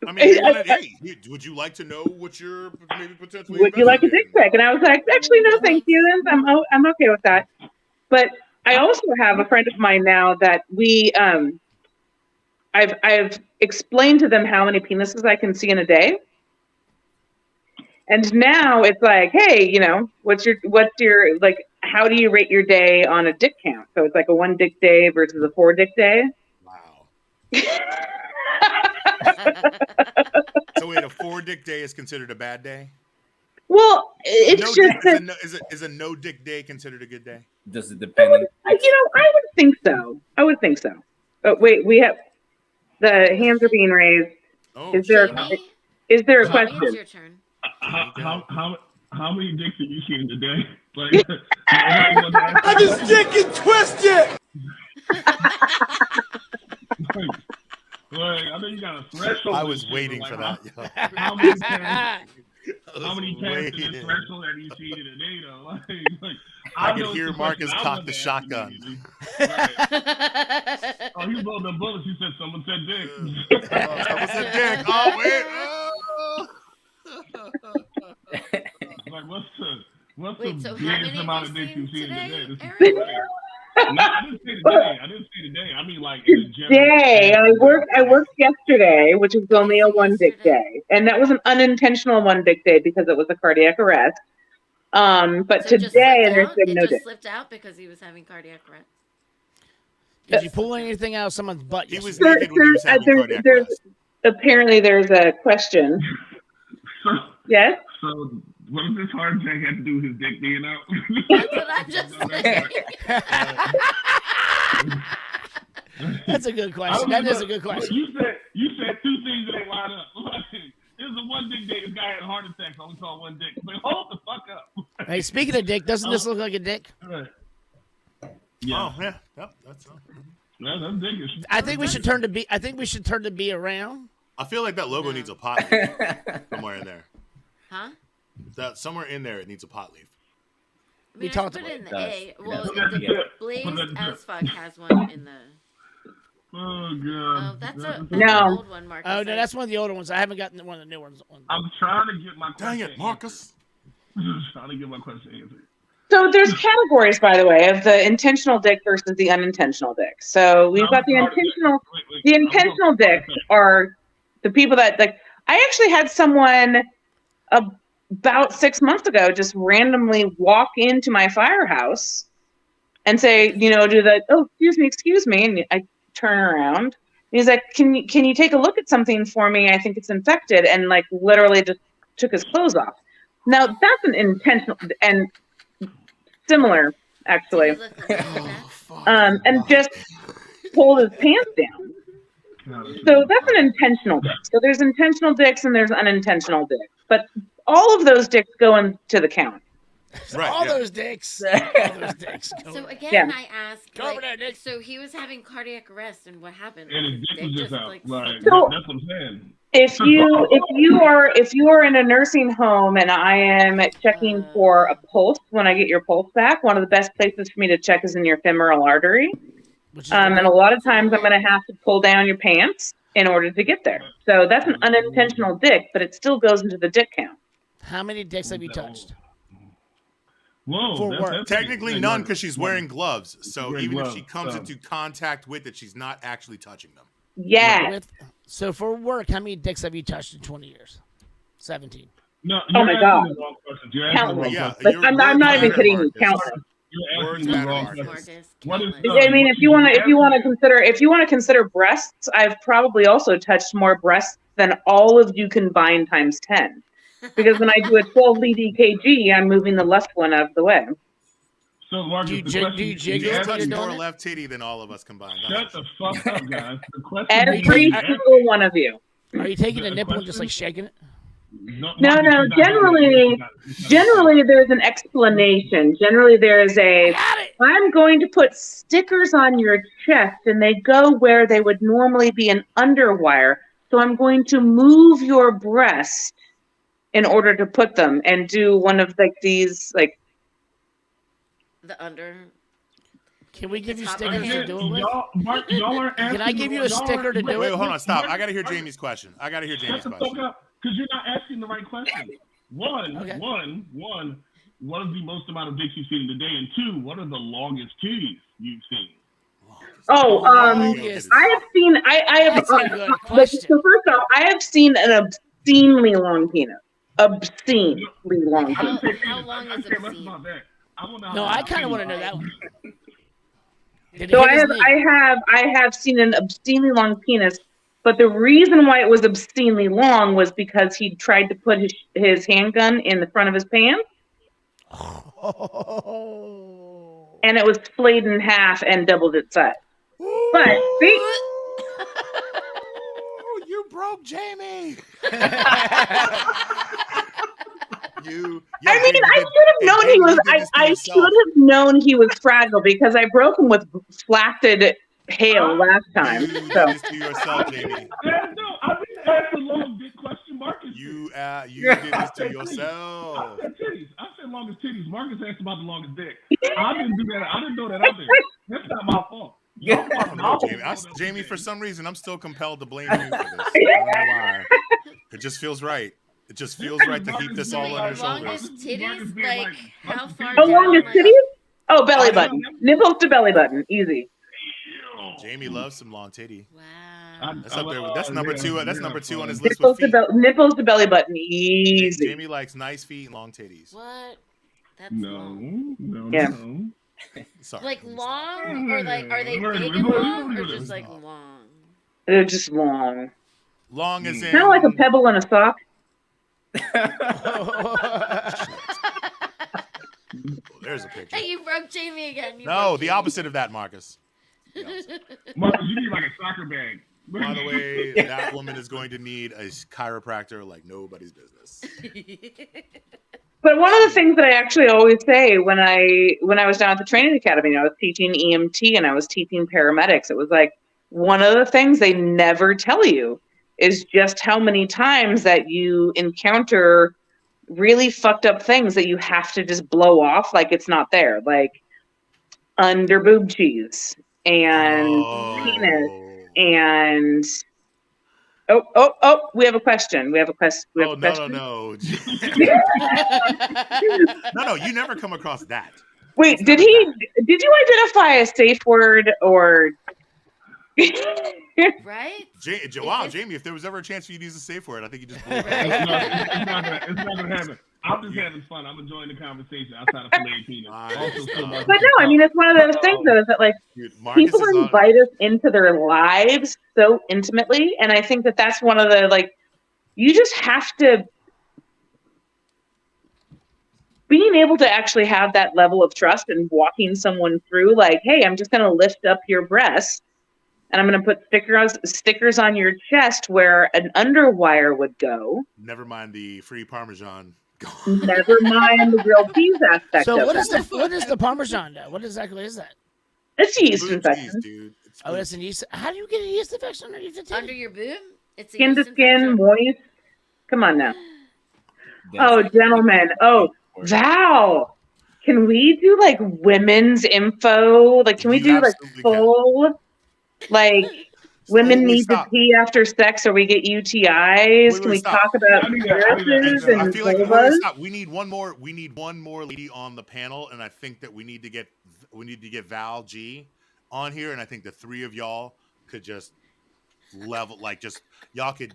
I mean, they wanted, hey, would you like to know what you're maybe potentially? would you like a investing dick pic? And I was like, actually, no, thank you. And I'm okay with that. But I also have a friend of mine now that we I've explained to them how many penises I can see in a day. And now it's like, hey, you know, what's your like, how do you rate your day on a dick count? So it's like a 1 dick day versus a 4 dick day. Wow. So wait, a 4 dick day is considered a bad day? Well, it's No just dick, that, is a no dick day considered a good day? Does it depend? you know, I would think so. But wait, we have the hands are being raised. Oh, Is there Jamie? is there a It's question? your turn. How many dicks have you seen in a day? Like, I just dick and twisted. I know you got a threshold. I was waiting for that. How many times in the threshold have you seen in a day, though? Like, I could hear Marcus cock the shotgun. Oh, he rolled them bullets. He said someone said dick. Someone said dick. Oh, wait. Like, what's Wait, the so how biggest many amount have of you dicks you've seen seen in a today, day? This is Aaron? crazy. I didn't say today. I didn't say today. I mean, like in general. Today, I worked yesterday, which was only a one dick day, and that was an unintentional one dick day because it was a cardiac arrest. But So today there's been it no just dick. slipped out because he was having cardiac arrest. Did you pull anything out of someone's butt? He was yesterday? naked when he was having cardiac arrest. Apparently there's a question. Yes. So what does this hard jack have to do with his dick being out? That's what I just said. That's a good question. That is a good question. You said two things that ain't line up. It was a one dick day. This guy had a heart attack, so we saw one dick. But hold the fuck up. Hey, speaking of dick, doesn't this look like a dick? Right. Yeah. Oh, yeah. Yep, that's that's dick. I think we should turn the B around. I feel like that logo needs a pot leaf somewhere in there. Huh? That somewhere in there it needs a pot leaf. I mean, We talked put about it in it. the A. Well, does. the Blaze as fuck has one in the. Oh god. Oh, that's an No. old one, Marcus. Oh no, that's one of the older ones. I haven't gotten one of the new ones. I'm trying to get my Dang question it, Marcus. answered. Trying to get my question answered. So there's categories, by the way, of the intentional dick versus the unintentional dick. So we've got the intentional. The intentional dicks are the people that like. I actually had someone about 6 months ago just randomly walk into my firehouse and say, do the excuse me, and I turn around. He's like, can you take a look at something for me? I think it's infected, and like literally just took his clothes off. Now that's an intentional and similar actually, and just pulled his pants down. So that's an intentional dick. So there's intentional dicks and there's unintentional dicks, but all of those dicks go into the count. Right, all those dicks. All those dicks. So again, I asked. Go over there, Dick. So he was having cardiac arrest, and what happened? And his dick was just out. like, Right. So- That's what I'm saying. If you are in a nursing home and I am checking for a pulse when I get your pulse back, one of the best places for me to check is in your femoral artery. And a lot of times I'm going to have to pull down your pants in order to get there. So that's an unintentional dick, but it still goes into the dick count. How many dicks have you touched? Whoa, For work. Technically none because she's wearing gloves. So Wearing even if gloves, she comes so. into contact with it, she's not actually touching them. Yeah. So for work, how many dicks have you touched in 20 years? 17. No, Oh my God. You're asking the wrong Countless. question. Like, I'm not even kidding you. Countless. You're Words asking the matter, wrong Marcus. question. What is, I mean, if you want to consider breasts, I've probably also touched more breasts than all of you combined times 10. Because when I do a 12 lead EKG, I'm moving the left one out of the way. So, Marcus, Do you the jig- question do you is, jiggle you're it when Touch you're more doing it? left titty than all of us combined. Shut the fuck up, guys. The question Every is, single one of you. Are you taking a The nipple and just question- like shaking it? No. Marcus, you're not doing it. Generally, there's an explanation. Generally, there is I'm going to put stickers on your chest, and they go where they would normally be an underwire. So I'm going to move your breast in order to put them and do one of like these like. The under. Can we give you Top stickers of to the do it with? Y'all are Can I give you a sticker to do Wait, it? hold on, stop. I gotta hear Jamie's question. Shut the fuck up, because you're not asking the right question. One, what is the most amount of dicks you've seen in a day? And two, what are the longest titties you've seen? Longest. I have seen. I have. That's a good question. So first off, I have seen an obscenely long penis. Obscenely long penis. How long I is care less obscene? about that. I wanna know No, how I kind of long want to know that one. Did it So hit his knee? I have seen an obscenely long penis, but the reason why it was obscenely long was because he tried to put his handgun in the front of his pants, Oh. and it was splayed in half and doubled its size. But see, Oh, you broke Jamie. I mean, I should have known he was. I should have known he was fragile because I broke him with flaccid hail last time. You So did this to yourself, Jamie. No, I didn't ask the long dick question, Marcus. You did this to yourself. I said titties. I said longest titties. Marcus asked about the longest dick. I didn't do that. I didn't know that out there. That's not my fault. I don't know, Jamie, for some reason, I'm still compelled to blame you for this. I don't know why. It just feels right. It just feels right to heap this all on your shoulders. Longest titties? Like, how far oh, down? longest Like, titties? Oh, belly button. Nipples to belly button. Easy. Jamie loves some long titty. Wow. That's up there. That's number two. That's number two on his list with Nipples to belly button. Easy. Jamie likes nice feet and long titties. What? That's No. long. Yeah. Sorry. Like long, or like are they big and long, or just like long? They're just long. Long as in Kind of like a pebble in a sock. There's a picture. Hey, you broke Jamie again. No, the opposite of that, Marcus. Marcus, you need like a soccer bag. By the way, that woman is going to need a chiropractor like nobody's business. But one of the things that I actually always say when I was down at the training academy, I was teaching EMT and I was teaching paramedics. It was like one of the things they never tell you is just how many times that you encounter really fucked up things that you have to just blow off like it's not there, like under boob cheese and penis and we have a question. No. No, you never come across that. Wait, did you identify a safe word or right? Wow, Jamie, if there was ever a chance for you to use a safe word, I think you just blew it. It's not gonna happen. I'm just having fun. I'm enjoying the conversation outside of filet penis. But no, I mean, it's one of those things though, is that like people invite us into their lives so intimately, and I think that that's one of the like, you just have to being able to actually have that level of trust and walking someone through like, hey, I'm just going to lift up your breast and I'm going to put stickers on your chest where an underwire would go. Never mind the free Parmesan. Never mind the grilled cheese aspect. So of what it. is the Parmesan? What exactly is that? It's a yeast infection. Dude. Oh, it's a yeast. How do you get a yeast infection underneath the titty? Under your boob? It's a Skin to yeast skin, infection. moist. Come on now. Oh, gentlemen. Oh, Val. Can we do like women's info? Like, can we do like full, like, women need to pee after sex or we get UTIs? Can we talk about viruses and I feel like vulvas? we need one more lady on the panel, and I think that we need to get Val G on here, and I think the three of y'all could just level, like, just y'all could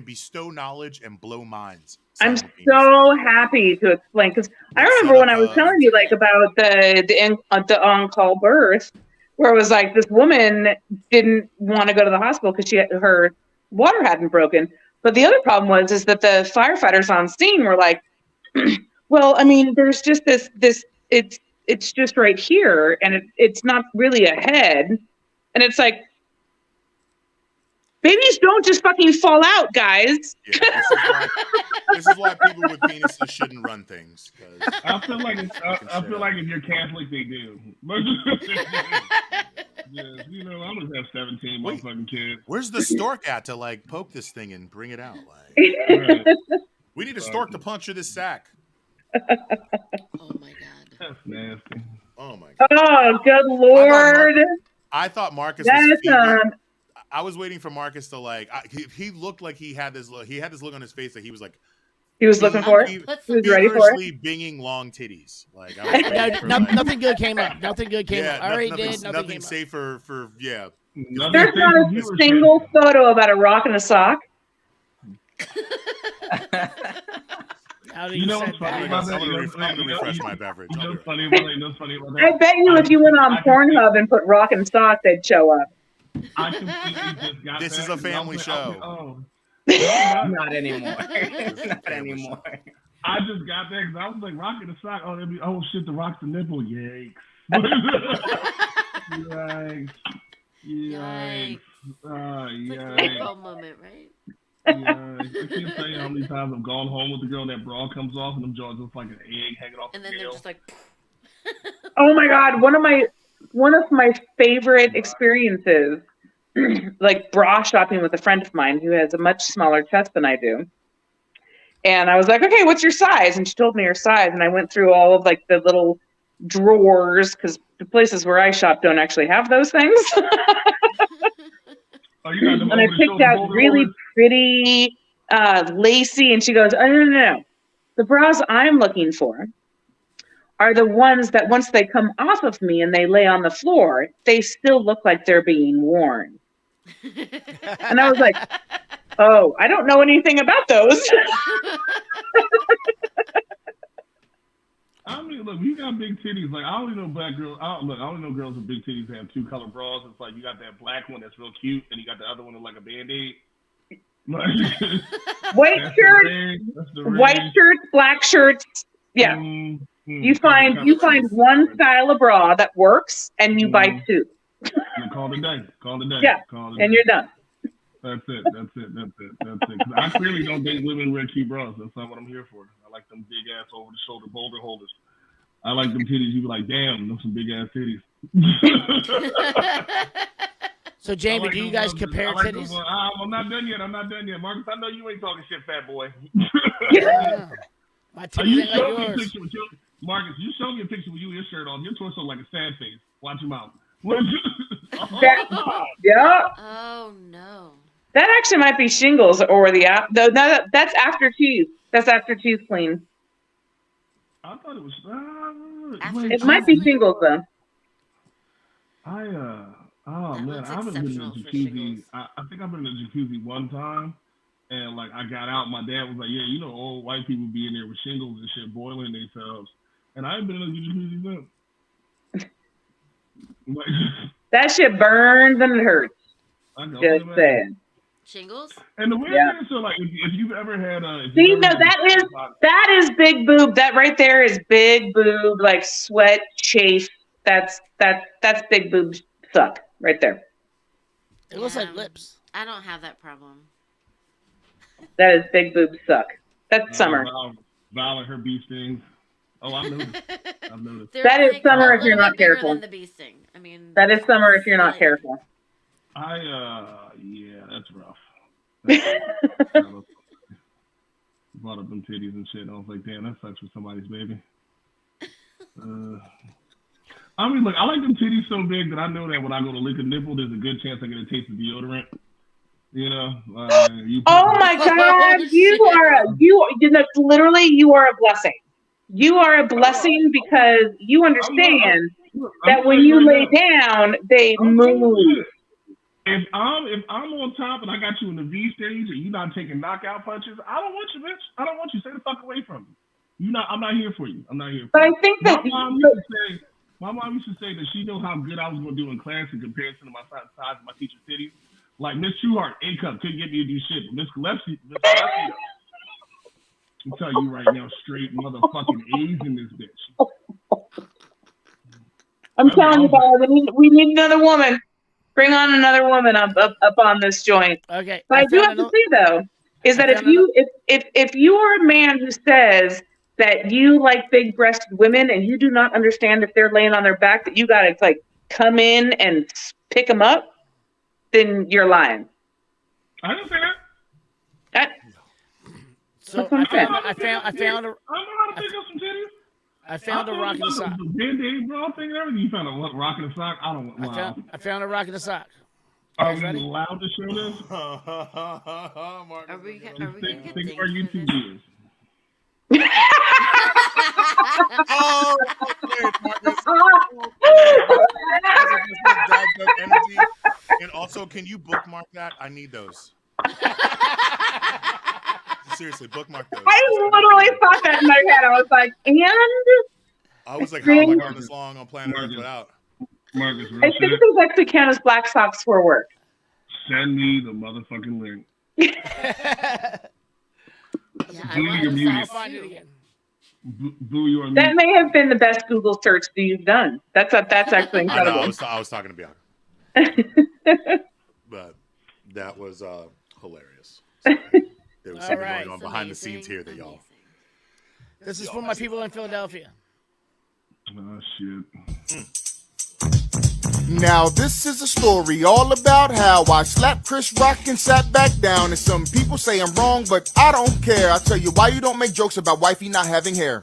bestow knowledge and blow minds. I'm so happy to explain, because I remember when I was telling you like about the on-call birth, where it was like this woman didn't want to go to the hospital because her water hadn't broken. But the other problem was that the firefighters on scene were like, well, I mean, there's just this it's just right here, and it's not really a head, and it's like, babies don't just fucking fall out, guys. Yeah, this is why people with penises shouldn't run things. I feel like if you're Catholic, they do. Yes, you know, I'm gonna have 17 motherfucking kids. Where's the stork at to like poke this thing and bring it out? Like, we need a stork to puncture this sack. Oh my god, that's nasty. Oh my god. Oh, good lord! I thought Marcus was I was waiting for Marcus to like. He looked like he had this look. He had this look on his face that he was like. He was looking for it. He was ready for it. Binging long titties. Like, nothing good came up. Nothing good came up. I already did. Nothing safe for yeah. There's not a single photo about a rock and a sock. How do you know what's funny about that? I'm gonna refresh my beverage. You know what's funny about that? I bet you if you went on Pornhub and put rock and sock, they'd show up. I completely just got this is a family show. Not anymore. Not anymore. I just got there because I was like, rock and a sock. Oh, that'd be, oh shit, the rock's the nipple. Yikes. Yikes. Yikes. It's like a light bulb moment, right? Yeah, I can't tell you how many times I've gone home with the girl and that bra comes off and them jaws look like an egg hanging off. And then they're just like. Oh my god! One of my favorite experiences, like bra shopping with a friend of mine who has a much smaller chest than I do. And I was like, okay, what's your size? And she told me her size, and I went through all of like the little drawers because the places where I shop don't actually have those things. And I picked out really pretty, lacy, and she goes, oh, no. The bras I'm looking for are the ones that once they come off of me and they lay on the floor, they still look like they're being worn. And I was like, oh, I don't know anything about those. I mean, look, you got big titties. Like, I only know black girls. I only know girls with big titties that have 2-color bras. It's like you got that black one that's real cute, and you got the other one that's like a Band-Aid. White shirts, black shirts. Yeah. You find one style of bra that works, and you buy 2. Call it a day. Yeah, and you're done. That's it. 'Cause I clearly don't date women who wear cute bras. That's not what I'm here for. I like them big ass over the shoulder boulder holders. I like them titties. You be like, damn, those some big ass titties. So Jamie, do you guys compare titties? I'm not done yet. Marcus, I know you ain't talking shit, fat boy. My titties ain't like yours. Marcus, you show me a picture with you with your shirt on. Your torso like a sad face. Watch your mouth. Yeah. Oh no. That actually might be shingles or the app. Though that's after cheese. That's after cheese clean. I thought it was. It might be shingles though. Oh man, I haven't been in a jacuzzi. I think I've been in a jacuzzi one time, and like I got out. My dad was like, "Yeah, you know, old white people be in there with shingles and shit, boiling themselves." And I ain't been in a jacuzzi since. That shit burns and it hurts. Just saying. Shingles? And the weird thing is, so like, if you've ever had that is big boob. That right there is big boob, like sweat, chafe. That's big boob suck right there. It looks like lips. I don't have that problem. That is big boob suck. That's summer. Val and her bee stings. Oh, I've noticed. That is summer if you're not careful. The bee sting. I mean, that is summer if you're not careful. Yeah, that's rough. Brought up them titties and shit. I was like, damn, that sucks for somebody's baby. I mean, look, I like them titties so big that I know that when I go to lick a nipple, there's a good chance I get a taste of deodorant. You know? Oh my God, you are a blessing. You are a blessing because you understand that when you lay down, they move. If I'm on top and I got you in the V stage and you're not taking knockout punches, I don't want you, bitch. I don't want you. Stay the fuck away from me. I'm not here for you. I'm not here for you. But I think that my mom used to say that she knew how good I was going to do in class in comparison to my size of my teacher's titties. Like Miss Trueheart, A cup, couldn't get me to do shit. But Miss Gillespie, I'll tell you right now, straight motherfucking A's in this bitch. I'm telling you, guys, we need another woman. Bring on another woman up on this joint. Okay. But I do have to say though, is that if you are a man who says that you like big-breasted women and you do not understand if they're laying on their back that you gotta like come in and pick them up, then you're lying. I didn't say that. So I found a rock in the sock. Band-Aid, bro. I'm thinking everything. You found a rock in the sock? I don't know. I found a rock in the sock. Are we allowed to show this? Are we gonna get think our YouTube viewers. Oh, Marcus. And also, can you bookmark that? I need those. Seriously, bookmark those. I literally thought that in my head. I was like, and? I was like, how am I going this long on planet Earth without? Marcus, I think those actually count as black socks for work. Send me the motherfucking link. I'll find it again. Boo, you are that may have been the best Google search that you've done. That's actually incredible. I was talking to Bianca. But that was hilarious. So, there was something going on behind the scenes here that y'all. This is for my people in Philadelphia. Oh, shit. Now this is a story all about how I slapped Chris Rock and sat back down. And some people say I'm wrong, but I don't care. I'll tell you why you don't make jokes about wifey not having hair.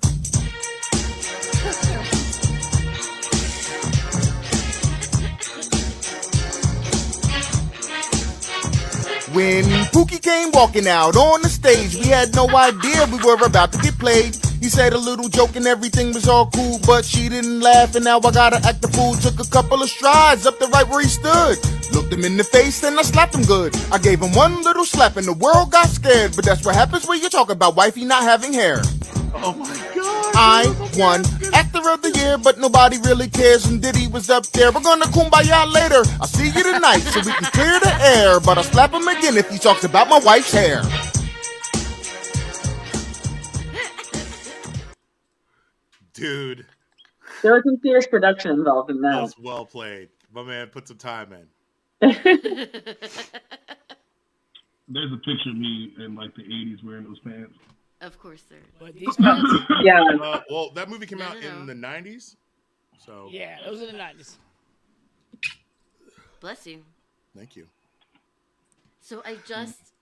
When Pookie came walking out on the stage, we had no idea we were about to get played. He said a little joke and everything was all cool, but she didn't laugh, and now I gotta act the fool. Took a couple of strides up the right where he stood. Looked him in the face and I slapped him good. I gave him one little slap and the world got scared. But that's what happens when you talk about wifey not having hair. Oh my God. I won Actor of the Year, but nobody really cares. And Diddy was up there. We're gonna kumbaya later. I'll see you tonight so we can clear the air. But I'll slap him again if he talks about my wife's hair. Dude. There was some serious production involved in That that. was well played. My man put some time in. There's a picture of me in like the 80s wearing those pants. Of course there is. But these pants, Yeah. Well, that movie came No, out no, in no. the 90s. So yeah, those are the 90s. Bless you. thank you. So I just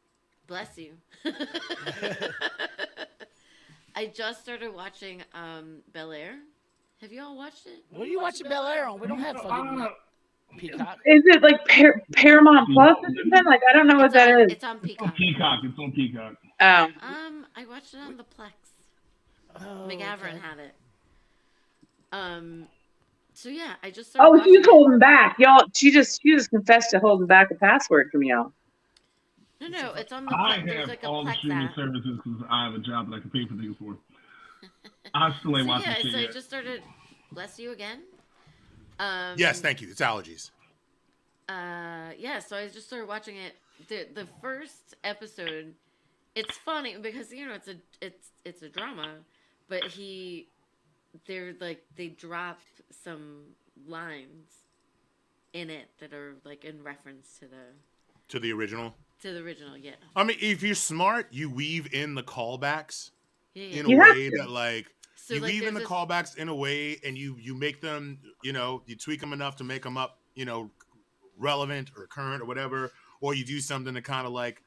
bless you. I just started watching Bel Air. Have you all watched it? What are you watching Bel Air on? We don't have fucking Peacock. Is it like Paramount Plus or something? Like, I don't know what that is. It's on Peacock. Peacock. It's on Peacock. Oh. I watched it on the Plex. Oh, McGavran okay. had it. So yeah, I just started Oh, watching she's it. holding back, y'all. She just confessed to holding back a password from y'all. No, it's on the I Plex. There's have like a all the Plex streaming app. services because I have a job that I can pay for things for. I still ain't So watching yeah, shit so I yet. just started. Bless you again. Yes, thank you. It's allergies. Yeah, so I just started watching it. The first episode, it's funny because it's a drama, but they drop some lines in it that are like in reference to To the original. yeah. I mean, if you're smart, you weave in the callbacks Yeah. in a You have way to. that like So, you like, weave in the there's callbacks in a way, and you make them, you tweak them enough to make them up, relevant or current or whatever, or you do something to kind of like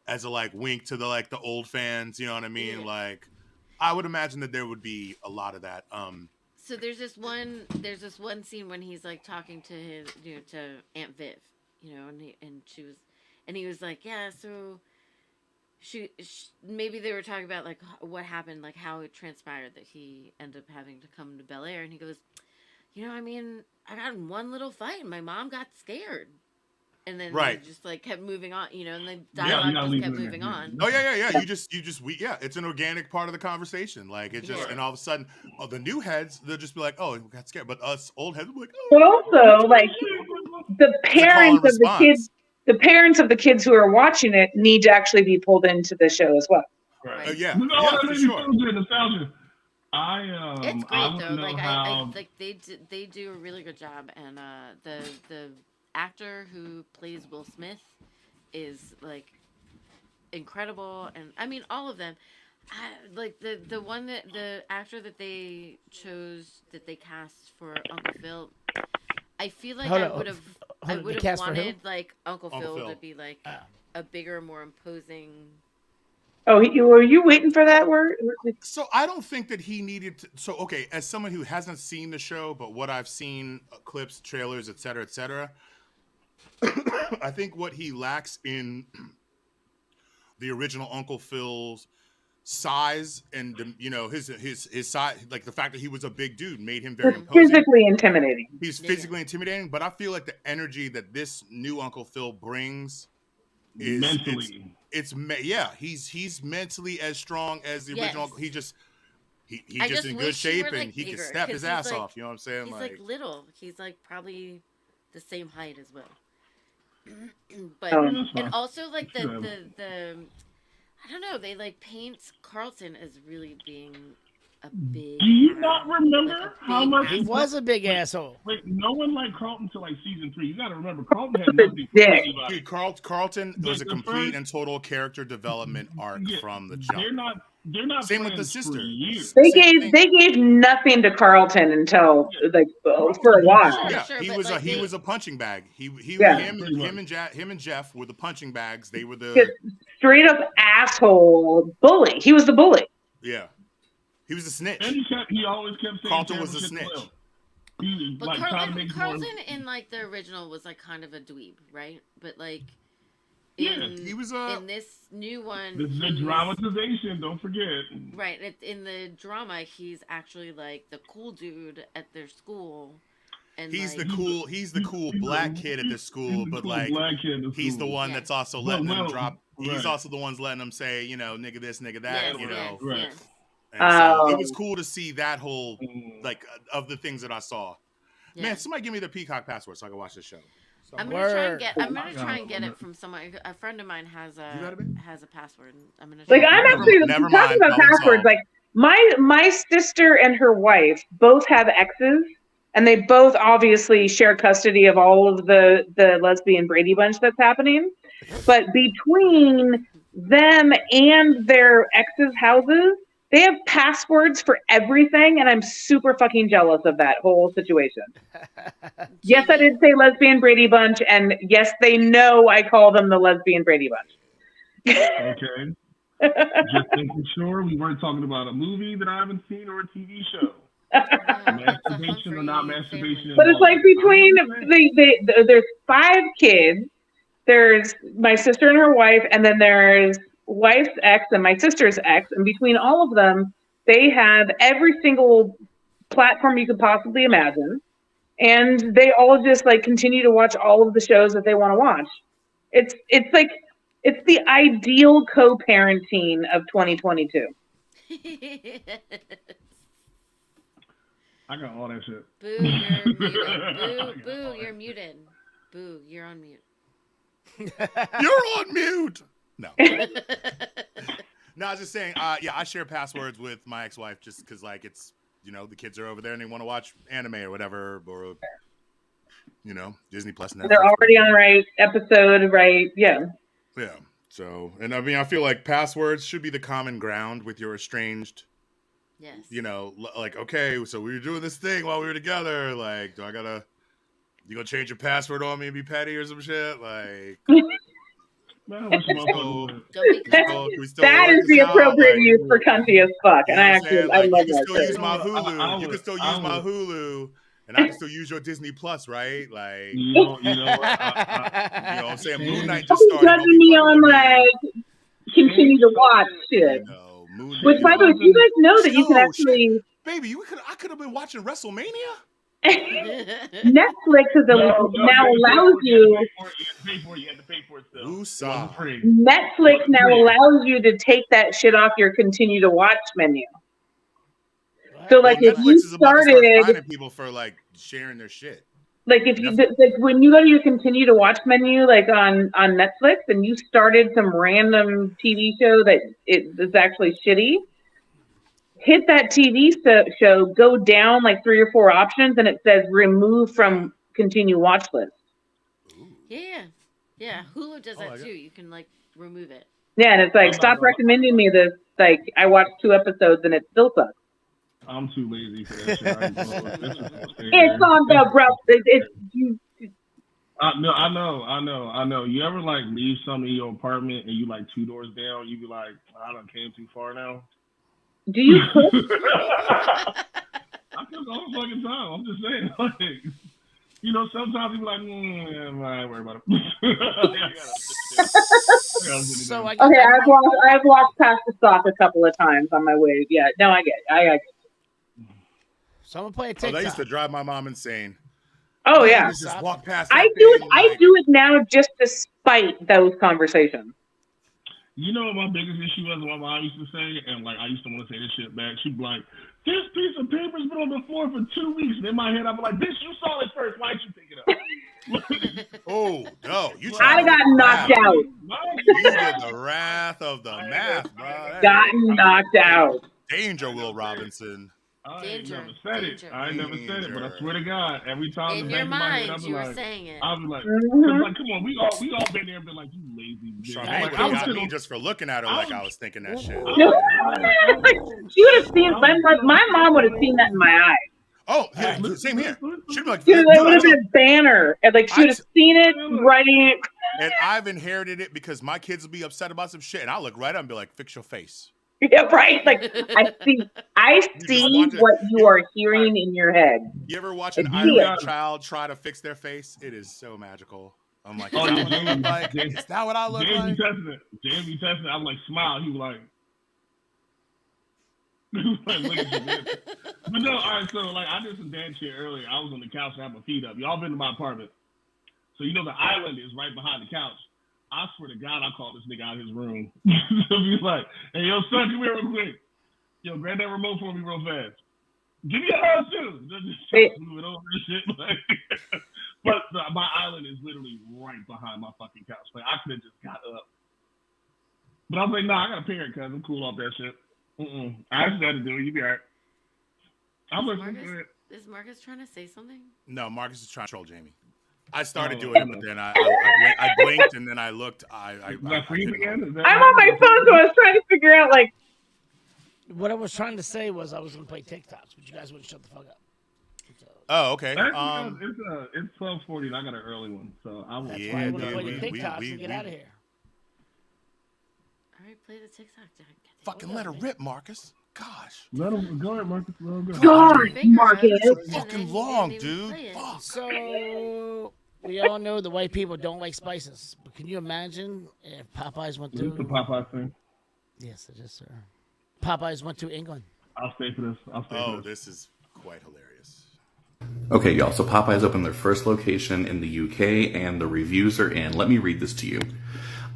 as a like wink to the like the old fans, you know what I mean? Yeah. Like, I would imagine that there would be a lot of that. So there's this one scene when he's like talking to his to Aunt Viv, and he was like, yeah, so she maybe they were talking about like what happened, like how it transpired that he ended up having to come to Bel Air, and he goes, I mean, I got in one little fight and my mom got scared. And then Right. they just like kept moving on, and the you dialogue gotta just leave kept it in moving there. on. Oh yeah. It's an organic part of the conversation. Like it just, Yeah. and all of a sudden, the new heads, they'll just be like, oh, we got scared. But us old heads will be like, oh. But also, like, the It's a call and parents of the response. kids, who are watching it need to actually be pulled into the show as well. Right. Yeah, No, yeah, that for made me sure. feel good. Nostalgia. It's I great don't though. know Like how. I they do a really good job, and the actor who plays Will Smith is like incredible, and I mean all of them. Like the one that the actor that they chose that they cast for Uncle Phil. I feel like Hold I on, would have hold on, they cast for who? wanted like Uncle Uncle Phil Phil. to be like a bigger, more imposing. Oh, were you waiting for that word? So I don't think that he needed to. So okay, as someone who hasn't seen the show, but what I've seen, clips, trailers, et cetera, I think what he lacks in the original Uncle Phil's size and his size, like the fact that he was a big dude, made him very imposing. Physically intimidating. He's physically intimidating, but I feel like the energy that this new Uncle Phil brings is Mentally. he's mentally as strong as the Yes. original. He's just I in good wish he shape were, and like, he can bigger, snap 'cause his he's, ass like- off. You know what I'm saying? He's like little. He's like probably the same height as Will. But Oh. and also like the I don't know, they like paint Carlton as really being a big. Do you not remember like a how big much He asshole. was a big asshole. Wait, no one liked Carlton until like season 3. You got to remember, Carlton had The nothing for dick. anybody. Dude, Carlton was a The complete first- and total character development arc Yeah, from the They're jump. not Same with the friends for sister. years. They Same gave thing. nothing to Carlton until like for a while. Yeah, Sure, he but, was like, he they- was a punching bag. Yeah. Him and Jeff were the punching bags. They were Just the straight up asshole bully. He was the bully. yeah. He was a snitch. And he always kept saying Carlton was a shit to snitch. Will. He But like trying to make more. Carlton in like the original was like kind of a dweeb, right? But like He was in this new one. This is a dramatization. Don't forget. Right. In the drama, he's actually like the cool dude at their school. And he's like, the cool black kid at the school, but like he's the one that's also letting them drop. He's also the one's letting them say, you know, nigga this, nigga that, you know. Right. And so it was cool to see that whole like of the things that I saw. Yeah. Man, somebody give me the Peacock password so I can watch this show. I'm gonna try and get it from someone. A friend of mine has a password. I'm gonna like I'm actually talking about passwords. Like my sister and her wife both have exes, and they both obviously share custody of all of the lesbian Brady Bunch that's happening. But between them and their exes' houses, they have passwords for everything, and I'm super fucking jealous of that whole situation. Yes, I did say lesbian Brady Bunch, and yes, they know I call them the lesbian Brady Bunch. Okay. Just making sure we weren't talking about a movie that I haven't seen or a TV show. Masturbation or not masturbation. But it's like between there's 5 kids. There's my sister and her wife, and then there's wife's ex and my sister's ex, and between all of them, they have every single platform you could possibly imagine, and they all just like continue to watch all of the shows that they want to watch. It's like it's the ideal co-parenting of 2022. I got all that shit. Boo, you're muted. Boo, you're muted. Boo, you're on mute. You're on mute. No. No, I was just saying, yeah, I share passwords with my ex-wife just because, like, it's, you know, the kids are over there and they want to watch anime or whatever, or, you know, Disney Plus. Netflix. They're already on the right episode, right? Yeah. Yeah. So, and I mean, I feel like passwords should be the common ground with your estranged. Yes. You know, like, okay, so we were doing this thing while we were together. Like, you gonna change your password on me and be petty or some shit? Like, that is the appropriate use for cunty as fuck. And I actually, I love that. You can still use my Hulu. You can still use my Hulu. And I can still use your Disney Plus, right? Like, you know what? You know what I'm saying? Moon Knight just started. Judging me on like continue to watch shit. You know, which, by the way, do you guys know that you can actually, baby, I could have been watching WrestleMania. Netflix now allows you. Netflix now allows you to take that shit off your continue to watch menu. So, like, if you started people for like sharing their shit, like if you like when you go to your continue to watch menu, like on Netflix, and you started some random TV show that is actually shitty, hit that TV show, go down like 3 or 4 options, and it says remove from continue watch list. Yeah. Hulu does that too. You can like remove it. Yeah, and it's like stop recommending me this. Like I watched 2 episodes and it still sucks. I'm too lazy for that shit. It's on the bro. No, I know. You ever like leave something in your apartment and you like 2 doors down? You be like, I done came too far now. Do you? I feel all the fucking time. I'm just saying, like, you know, sometimes people like, I ain't worried about it. So I've walked past the stop a couple of times on my way. Yeah, no, I get it. So I'm gonna play a TikTok. Oh, that used to drive my mom insane. Oh yeah, just walk past. I do it now just to spite those conversations. You know what my biggest issue was? What my mom used to say, and like I used to want to say this shit back. She'd be like, "This piece of paper's been on the floor for 2 weeks." And in my head, I'd be like, "Bitch, you saw it first. Why'd you pick it up?" Oh no, I got knocked out. You get the wrath of the math, bro. Gotten knocked out. Danger, Will Robinson. I ain't never said it, but I swear to God, every time in your mind you were saying it. I'll be like, come on, we all been there and been like, you lazy bitch. I got me just for looking at her like I was thinking that shit. She would have seen my mom would have seen that in my eyes. Oh, yeah, same here. She'd be like, it would have been a banner, and like she would have seen it, writing it. And I've inherited it because my kids will be upset about some shit, and I'll look right up and be like, "Fix your face." Yeah, right. Like I see what you are hearing in your head. You ever watch an Irish child try to fix their face? It is so magical. I'm like, Oh, is that yeah, what I look like? Is that what I look James like? be testing it. James be testing it. I'm like, smile. He was like, look at you, man. But no, all right. So like, I did some dance shit earlier. I was on the couch and had my feet up. Y'all been to my apartment, so you know the island is right behind the couch. I swear to God, I called this nigga out of his room. So he's like, "Hey, yo, son, come here real quick. Yo, grab that remote for me real fast. Give me a hug too." Just move it over and shit. Like, but my island is literally right behind my fucking couch. Like I could have just got up, but I was like, "Nah, I got a parent, cuz I'm cool off that shit." I just had to do it. You be alright. I'm listening to it. Is Marcus trying to say something? No, Marcus is trying to troll Jamie. I started doing it, but then I blinked and then I looked. Is that freeze again? Is that I'm on my phone, so I was trying to figure out like. What I was trying to say was I was going to play TikToks, but you guys wouldn't shut the fuck up. So. Oh, okay. It's 12:40 and I got an early one, so I will. That's why I want to play the TikToks and get out of here. All right, play the TikTok, Jack. Fucking let her rip, Marcus. Gosh. Let him go ahead, Marcus. Let him go. God, Marcus. It's fucking long, dude. Fuck. So we all know the white people don't like spices, but can you imagine if Popeyes went through? Is this the Popeye thing? Yes, it is, sir. Popeyes went to England. I'll stay for this. This is quite hilarious. Okay, y'all. So Popeyes opened their first location in the UK, and the reviews are in. Let me read this to you.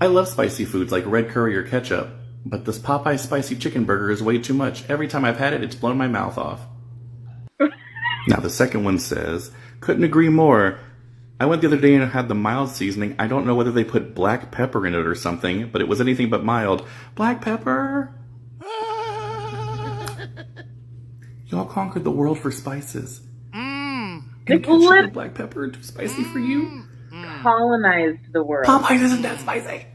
I love spicy foods like red curry or ketchup, but this Popeye spicy chicken burger is way too much. Every time I've had it, it's blown my mouth off. Now, the second one says, couldn't agree more. I went the other day and had the mild seasoning. I don't know whether they put black pepper in it or something, but it was anything but mild. Black pepper? Y'all conquered the world for spices. And ketchup black pepper too spicy for you? Colonized the world. Popeyes isn't that spicy.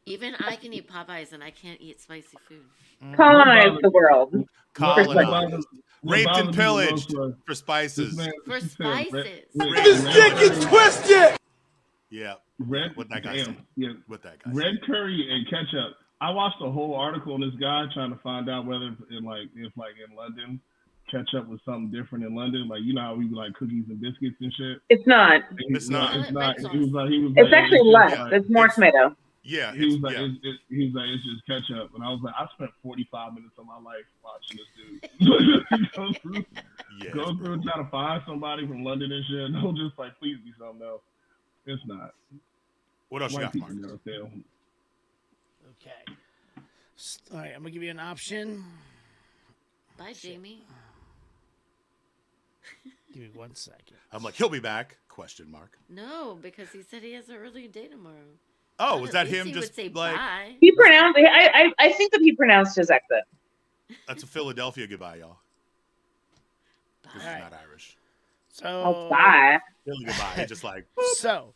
Even I can eat Popeyes and I can't eat spicy food. Colonized the world. Colonized. Raped and pillaged for spices. For spices. This dick is twisted. Yeah. What that guy said. Yeah. What that guy Red curry and ketchup. I watched a whole article on this guy trying to find out whether if in London ketchup was something different in London. Like, you know how we like cookies and biscuits and shit. It's not. It's not. It's actually less. It's more tomato. Yeah. He was like, it's just ketchup, and I was like, I spent 45 minutes of my life watching this dude go through and try to find somebody from London and shit. No, just like, please be something else. It's not. What else you got, Mark? Okay. All right, I'm gonna give you an option. Bye, Jamie. Give me 1 second. I'm like, he'll be back? Question mark. No, because he said he has an early day tomorrow. Oh, was that him? He Just would say like bye. He pronounced. I think that he pronounced his exit. That's a Philadelphia goodbye, y'all. Because he's not Irish. So bye. Philly goodbye. It's just like so.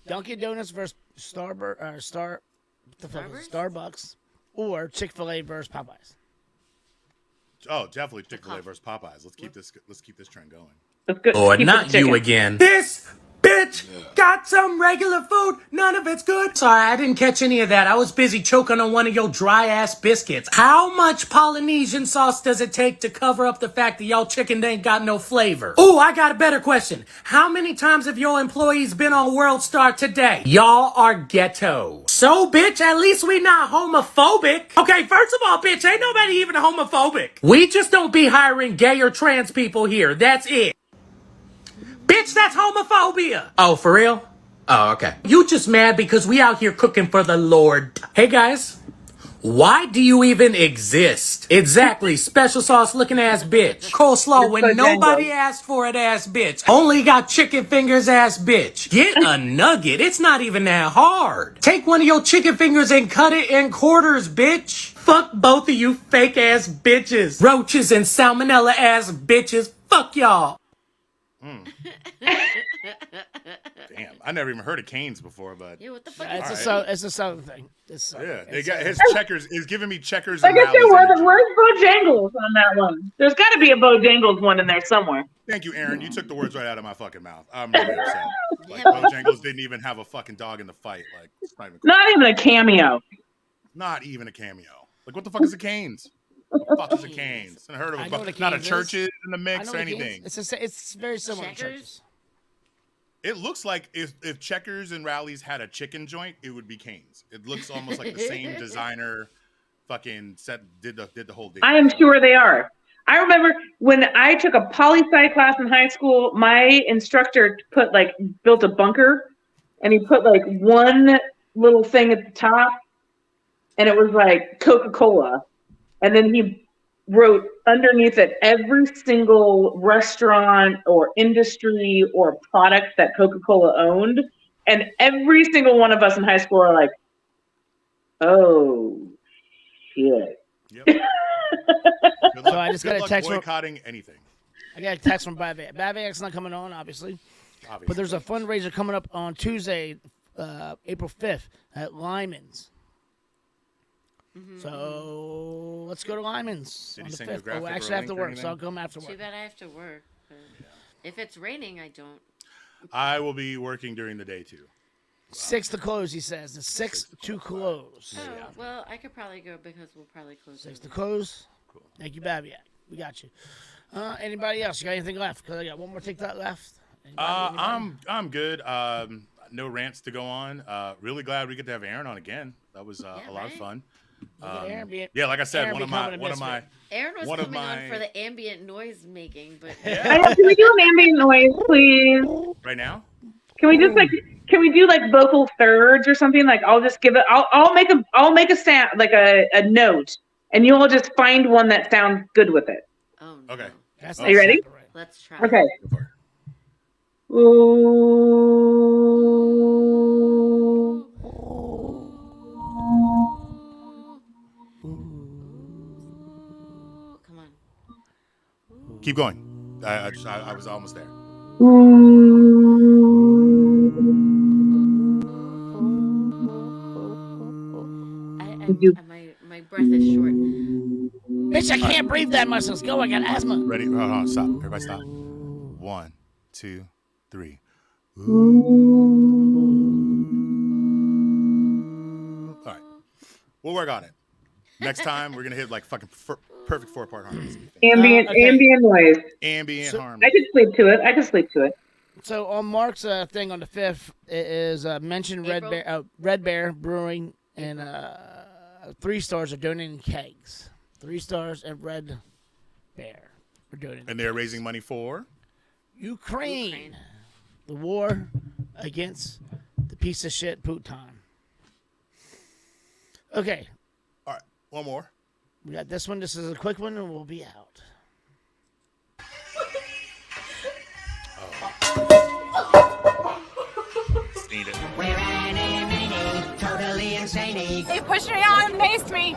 Dunkin' Donuts versus Starbucks, or Chick-fil-A versus Popeyes. Oh, definitely Chick-fil-A versus Popeyes. Let's keep this trend going. That's good. Or not you again. This bitch got some regular food. None of it's good. Sorry, I didn't catch any of that. I was busy choking on one of your dry-ass biscuits. How much Polynesian sauce does it take to cover up the fact that y'all chicken ain't got no flavor? Ooh, I got a better question. How many times have your employees been on WorldStar today? Y'all are ghetto. So, bitch, at least we not homophobic. Okay, first of all, bitch, ain't nobody even homophobic. We just don't be hiring gay or trans people here. That's it. Bitch, that's homophobia. Oh, for real? Oh, okay. You just mad because we out here cooking for the Lord. Hey, guys. Why do you even exist? Exactly. Special sauce looking ass bitch. Coleslaw when nobody asked for it ass bitch. Only got chicken fingers ass bitch. Get a nugget. It's not even that hard. Take one of your chicken fingers and cut it in quarters, bitch. Fuck both of you fake ass bitches. Roaches and salmonella ass bitches. Fuck y'all. Damn, I never even heard of Cane's before, but yeah, what the fuck? It's a southern thing. They got his checkers. Is giving me checkers. Like I said, where's Bojangles on that one? There's got to be a Bojangles one in there somewhere. Thank you, Aaron. You took the words right out of my fucking mouth. I'm really upset. Like Bojangles didn't even have a fucking dog in the fight. Like not even a cameo. Not even a cameo. Like what the fuck is a Cane's? What the fuck is a Cane's? I heard of not a churches in the mix or anything. It's very similar to churches. It looks like if Checkers and Rallies had a chicken joint, it would be Cane's. It looks almost like the same designer fucking set did the whole thing. I am sure they are. I remember when I took a poli-sci class in high school, my instructor built a bunker, and he put like one little thing at the top, and it was like Coca-Cola. And then he wrote underneath it every single restaurant or industry or product that Coca-Cola owned. And every single one of us in high school are like, oh, shit. Yep. So I just got a text boycotting anything. I got a text from Bavac. Bavac's not coming on, obviously. But there's a fundraiser coming up on Tuesday, April 5th at Lyman's. Mm-hmm. So let's go to Lyman's on the 5th. Oh, actually, I have to work, so I'll come after work. Too bad I have to work. But if it's raining, I don't. I will be working during the day, too. 6 to close, he says. The 6 to close. Oh, well, I could probably go because we'll probably close. 6 to close. Cool. Thank you, Babiak. We got you. Anybody else? You got anything left? Because I got one more TikTok left. I'm good. No rants to go on. Really glad we get to have Aaron on again. That was a lot of fun. Yeah, like I said, one of my. Aaron was coming on for the ambient noise making, but can we do an ambient noise, please? Right now? Can we just can we do like vocal thirds or something? Like I'll just give it. I'll make a sound like a note, and you all just find one that sounds good with it. Oh, no. Okay. Are you ready? Let's try. Okay. Ooh. Come on. Keep going. I was almost there. My breath is short. Bitch, I can't breathe that much. Let's go. I got asthma. Ready? Hold on. Stop. Everybody stop. 1, 2, 3. All right. We'll work on it. Next time, we're going to hit like fucking perfect 4-part harmonies. Ambient noise. Ambient harmony. I could sleep to it. So on Mark's thing on the 5th, it is mentioned Red Bear Brewing and 3 Stars are donating kegs. 3 Stars and Red Bear are donating. And they're raising money for Ukraine. The war against the piece of shit Putin. Okay. All right. One more. We got this one. This is a quick one, and we'll be out. Need it. We're totally insane. They pushed me on and paced me.